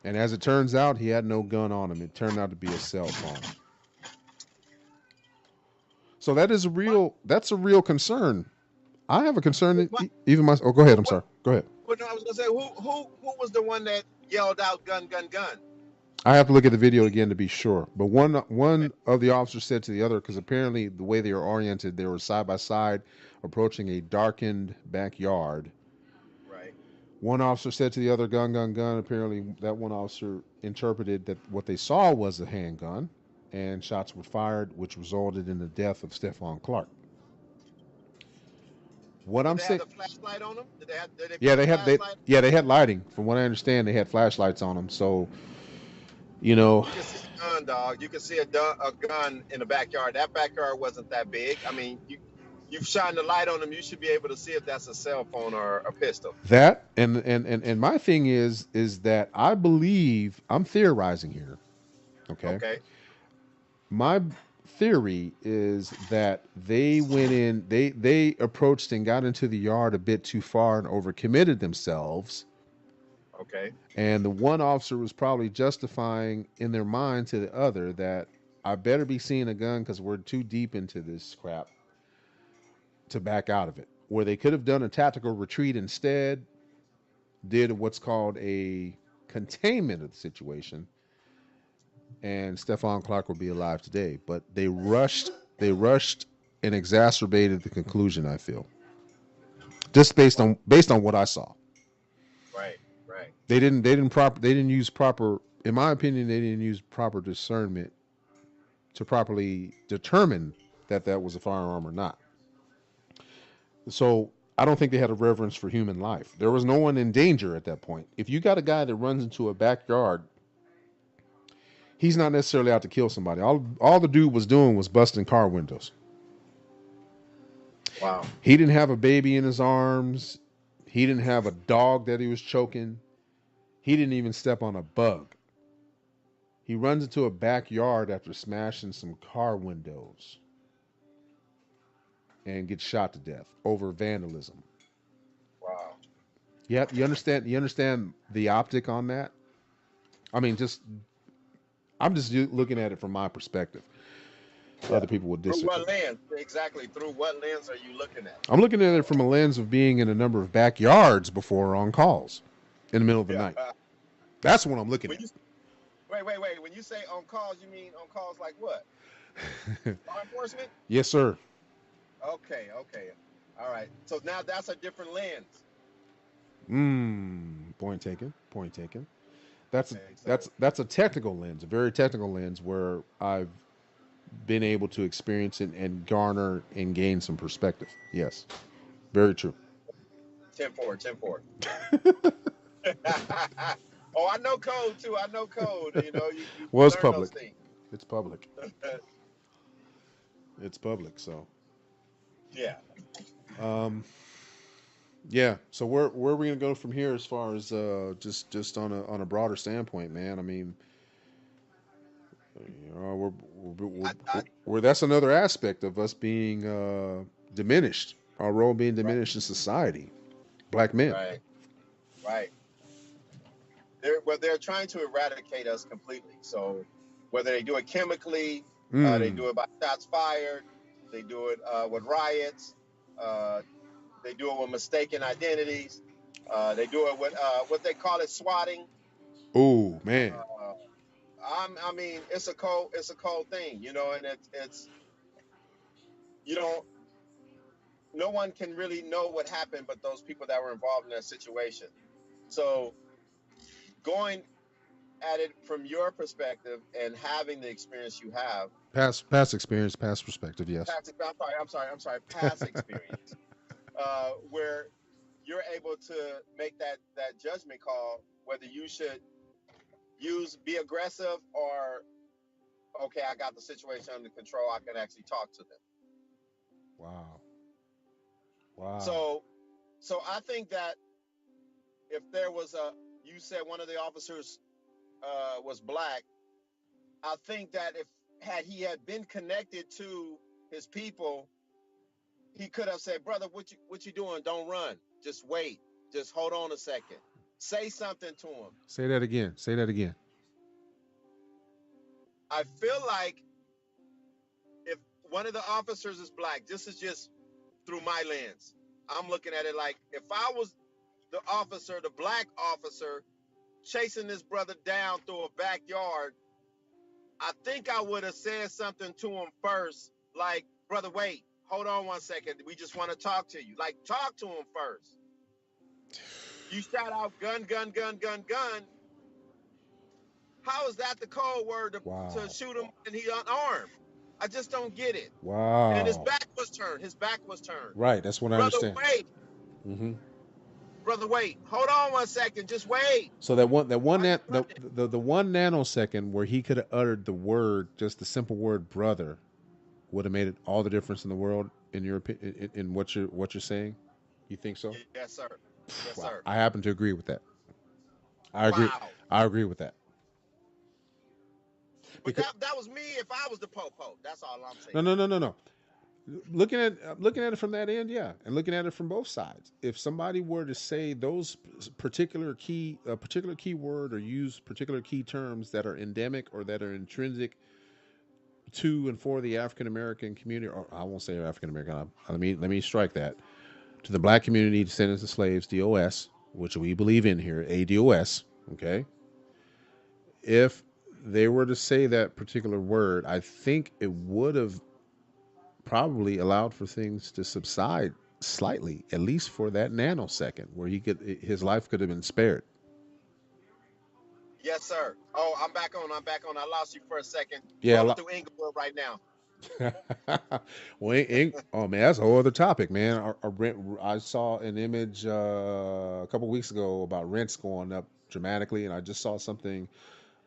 And as it turns out, he had no gun on him. It turned out to be a cell phone. So that's a real concern. I have a concern that even my, oh, go ahead. I'm sorry. Go ahead. Well, no, I was gonna say who was the one that yelled out gun, gun, gun? I have to look at the video again to be sure. But one of the officers said to the other, because apparently the way they were oriented, they were side by side approaching a darkened backyard. Right. One officer said to the other, gun, gun, gun. Apparently that one officer interpreted that what they saw was a handgun, and shots were fired, which resulted in the death of Stephon Clark. What I'm saying, did they have a flashlight on them? Did they yeah, they had lighting. From what I understand, they had flashlights on them. So, you know, you can see a gun, dog. You can see a gun in the backyard. That backyard wasn't that big. I mean, you've shined the light on them. You should be able to see if that's a cell phone or a pistol. That and my thing is that I believe, I'm theorizing here. Okay. My theory is that they went in, they approached and got into the yard a bit too far and overcommitted themselves. Okay. And the one officer was probably justifying in their mind to the other that I better be seeing a gun because we're too deep into this crap to back out of it. Where they could have done a tactical retreat instead, did what's called a containment of the situation, and Stephon Clark will be alive today. But they rushed and exacerbated the conclusion, I feel. Just based on what I saw. Right. They didn't use proper, in my opinion, they didn't use proper discernment to properly determine that was a firearm or not. So I don't think they had a reverence for human life. There was no one in danger at that point. If you got a guy that runs into a backyard, he's not necessarily out to kill somebody. All the dude was doing was busting car windows. Wow. He didn't have a baby in his arms. He didn't have a dog that he was choking. He didn't even step on a bug. He runs into a backyard after smashing some car windows and gets shot to death over vandalism. Wow. Yeah, you understand the optic on that? I mean, I'm just looking at it from my perspective. Yeah. Other people would disagree. Through what lens? Exactly. Through what lens are you looking at? I'm looking at it from a lens of being in a number of backyards before on calls in the middle of the night. That's what I'm looking at. Wait. When you say on calls, you mean on calls like what? Law enforcement? Yes, sir. Okay. All right. So now that's a different lens. Point taken. That's a technical lens, a very technical lens where I've been able to experience it and garner and gain some perspective. Yes. Very true. 10-4. Oh, I know code too. I know code. You know, you well, it's public. It's public. It's public. So. Yeah. Yeah. So where are we gonna go from here as far as just on a broader standpoint, man? I mean, you know, we're that's another aspect of us being diminished. Our role being diminished in society. Black men. Right. They're trying to eradicate us completely. So whether they do it chemically, they do it by shots fired, they do it with riots, they do it with mistaken identities, they do it with what they call it swatting. Oh man. I mean, it's a cold thing, you know, and it's you don't. No one can really know what happened, but those people that were involved in that situation. So, going at it from your perspective and having the experience you have, past experience, past perspective, yes. I'm sorry. Past experience, where you're able to make that judgment call whether you should be aggressive or okay, I got the situation under control. I can actually talk to them. Wow. So I think that if there was you said one of the officers was black, I think that had he been connected to his people, he could have said, brother, what you doing? Don't run. Just wait. Just hold on a second. Say something to him. Say that again. Say that again. I feel like if one of the officers is black, this is just through my lens. I'm looking at it like if I was the officer, the black officer, chasing this brother down through a backyard, I think I would have said something to him first, like, brother, wait, hold on one second. We just want to talk to you. Like, talk to him first. You shout out gun, gun, gun, gun, gun. How is that the code word to shoot him and he unarmed? I just don't get it. Wow. And his back was turned. His back was turned. Right. That's what I understand. Brother, wait. Mm-hmm. Brother, wait. Hold on one second. Just wait. So the one nanosecond where he could have uttered the word, just the simple word "brother," would have made it all the difference in the world. In your opinion, in what you're saying, you think so? Yes, sir. Yes, Wow. sir. I happen to agree with that. I agree. Wow. I agree with that. But that was me if I was the popo. That's all I'm saying. No. Looking at it from that end, yeah, and looking at it from both sides. If somebody were to say those particular keyword or use particular key terms that are endemic or that are intrinsic to and for the African American community, or I won't say African American. Let me strike that, to the black community, descendants of slaves, DOS, which we believe in here, ADOS. Okay, if they were to say that particular word, I think it would have probably allowed for things to subside slightly, at least for that nanosecond, where his life could have been spared. Yes, sir. Oh, I'm back on. I lost you for a second. Yeah, I'm through Inglewood right now. Well, oh man, that's a whole other topic, man. I saw an image a couple weeks ago about rents going up dramatically, and I just saw something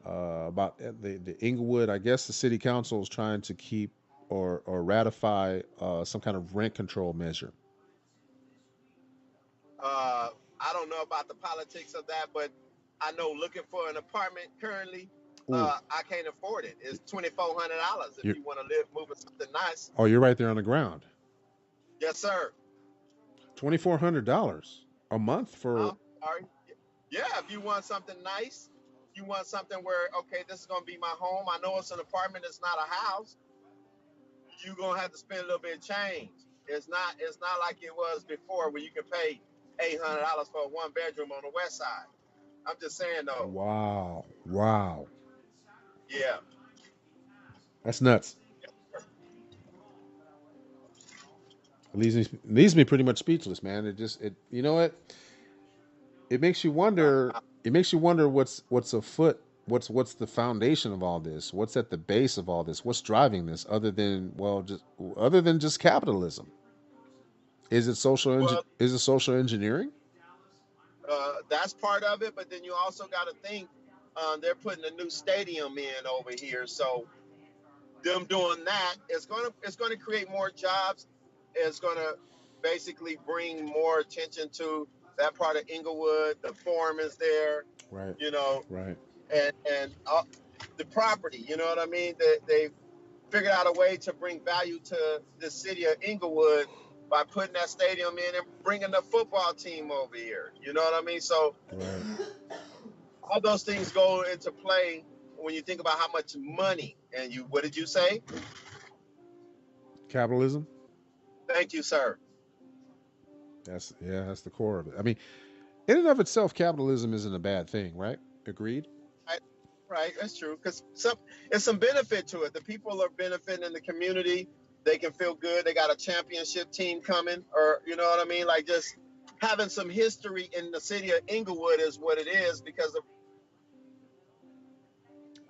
about the Inglewood. I guess the city council is trying to keep or ratify some kind of rent control measure. I don't know about the politics of that, but I know looking for an apartment currently, I can't afford it. It's $2,400 if you want to live moving something nice. Oh, you're right there on the ground. Yes, sir. $2,400 a month for. Sorry. Yeah, if you want something nice, you want something where, okay, this is gonna be my home. I know it's an apartment, it's not a house. You're gonna have to spend a little bit of change. It's not like it was before where you can pay $800 for a 1 bedroom on the west side. I'm just saying though. Wow. Yeah. That's nuts. It leaves me pretty much speechless, man. You know what? It makes you wonder. It makes you wonder what's afoot. What's the foundation of all this? What's at the base of all this? What's driving this? Other than just capitalism? Is it social engineering? That's part of it, but then you also got to think they're putting a new stadium in over here, so them doing that it's gonna create more jobs. It's gonna basically bring more attention to that part of Inglewood. The Forum is there, right? You know, right, and the property. You know what I mean? They figured out a way to bring value to the city of Inglewood by putting that stadium in and bringing the football team over here. You know what I mean? So all those things go into play when you think about how much money. And what did you say? Capitalism. Thank you, sir. That's the core of it. I mean, in and of itself, capitalism isn't a bad thing, right? Agreed? Right, that's true. Because it's some benefit to it. The people are benefiting in the community. They can feel good. They got a championship team coming, or you know what I mean? Like just having some history in the city of Inglewood is what it is because of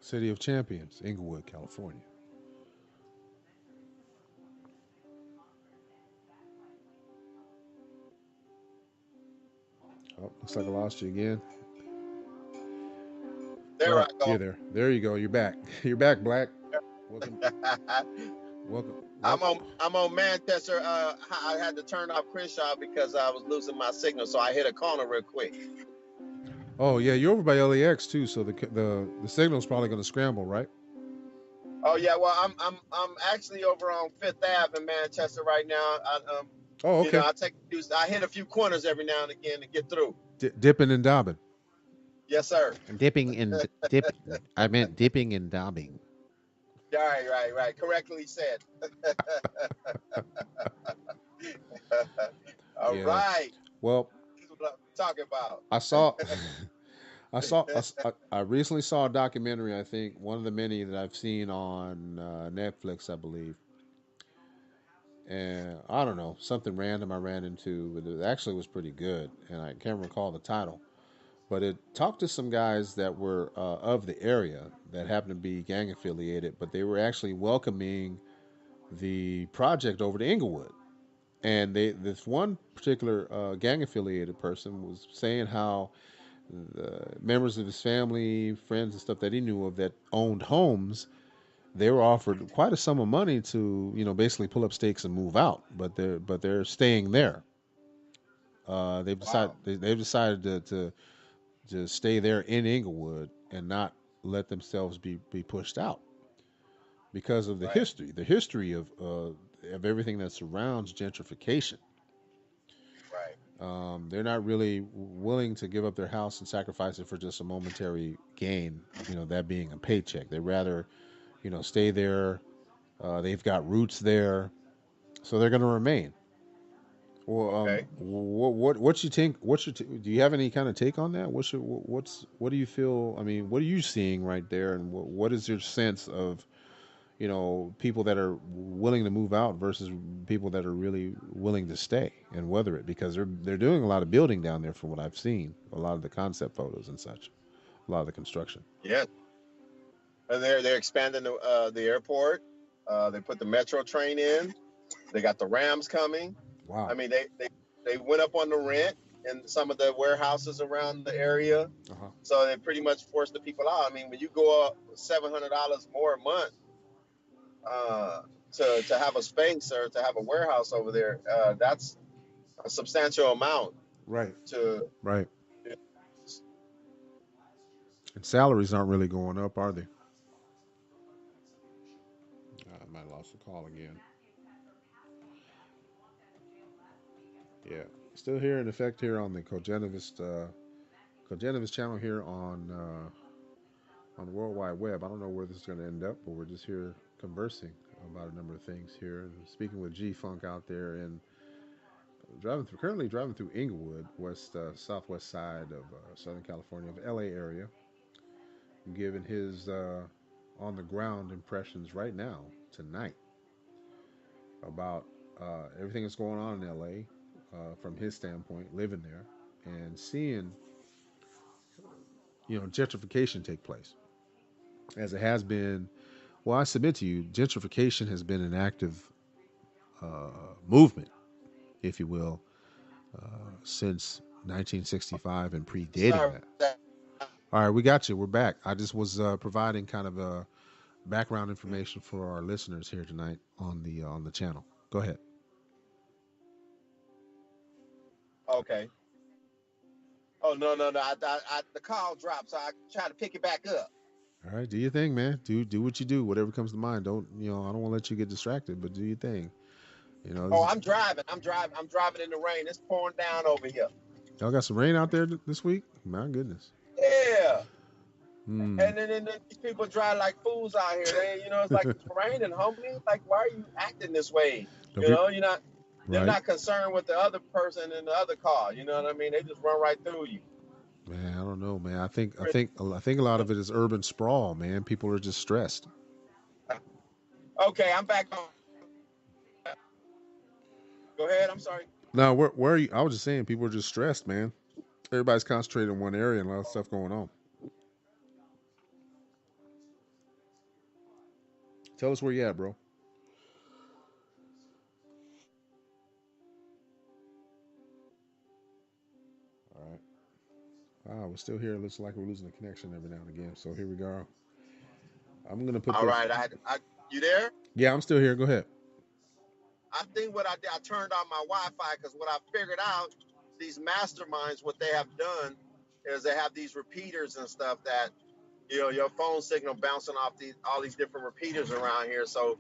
City of Champions, Inglewood, California. Oh, looks like I lost you again. There I go. You're there. There you go. You're back. You're back, Black. Welcome. Welcome. I'm on Manchester. I had to turn off Crenshaw because I was losing my signal, so I hit a corner real quick. Oh yeah, you're over by LAX too, so the signal's probably going to scramble, right? Oh yeah, well I'm actually over on Fifth Ave in Manchester right now. Oh, okay. I hit a few corners every now and again to get through. Dipping and dabbing. Yes, sir. Dipping and dip. I meant dipping and dabbing. Right. Correctly said. All Yeah. right. Well, This is what I'm talking about. I saw. I recently saw a documentary. I think one of the many that I've seen on Netflix, I believe. And I don't know, something random I ran into, but it actually was pretty good, and I can't recall the title. But it talked to some guys that were of the area that happened to be gang affiliated, but they were actually welcoming the project over to Inglewood. And this one particular gang affiliated person was saying how the members of his family, friends, and stuff that he knew of that owned homes, they were offered quite a sum of money to, basically pull up stakes and move out, but they're staying there. They've decided to stay there in Inglewood and not let themselves be pushed out because of the history of everything that surrounds gentrification. They're not really willing to give up their house and sacrifice it for just a momentary gain, that being a paycheck. They rather, stay there. They've got roots there, so they're going to remain. Well, what you think? Do you have any kind of take on that? What do you feel? I mean, what are you seeing right there, and what is your sense of, people that are willing to move out versus people that are really willing to stay and weather it? Because they're doing a lot of building down there, from what I've seen, a lot of the concept photos and such, a lot of the construction. Yeah, and they're expanding the airport. They put the metro train in. They got the Rams coming. Wow. I mean, they went up on the rent in some of the warehouses around the area. Uh-huh. So they pretty much forced the people out. I mean, when you go up $700 more a month to have a space or to have a warehouse over there, that's a substantial amount. Right. Right. And salaries aren't really going up, are they? I might have lost the call again. Yeah, still here in effect here on the Cogenivist channel here on the World Wide Web. I don't know where this is going to end up, but we're just here conversing about a number of things here, and speaking with G Funk out there, and currently driving through Inglewood, southwest side of Southern California, of LA area, giving his on the ground impressions right now tonight about everything that's going on in LA. From his standpoint, living there and seeing, gentrification take place, as it has been. Well, I submit to you, gentrification has been an active movement, if you will, since 1965 and predating that. All right, we got you. We're back. I just was providing kind of a background information for our listeners here tonight on the channel. Go ahead. Okay. Oh no! The call dropped, so I try to pick it back up. All right, do your thing, man. Do what you do. Whatever comes to mind. Don't I don't want to let you get distracted, but do your thing. I'm driving. I'm driving in the rain. It's pouring down over here. Y'all got some rain out there this week? My goodness. Yeah. And then these people drive like fools out here. It's like it's raining, homie. Like, why are you acting this way? You're not. They're not concerned with the other person in the other car. You know what I mean? They just run right through you. Man, I don't know, man. I think a lot of it is urban sprawl, man. People are just stressed. Okay, I'm back on. Go ahead. I'm sorry. No, where are you? I was just saying, people are just stressed, man. Everybody's concentrated in one area and a lot of stuff going on. Tell us where you at, bro. All right. Wow, we're still here. It looks like we're losing the connection every now and again. So here we go. I'm gonna put. All right. You there? Yeah, I'm still here. Go ahead. I think what I did, I turned on my Wi-Fi because what I figured out, these masterminds, what they have done is they have these repeaters and stuff that your phone signal bouncing off all these different repeaters around here. So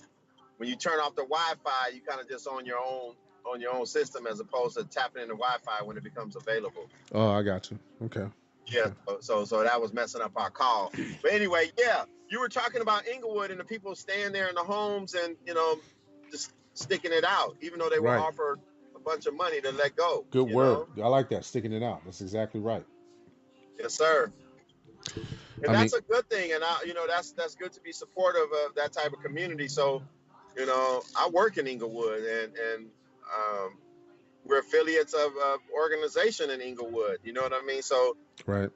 when you turn off the Wi-Fi, you kind of just on your own system as opposed to tapping into Wi-Fi when it becomes available. Oh, I got you. Okay. Yeah. Okay. So that was messing up our call. But anyway, yeah, you were talking about Inglewood and the people staying there in the homes and just sticking it out, even though they were Right. offered a bunch of money to let go. Good word. I like that. Sticking it out. That's exactly right. Yes, sir. And I mean, that's a good thing, and that's good to be supportive of that type of community. So, I work in Inglewood, and we're affiliates of organization in Inglewood. You know what I mean? So, right.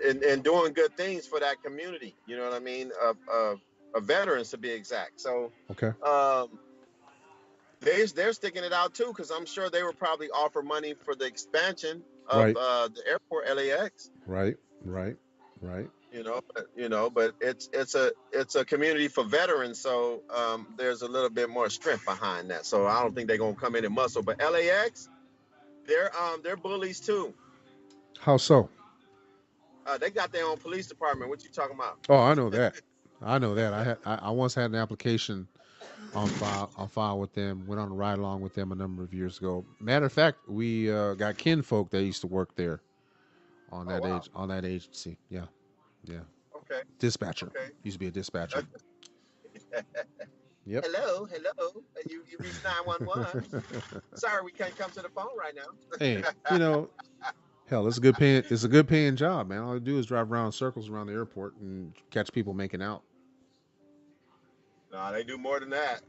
and doing good things for that community. You know what I mean? Of veterans to be exact. So, Okay. they're sticking it out too, because I'm sure they were probably offered money for the expansion of Right. the airport LAX. Right. Right. Right. But it's a community for veterans, so there's a little bit more strength behind that. So I don't think they're gonna come in and muscle. But LAX, they're bullies too. How so? They got their own police department. What you talking about? Oh, I know that. I know that. I once had an application on file with them. Went on a ride along with them a number of years ago. Matter of fact, we got kinfolk that used to work there on that on that agency. Yeah. Yeah. Okay. Dispatcher. Okay. Used to be a dispatcher. Yep. Hello. You reached 911. Sorry, we can't come to the phone right now. Hey, hell, it's a good paying job, man. All I do is drive around in circles around the airport and catch people making out. No, they do more than that.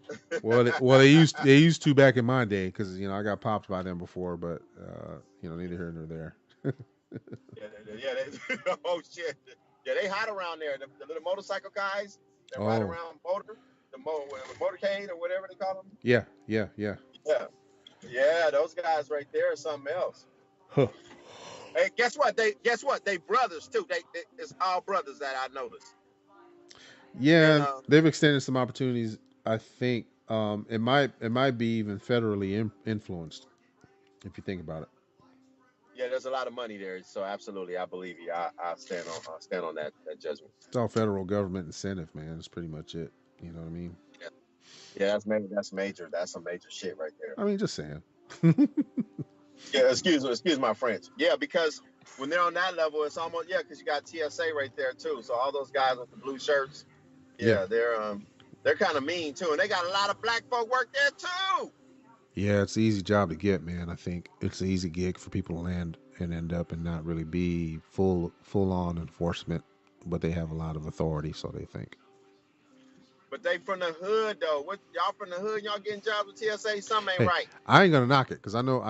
They used to back in my day, because I got popped by them before, but neither here nor there. Oh shit. Yeah, they hot around there. The little motorcycle guys that ride around the motorcade or whatever they call them. Yeah. Yeah, those guys right there are something else. Huh. Hey, guess what? They brothers too. It's all brothers that I noticed. Yeah, and, they've extended some opportunities. I think it might be even federally influenced, if you think about it. Yeah, there's a lot of money there, so absolutely, I believe you. I stand on that judgment. It's all federal government incentive, man. That's pretty much it. You know what I mean? Yeah, that's major. That's some major shit right there. I mean, just saying. Yeah, excuse my French. Yeah, because when they're on that level, it's almost because you got TSA right there too. So all those guys with the blue shirts, they're kind of mean too, and they got a lot of black folk work there too. Yeah, it's an easy job to get, man. I think it's an easy gig for people to land and end up and not really be full on enforcement, but they have a lot of authority, so they think. But they from the hood though. What y'all from the hood? Y'all getting jobs with TSA? Something ain't right. I ain't gonna knock it, because I know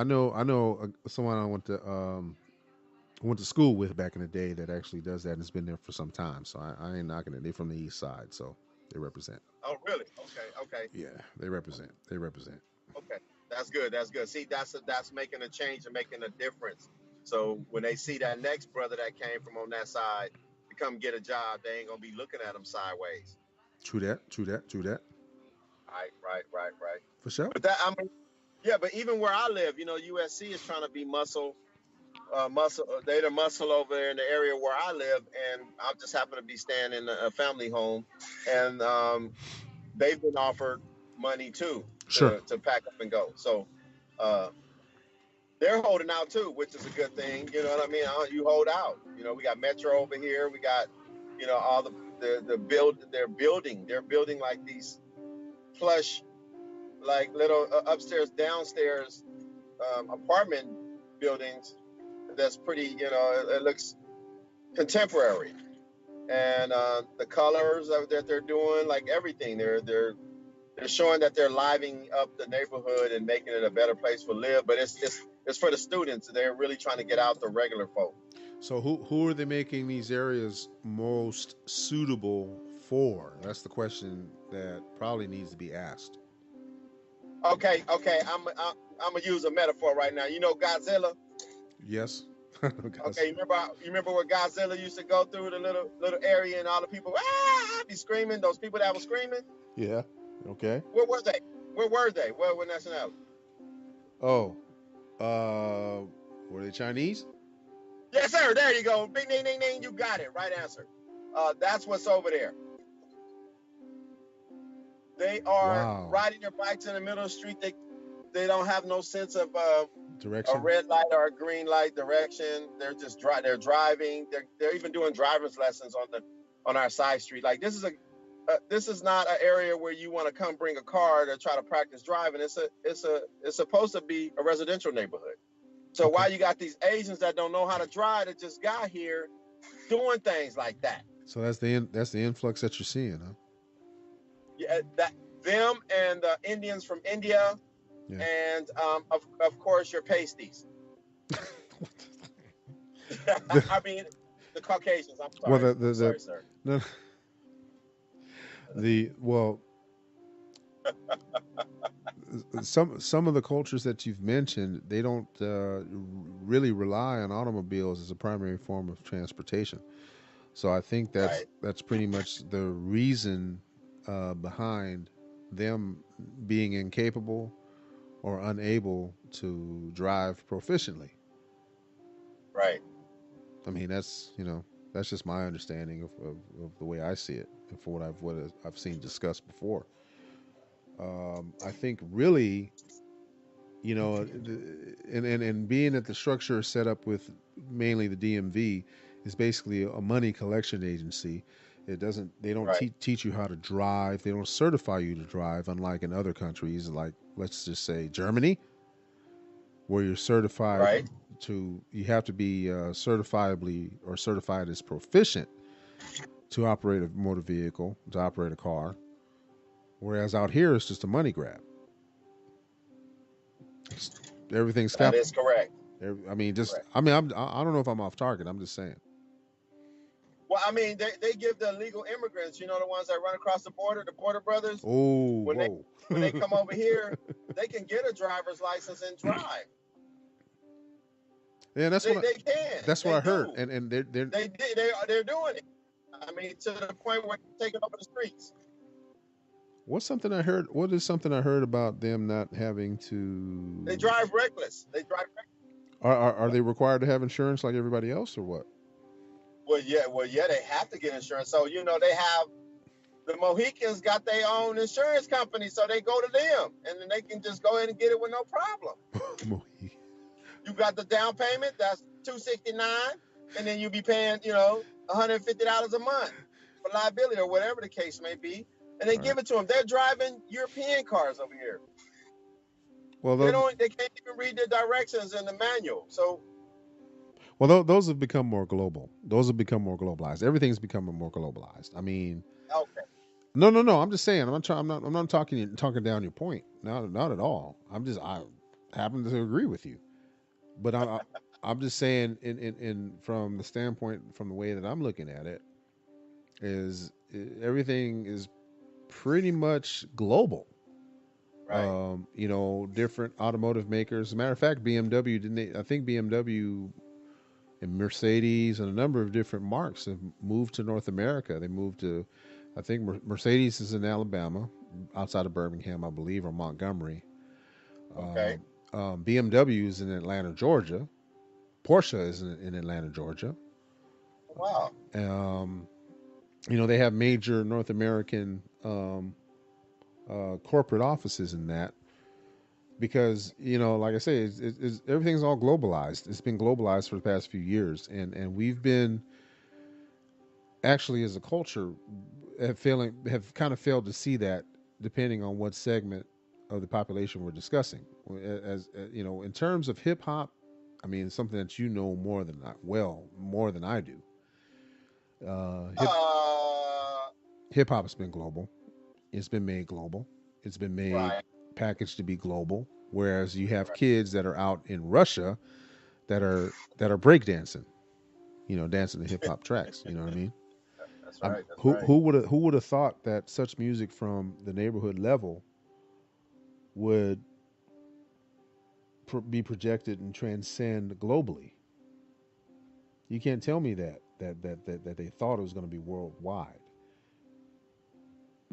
someone I went to school with back in the day that actually does that and has been there for some time. So I ain't knocking it. They're from the east side, so they represent. Oh really? Okay. Yeah, they represent. Okay, that's good. See, that's making a change and making a difference. So when they see that next brother that came from on that side to come get a job, they ain't gonna be looking at him sideways. True that. Right. For sure. But but even where I live, USC is trying to be muscle. They the muscle over there in the area where I live, and I just happen to be staying in a family home, and they've been offered money too to pack up and go. So they're holding out too, which is a good thing. You know what I mean? You hold out. We got Metro over here. We got all they're building like these plush, like little upstairs downstairs apartment buildings. That's pretty, it looks contemporary, and the colors that they're doing, like everything, they're showing that they're livening up the neighborhood and making it a better place to live. But it's for the students. They're really trying to get out the regular folk. So who are they making these areas most suitable for? That's the question that probably needs to be asked. Okay. I'm gonna use a metaphor right now. Godzilla. Yes. Okay, you remember where Godzilla used to go through the little area and all the people be screaming? Those people that were screaming. Yeah. Okay. Where were they? What nationality? Oh, were they Chinese? Yes, sir. There you go. Bing, ding, ding, ding. You got it. Right answer. That's what's over there. They are riding their bikes in the middle of the street. They don't have no sense of direction, a red light or a green light direction. They're just they're driving. They're even doing driver's lessons on our side street. Like this is not an area where you want to come bring a car to try to practice driving. It's supposed to be a residential neighborhood. So why you got these Asians that don't know how to drive that just got here doing things like that? So that's the influx that you're seeing, huh? Yeah, them and the Indians from India, and of course your pasties. I mean the Caucasians. I'm sorry. Well, sorry, sir. No, some of the cultures that you've mentioned, they don't really rely on automobiles as a primary form of transportation. So I think that's pretty much the reason behind them being incapable or unable to drive proficiently. Right. I mean, that's just my understanding of the way I see it and for what I've seen discussed before. I think really, and being that the structure is set up with mainly the DMV is basically a money collection agency. They don't teach you how to drive. They don't certify you to drive, unlike in other countries, like let's just say Germany, where you're certified you have to be certified as proficient to operate a motor vehicle, to operate a car. Whereas out here, it's just a money grab. Everything's that is correct. I mean, I don't know if I'm off target. I'm just saying. Well, I mean, they give the illegal immigrants, the ones that run across the border brothers. Oh, when they come over here, they can get a driver's license and drive. Yeah, they can. That's what I heard, and they're doing it. I mean, to the point where they're taking over the streets. What is something I heard about them not having to? They drive reckless. Are they required to have insurance like everybody else, or what? Well, yeah, they have to get insurance. So they have the Mohicans got their own insurance company, so they go to them, and then they can just go in and get it with no problem. You got the down payment, that's $269, and then you be paying, $150 a month for liability or whatever the case may be. And they give it to them. They're driving European cars over here. Well, they can't even read the directions in the manual. So, well, those have become more global. Those have become more globalized. Everything's becoming more globalized. I mean, okay. No. I'm just saying. I'm not talking down your point. Not at all. I happen to agree with you, but I'm just saying, in from the standpoint, from the way that I'm looking at it, everything is pretty much global. Right. Different automotive makers. As a matter of fact, BMW I think BMW and Mercedes and a number of different marks have moved to North America. They moved to, I think Mercedes is in Alabama, outside of Birmingham, I believe, or Montgomery. Okay. BMW is in Atlanta, Georgia. Porsche is in Atlanta, Georgia. Wow. They have major North American corporate offices in that, because like I say, it's everything's all globalized. It's been globalized for the past few years, and we've been actually, as a culture, have kind of failed to see that, depending on what segment of the population we're discussing. As in terms of hip hop, I mean, it's something that more than I do. Hip hop has been global. It's been made global. It's been made packaged to be global. Whereas you have kids that are out in Russia that are breakdancing, dancing to hip hop tracks. You know what I mean? That's right. Who would have thought that such music from the neighborhood level would be projected and transcend globally? You can't tell me that they thought it was going to be worldwide.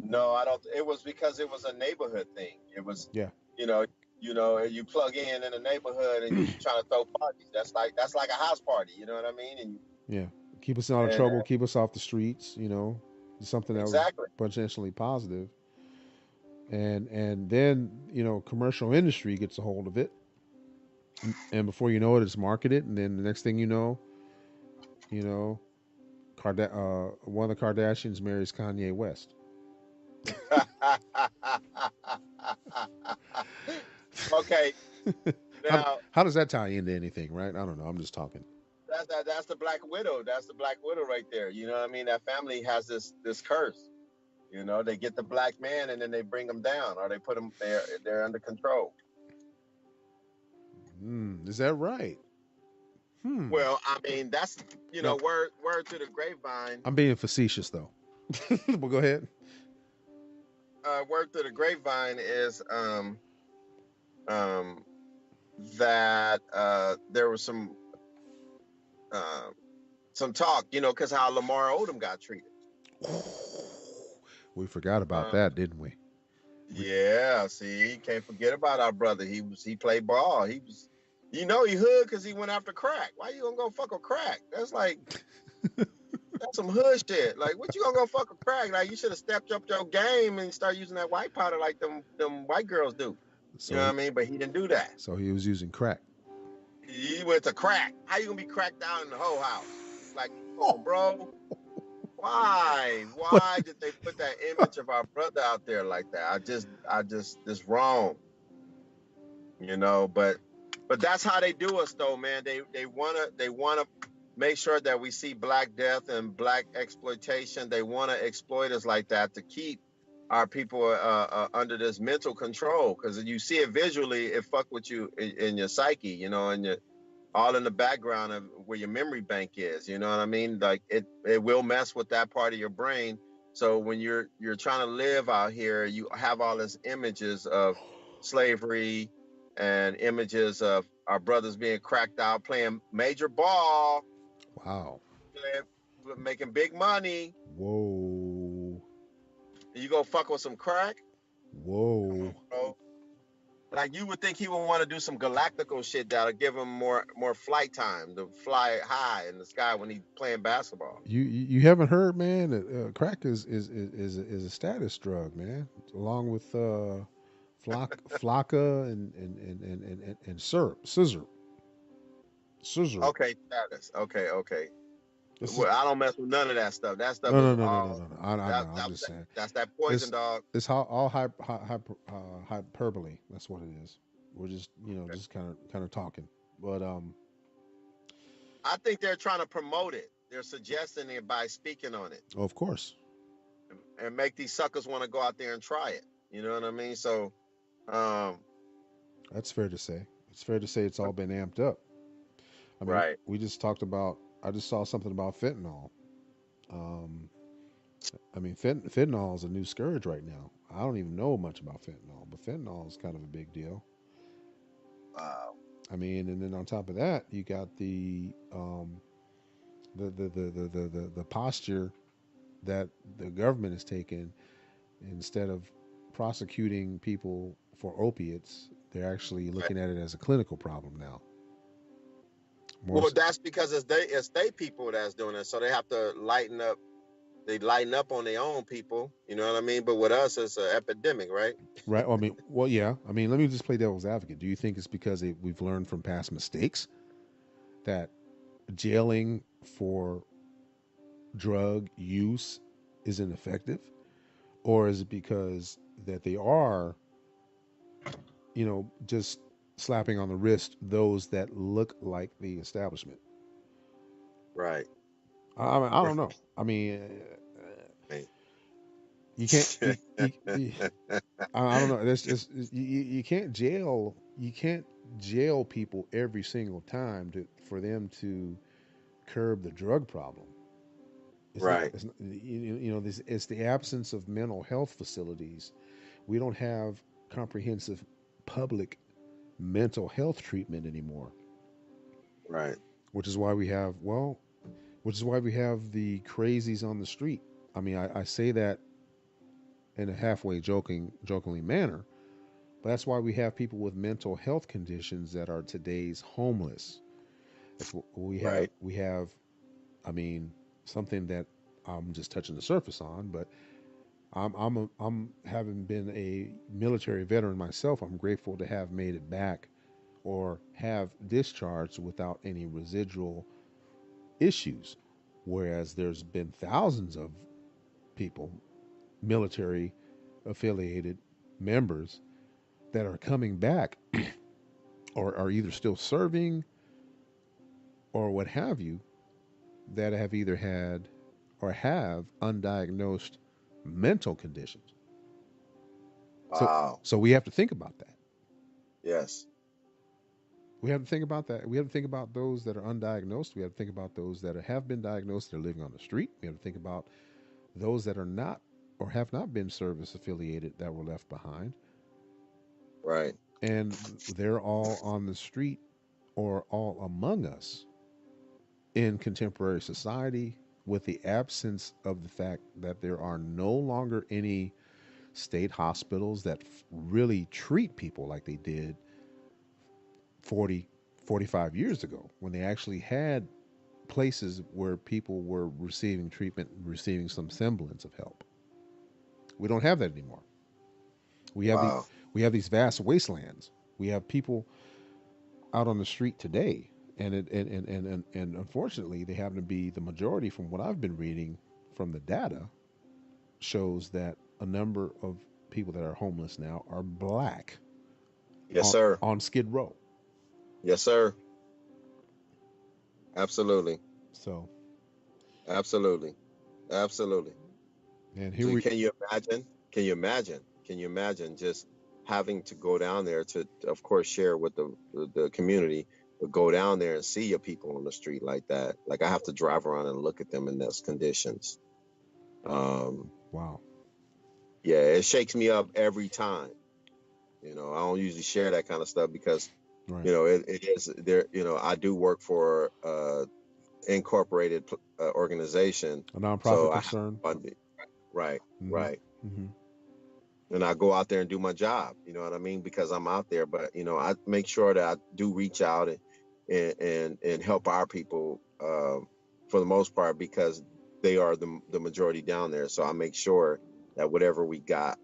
No, I don't. It was because it was a neighborhood thing. It was, you plug in a neighborhood and you trying to throw parties. That's like a house party. You know what I mean? And yeah, Keep us out of And trouble. Keep us off the streets. Something that was exactly. potentially positive. And then commercial industry gets a hold of it, and before you know it, it's marketed, and then the next thing you know, one of the Kardashians marries Kanye West. Okay. how, Now how does that tie into anything, right? I don't know. I'm just talking. that's the Black Widow. That's the Black Widow right there. You know what I mean? That family has this curse. They get the black man and then they bring him down, or they put him there. They're under control. Is that right? Well, I mean, that's No, word to the grapevine. I'm being facetious though. Well, go ahead. Word to the grapevine is um, that there was some talk, because how Lamar Odom got treated. We forgot about Uh, that, didn't we? yeah, see, can't forget about our brother. He played ball. He was, he hood because he went after crack. Why you gonna go fuck with crack? That's some hood shit. Like, what you gonna go fuck with crack? Like, you should have stepped up your game and start using that white powder like them white girls do. So, You know what I mean? But he didn't do that. So he was using crack. He went to crack. How you gonna be cracked out in the whole house? Like, oh, bro. Why? Why did they put that image of our brother out there like that? I just, it's wrong. But that's how they do us, though, man. They wanna make sure that we see black death and black exploitation. They wanna exploit us like that to keep our people under this mental control. Because you see it visually, it fuck with you in your psyche, and your all in the background of where your memory bank is. You know what I mean? Like it will mess with that part of your brain. So when you're trying to live out here, you have all these images of slavery and images of our brothers being cracked out, playing major ball. Wow. Making big money. Whoa. And you go fuck with some crack. Whoa. Bro. Like, you would think he would want to do some galactical shit that'll give him more flight time to fly high in the sky when he's playing basketball. You haven't heard, man, that crack is a status drug, man, along with flocka and syrup, scissor. Okay, status. Okay. This Well, I don't mess with none of that stuff. That stuff No. is all. I know. I'm just saying. That's that poison, dog. It's all hyperbole. That's what it is. We're just just kind of talking. But I think they're trying to promote it. They're suggesting it by speaking on it. of course. And make these suckers want to go out there and try it. You know what I mean? So, that's fair to say. It's fair to say it's all been amped up. I mean, right. We just talked about. I just saw something about fentanyl. I mean, fentanyl is a new scourge right now. I don't even know much about fentanyl, but fentanyl is kind of a big deal. Wow. I mean, and then on top of that, you got the posture that the government has taken. Instead of prosecuting people for opiates, they're actually looking at it as a clinical problem now. Well, that's because it's they people that's doing it, so they have to lighten up. They lighten up on their own people, you know what I mean? But with us, it's an epidemic, right? Right. I mean, well, yeah. I mean, let me just play devil's advocate. Do you think it's because we've learned from past mistakes that jailing for drug use is ineffective, or is it because that they are, just slapping on the wrist those that look like the establishment? Right. I don't know. I mean, you can't. I don't know. There's just you can't jail. You can't jail people every single time for them to curb the drug problem. It's right. Not, it's the absence of mental health facilities. We don't have comprehensive public mental health treatment anymore. Right. Which is why we have the crazies on the street. I mean, I say that in a halfway jokingly manner, but that's why we have people with mental health conditions that are today's homeless. We have I mean, something that I'm just touching the surface on, but I'm having been a military veteran myself. I'm grateful to have made it back or have discharged without any residual issues. Whereas there's been thousands of people, military affiliated members, that are coming back or are either still serving or what have you, that have either had or have undiagnosed mental conditions. So, Wow. so we have to think about that. Yes. We have to think about that. We have to think about those that are undiagnosed. We have to think about those that have been diagnosed, they're living on the street. We have to think about those that are not or have not been service affiliated that were left behind. Right. And they're all on the street or all among us in contemporary society, with the absence of the fact that there are no longer any state hospitals that really treat people like they did 40, 45 years ago, when they actually had places where people were receiving treatment, receiving some semblance of help. We don't have that anymore. We have Wow. we have these vast wastelands. We have people out on the street today, and and unfortunately, they happen to be the majority. From what I've been reading from the data, shows that a number of people that are homeless now are black. Yes, sir. On Skid Row. Yes, sir. Absolutely. So, Absolutely. Absolutely. and here So we can you imagine? Can you imagine? Can you imagine just having to go down there to, of course, share with the community, but go down there and see your people on the street like that? Like, I have to drive around and look at them in those conditions. Wow. Yeah, it shakes me up every time. I don't usually share that kind of stuff because, Right. it is there. I do work for incorporated organization, A nonprofit so concern. Right, Mhm. right. Mhm. And I go out there and do my job. You know what I mean? Because I'm out there, but I make sure that I do reach out and help our people for the most part, because they are the majority down there. So I make sure that whatever we got,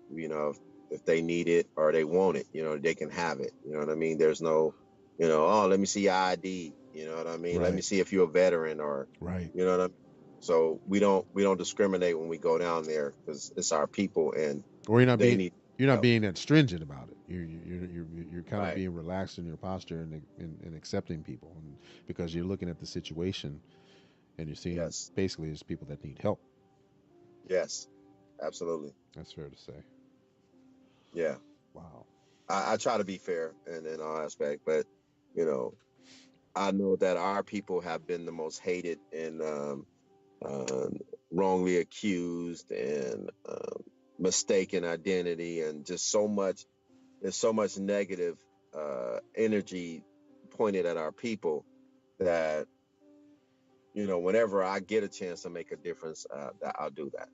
if they need it or they want it, they can have it. You know what I mean? There's no, oh, let me see your ID. You know what I mean? Let me Right. see if you're a veteran or, Right. you know what I mean? So we don't discriminate when we go down there, because it's our people and Or they need you're not help. being that stringent about it. You're kind of Right. being relaxed in your posture and accepting people, and because you're looking at the situation and you're seeing Yes. basically there's people that need help. Yes. Absolutely. That's fair to say. Yeah. Wow. I try to be fair in all aspect, but I know that our people have been the most hated and uh, wrongly accused and mistaken identity, and just there's so much negative energy pointed at our people that whenever I get a chance to make a difference, that I'll do that.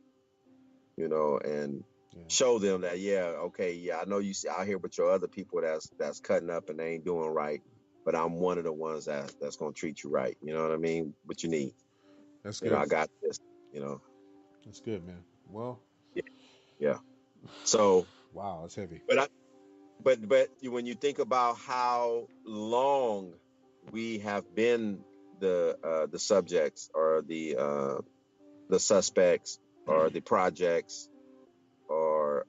And Yeah. show them that, okay, I know you see out here with your other people that's cutting up and they ain't doing right, but I'm one of the ones that's gonna treat you right. You know what I mean? What you need. That's good. I got this. You know. That's good, man. Well, Yeah. Yeah. So, wow, that's heavy. but when you think about how long we have been the subjects or the suspects or the projects or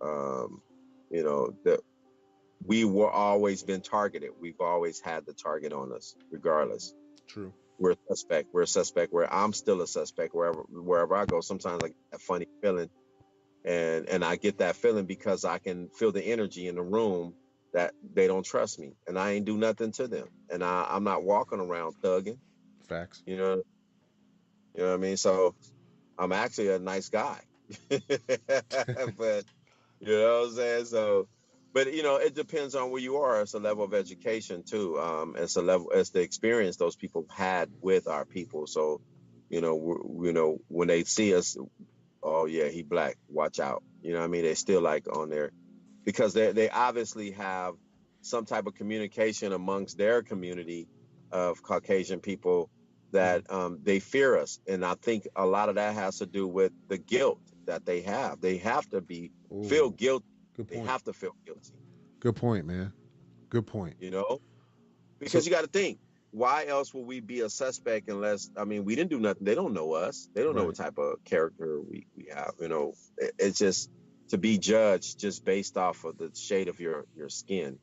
that we were always been targeted. We've always had the target on us, regardless. True. We're a suspect. We're a suspect. Where I'm still a suspect wherever I go. Sometimes I get a funny feeling, and I get that feeling because I can feel the energy in the room that they don't trust me, and I ain't do nothing to them, and I'm not walking around thugging. Facts. You know what I mean? So I'm actually a nice guy, but you know what I'm saying? So, but it depends on where you are. It's a level of education too. It's the experience those people had with our people. So, when they see us, oh yeah, he black, watch out. You know what I mean? They still like on there because they obviously have some type of communication amongst their community of Caucasian people that they fear us. And I think a lot of that has to do with the guilt that they have. They have to feel guilty. Good point. They have to feel guilty. Good point, man. Good point. You know, because you got to think, why else will we be a suspect unless, I mean, we didn't do nothing. They don't know us. They don't know what type of character we have. You know, it's just to be judged just based off of the shade of your skin.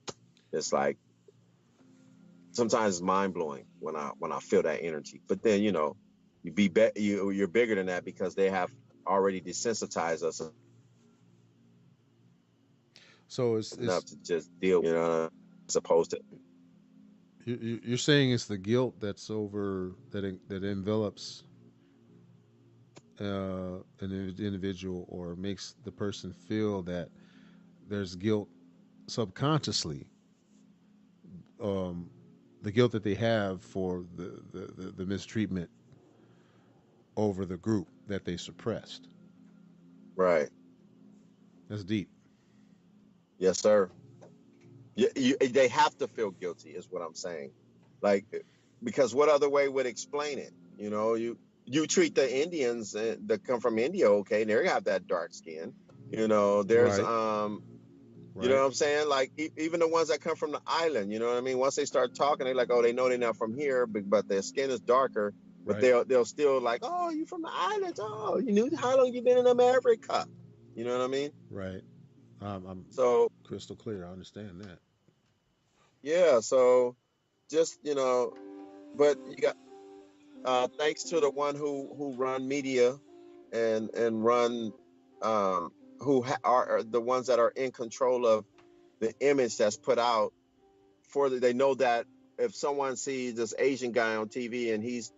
It's like, sometimes it's mind blowing when I feel that energy. But then, you know, you're bigger than that because they have already desensitized us. So it's enough to just deal, you know, as opposed to. You're saying it's the guilt that's over that envelops an individual or makes the person feel that there's guilt subconsciously. The guilt that they have for the mistreatment over the group that they suppressed. Right. That's deep. Yes, sir. They have to feel guilty, is what I'm saying. Like, because what other way would explain it? You know, you treat the Indians that come from India, okay, and they have that dark skin. You know, there's you know what I'm saying? Like, even the ones that come from the island, you know what I mean? Once they start talking, they're like, oh, they know they're not from here, but their skin is darker. But they'll still like, oh, you from the islands? Oh, you knew how long you been in America? You know what I mean? Right. I'm so crystal clear. I understand that. Yeah. So just, you know, but you got thanks to the one who run media and run who are the ones that are in control of the image that's put out they know that if someone sees this Asian guy on TV and he's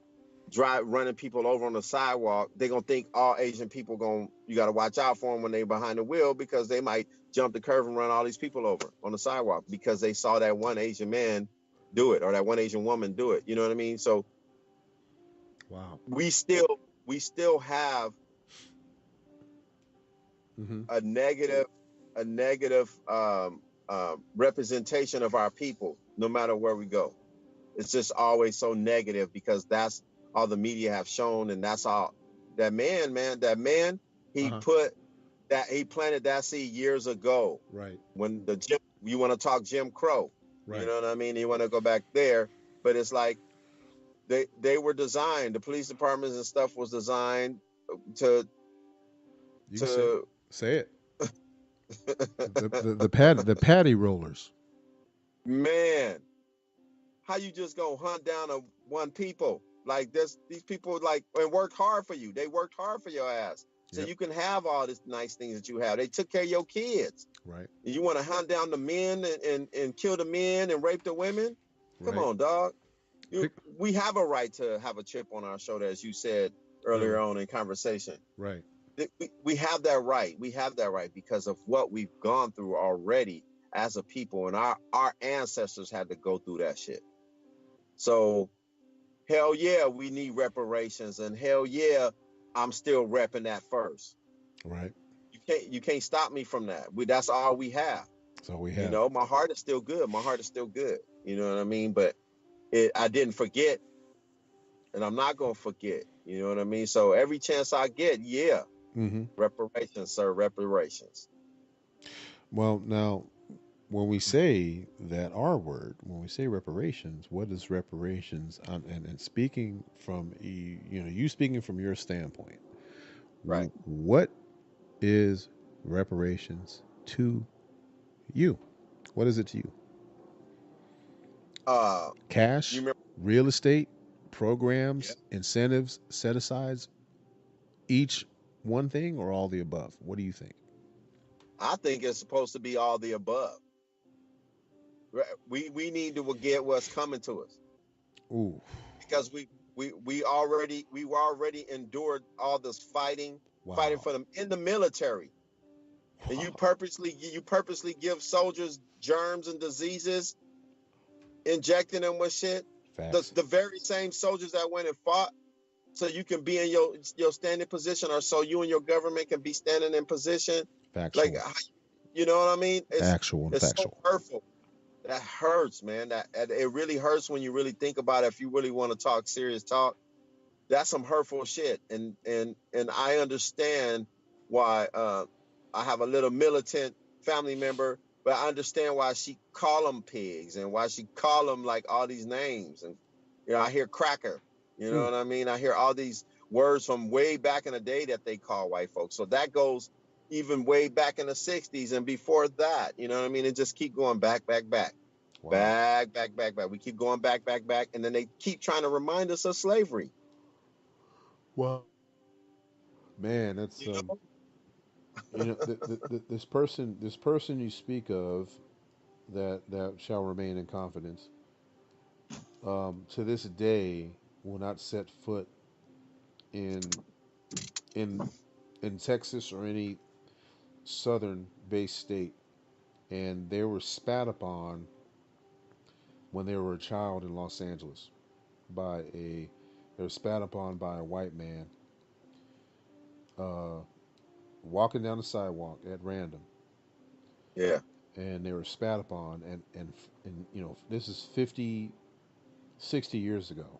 running people over on the sidewalk, they're gonna think all Asian people you got to watch out for them when they're behind the wheel, because they might jump the curve and run all these people over on the sidewalk because they saw that one Asian man do it or that one Asian woman do it. You know what I mean? So wow, we still have a negative representation of our people no matter where we go. It's just always so negative because that's all the media have shown, and that's all that man he planted that seed years ago. Right. When you want to talk Jim Crow, right. You know what I mean? You want to go back there, but it's like they were designed. The police departments and stuff was designed to say it. the patty rollers. Man, how you just gonna hunt down one people like this? These people and worked hard for you. They worked hard for your ass, so you can have all these nice things that you have. They took care of your kids. Right. You want to hunt down the men and kill the men and rape the women? Come on, dog. We have a right to have a chip on our shoulder, as you said earlier on in conversation. Right. We have that right. We have that right because of what we've gone through already as a people, and our ancestors had to go through that shit. So, hell yeah, we need reparations, and hell yeah, I'm still repping that first. Right. You can't stop me from that. That's all we have. That's all we have. You know, my heart is still good. My heart is still good. You know what I mean? But I didn't forget, and I'm not gonna forget. You know what I mean? So every chance I get, reparations, sir, reparations. Well, now, when we say that R word, when we say reparations, what is reparations? And speaking from you speaking from your standpoint, right? What is reparations to you? What is it to you? Cash, real estate, programs, incentives, set asides, each one thing or all the above? What do you think? I think it's supposed to be all the above. We need to get what's coming to us. Ooh. Because we already endured all this fighting for them in the military. Wow. And you purposely give soldiers germs and diseases, injecting them with shit. The very same soldiers that went and fought so you can be in your standing position, or so you and your government can be standing in position. Factual. Like, you know what I mean? It's factual. so hurtful. That hurts, man. That it really hurts when you really think about it. If you really want to talk serious talk, that's some hurtful shit. And I understand why. I have a little militant family member, but I understand why she call them pigs and why she call them like all these names. And I hear cracker. You know what I mean? I hear all these words from way back in the day that they call white folks. So that goes even way back in the 60s and before that. You know what I mean? It just keep going back. Wow. Back. We keep going back. And then they keep trying to remind us of slavery. Wow. Man, that's this person you speak of that shall remain in confidence. To this day, will not set foot in in in Texas or any southern-based state, and they were spat upon when they were a child in Los Angeles they were spat upon by a white man uh, walking down the sidewalk at random. Yeah. And they were spat upon, and this is 50, 60 years ago.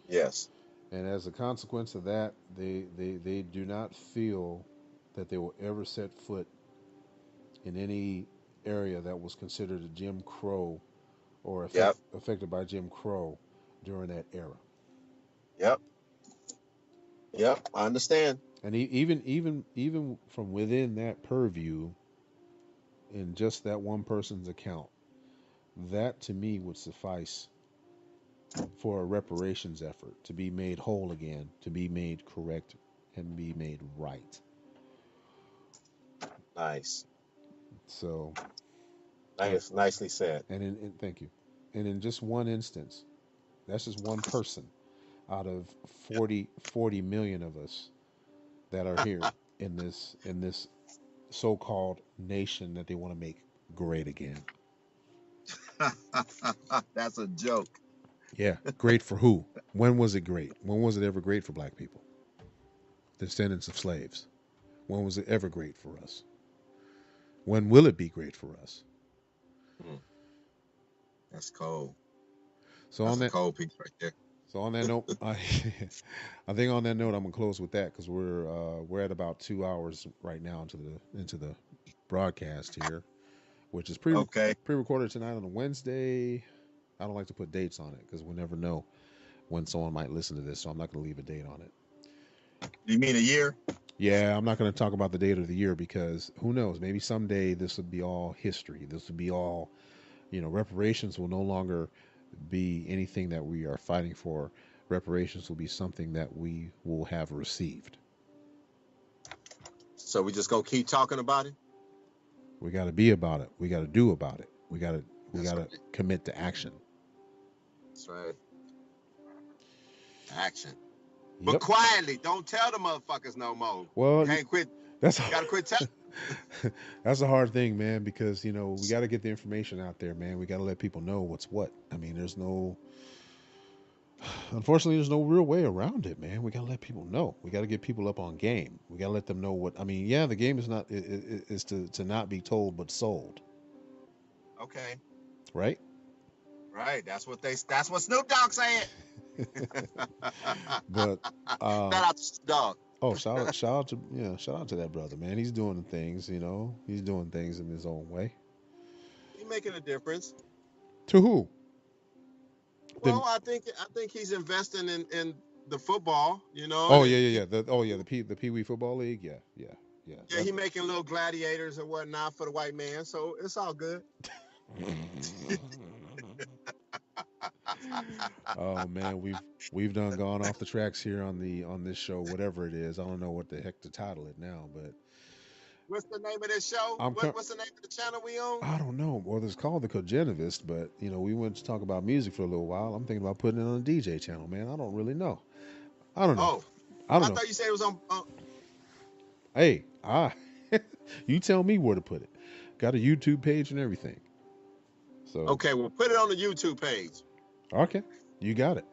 Yes. And as a consequence of that, they do not feel that they will ever set foot in any area that was considered a Jim Crow or affected by Jim Crow during that era. Yep. I understand. And even from within that purview, in just that one person's account, that to me would suffice for a reparations effort to be made whole again, to be made correct, and be made right. Nice. So, nicely said. And thank you. And in just one instance, that's just one person out of 40 million of us that are here in this so-called nation that they want to make great again. That's a joke. Yeah, great for who? When was it great? When was it ever great for black people? Descendants of slaves. When was it ever great for us? When will it be great for us? That's cold. So that's on that cold piece right there. So on that note, I think on that note I'm gonna close with that because we're at about 2 hours right now into the broadcast here, which is pre-recorded tonight on a Wednesday. I don't like to put dates on it because we'll never know when someone might listen to this, so I'm not going to leave a date on it. You mean a year? Yeah, I'm not going to talk about the date of the year because who knows? Maybe someday this will be all history. This will be all, reparations will no longer be anything that we are fighting for. Reparations will be something that we will have received. So we just going to keep talking about it? We got to be about it. We got to do about it. We got to commit to action. That's right. Action. Yep. But quietly, don't tell the motherfuckers no more. Well, you can't quit. Gotta quit telling. That's a hard thing, man, because we got to get the information out there, man. We got to let people know what's what. I mean, unfortunately, there's no real way around it, man. We got to let people know. We got to get people up on game. We got to let them know what. I mean, yeah, the game is to not be told but sold. Okay. Right. Right. That's what Snoop Dogg said. But shout out to Snoop Dogg. Oh, shout out to that brother, man. He's doing things, he's doing things in his own way. He's making a difference. To who? Well, I think he's investing in the football, Oh yeah. The Pee Wee Football League, yeah. Yeah, he making little gladiators and whatnot for the white man, so it's all good. Oh man, we've done gone off the tracks here on this show, whatever it is. I don't know what the heck to title it now, but what's the name of this show? What's the name of the channel we own? I don't know. Well, it's called The Cogenivist, but we went to talk about music for a little while. I'm thinking about putting it on a DJ channel, man. I don't really know. I don't know. Oh, I thought you said it was on. Hey, you tell me where to put it. Got a YouTube page and everything. So okay, well, put it on the YouTube page. Okay, you got it.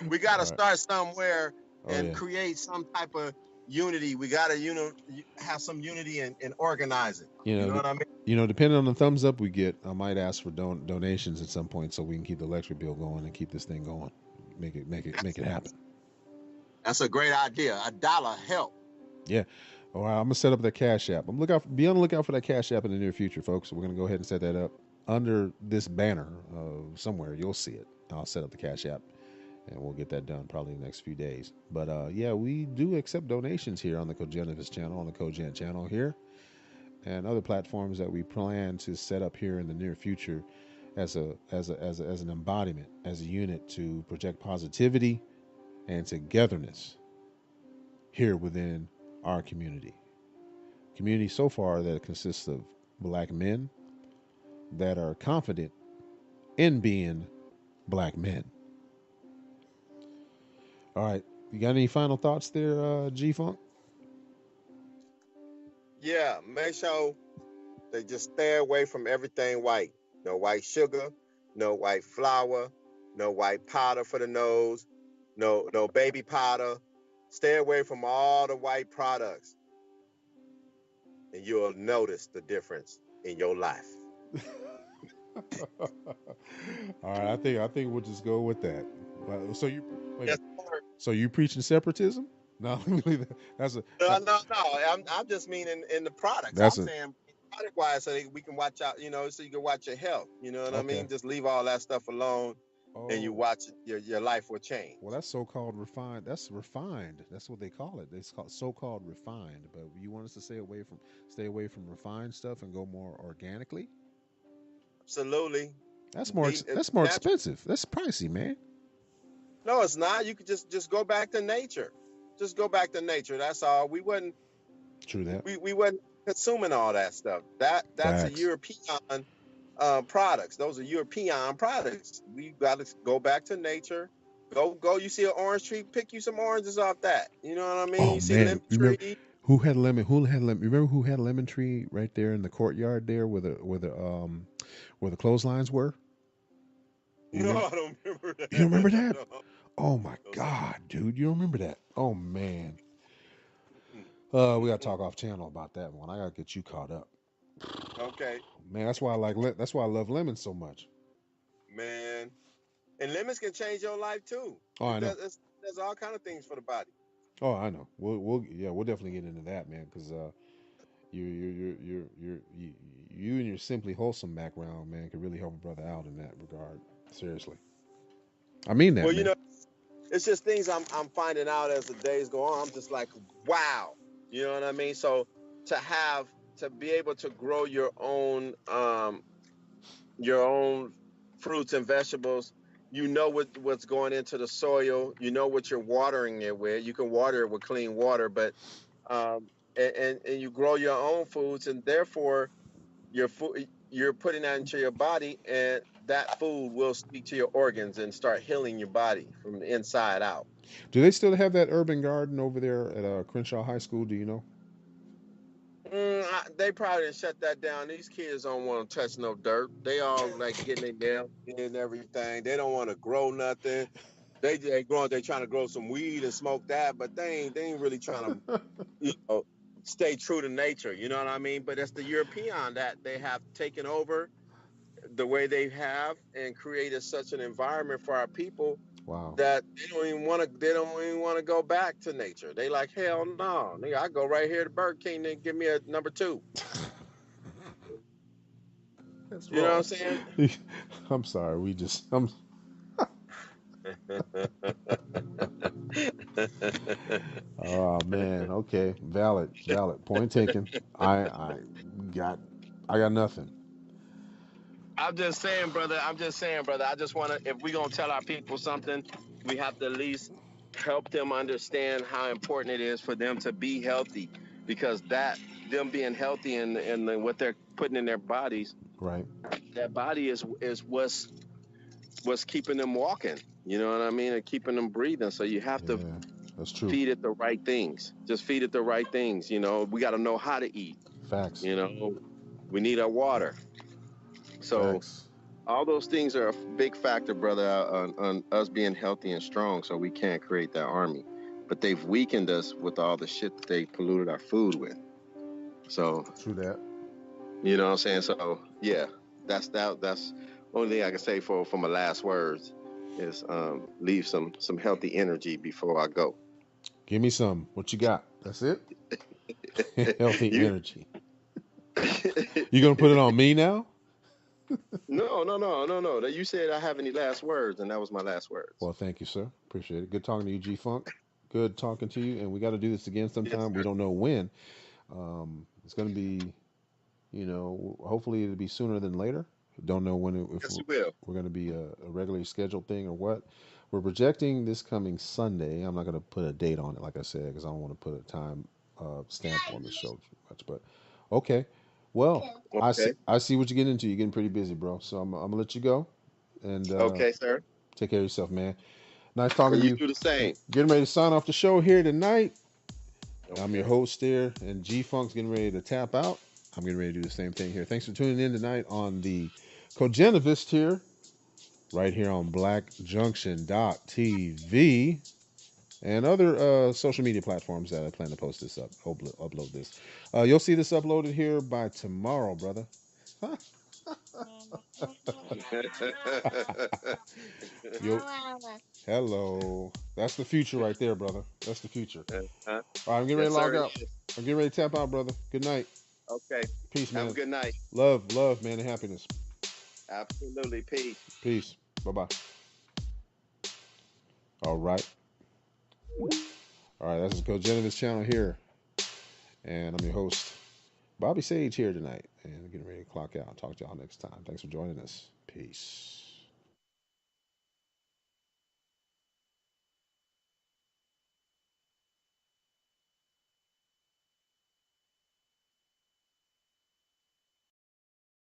We got to start somewhere and create some type of unity. We got to have some unity and organize it. You know what I mean? Depending on the thumbs up we get, I might ask for donations at some point so we can keep the electric bill going and keep this thing going. Make it happen. That's a great idea. $1 help. Yeah. All right, I'm gonna set up that Cash App. Be on the lookout for that Cash App in the near future, folks. We're gonna go ahead and set that up under this banner somewhere. You'll see it. I'll set up the Cash App, and we'll get that done probably in the next few days. But yeah, we do accept donations here on the Cogenivus channel, on the Cogent channel here, and other platforms that we plan to set up here in the near future as an embodiment, as a unit to project positivity and togetherness here within our community so far that consists of black men that are confident in being black men. All right, you got any final thoughts there, G-Funk? Yeah, make sure they just stay away from everything white. No white sugar, no white flour, no white powder for the nose, no baby powder. Stay away from all the white products, and you'll notice the difference in your life. All right, I think we'll just go with that. So you preaching separatism? No, that's a no. I'm just meaning in the products. I'm saying product wise, so we can watch out. So you can watch your health. You know what I mean? Just leave all that stuff alone. And you watch it, your life will change. Well, that's so-called refined. That's refined. That's what they call it. It's called so-called refined. But you want us to stay away from refined stuff and go more organically? Absolutely. That's more expensive. That's pricey, man. No, it's not. You could just go back to nature. Just go back to nature. That's all. We wouldn't. True that. We wasn't consuming all that stuff. That's a European. Products. Those are European products. We got to go back to nature. Go. You see an orange tree, pick you some oranges off that. You know what I mean? You see lemon tree. Who had lemon? Remember who had a lemon tree right there in the courtyard there where the clotheslines were? No, I don't remember that. You don't remember that? No. Oh my God, dude, you don't remember that? Oh man. We gotta talk off channel about that one. I gotta get you caught up. Okay. Man, that's why I love lemons so much. Man, and lemons can change your life too. Oh, I know. There's all kind of things for the body. Oh, I know. We'll definitely get into that, man, because you and your Simply Wholesome background, man, could really help a brother out in that regard. Seriously, I mean that. Well, it's just things I'm finding out as the days go on. I'm just like, wow, you know what I mean? So to be able to grow your own fruits and vegetables, what's going into the soil, what you're watering it with. You can water it with clean water, but and you grow your own foods, and therefore you're putting that into your body, and that food will speak to your organs and start healing your body from the inside out. Do they still have that urban garden over there at Crenshaw High School? Do you know? They probably didn't shut that down. These kids don't want to touch no dirt. They all like getting their nails and everything. They don't want to grow nothing. They trying to grow some weed and smoke that, but they ain't really trying to stay true to nature. You know what I mean? But it's the European that they have taken over the way they have and created such an environment for our people. Wow. That they don't even want to go back to nature. They like, hell no. Nigga, I go right here to Burger King and give me a number 2. That's you know what I'm saying? I'm sorry. Oh man. Okay. Valid. Point taken. I got nothing. I'm just saying, brother. I just want to, if we're going to tell our people something, we have to at least help them understand how important it is for them to be healthy, because them being healthy and what they're putting in their bodies, right? That body is what's keeping them walking. You know what I mean? And keeping them breathing. So you have to that's true. Feed it the right things. Just feed it the right things. We got to know how to eat. Facts. We need our water. So Facts. All those things are a big factor, brother, on us being healthy and strong, so we can't create that army. but they've weakened us with all the shit that they polluted our food with. So True that. you know what I'm saying? So yeah, that's only thing I can say for my last words is leave some healthy energy before I go. Give me some. What you got? That's it. Healthy You energy. You gonna put it on me now? No. You said I have any last words, and that was my last words. Well, thank you, sir. Appreciate it. Good talking to you, G Funk. Good talking to you, and we got to do this again sometime. Yes, We don't know when. It's going to be, hopefully it'll be sooner than later. Don't know when if yes, you will. we're going to be a regularly scheduled thing or what. We're projecting this coming Sunday. I'm not going to put a date on it, like I said, because I don't want to put a time stamp on the show too much. But okay, well, Okay. I see what you're getting into. You're getting pretty busy, bro. So I'm gonna let you go, and Okay, sir. take care of yourself, man. Nice talking And to you you. do the same. Getting ready to sign off the show here tonight. Okay. I'm your host there, and G Funk's getting ready to tap out. I'm getting ready to do the same thing here. Thanks for tuning in tonight on the Cogenivist here, right here on blackjunction.tv and other social media platforms that I plan to post this upload this. You'll see this uploaded here by tomorrow, brother. Hello. That's the future right there, brother. That's the future. All right, I'm getting ready to log out. I'm getting ready to tap out, brother. Good night. Okay. Peace, man. Have a good night. Love, man, and happiness. Absolutely. Peace. Peace. Bye-bye. All right. That's the Cogenivist channel here. And I'm your host, Bobby Sage, here tonight. And I'm getting ready to clock out. Talk to y'all next time. Thanks for joining us. Peace.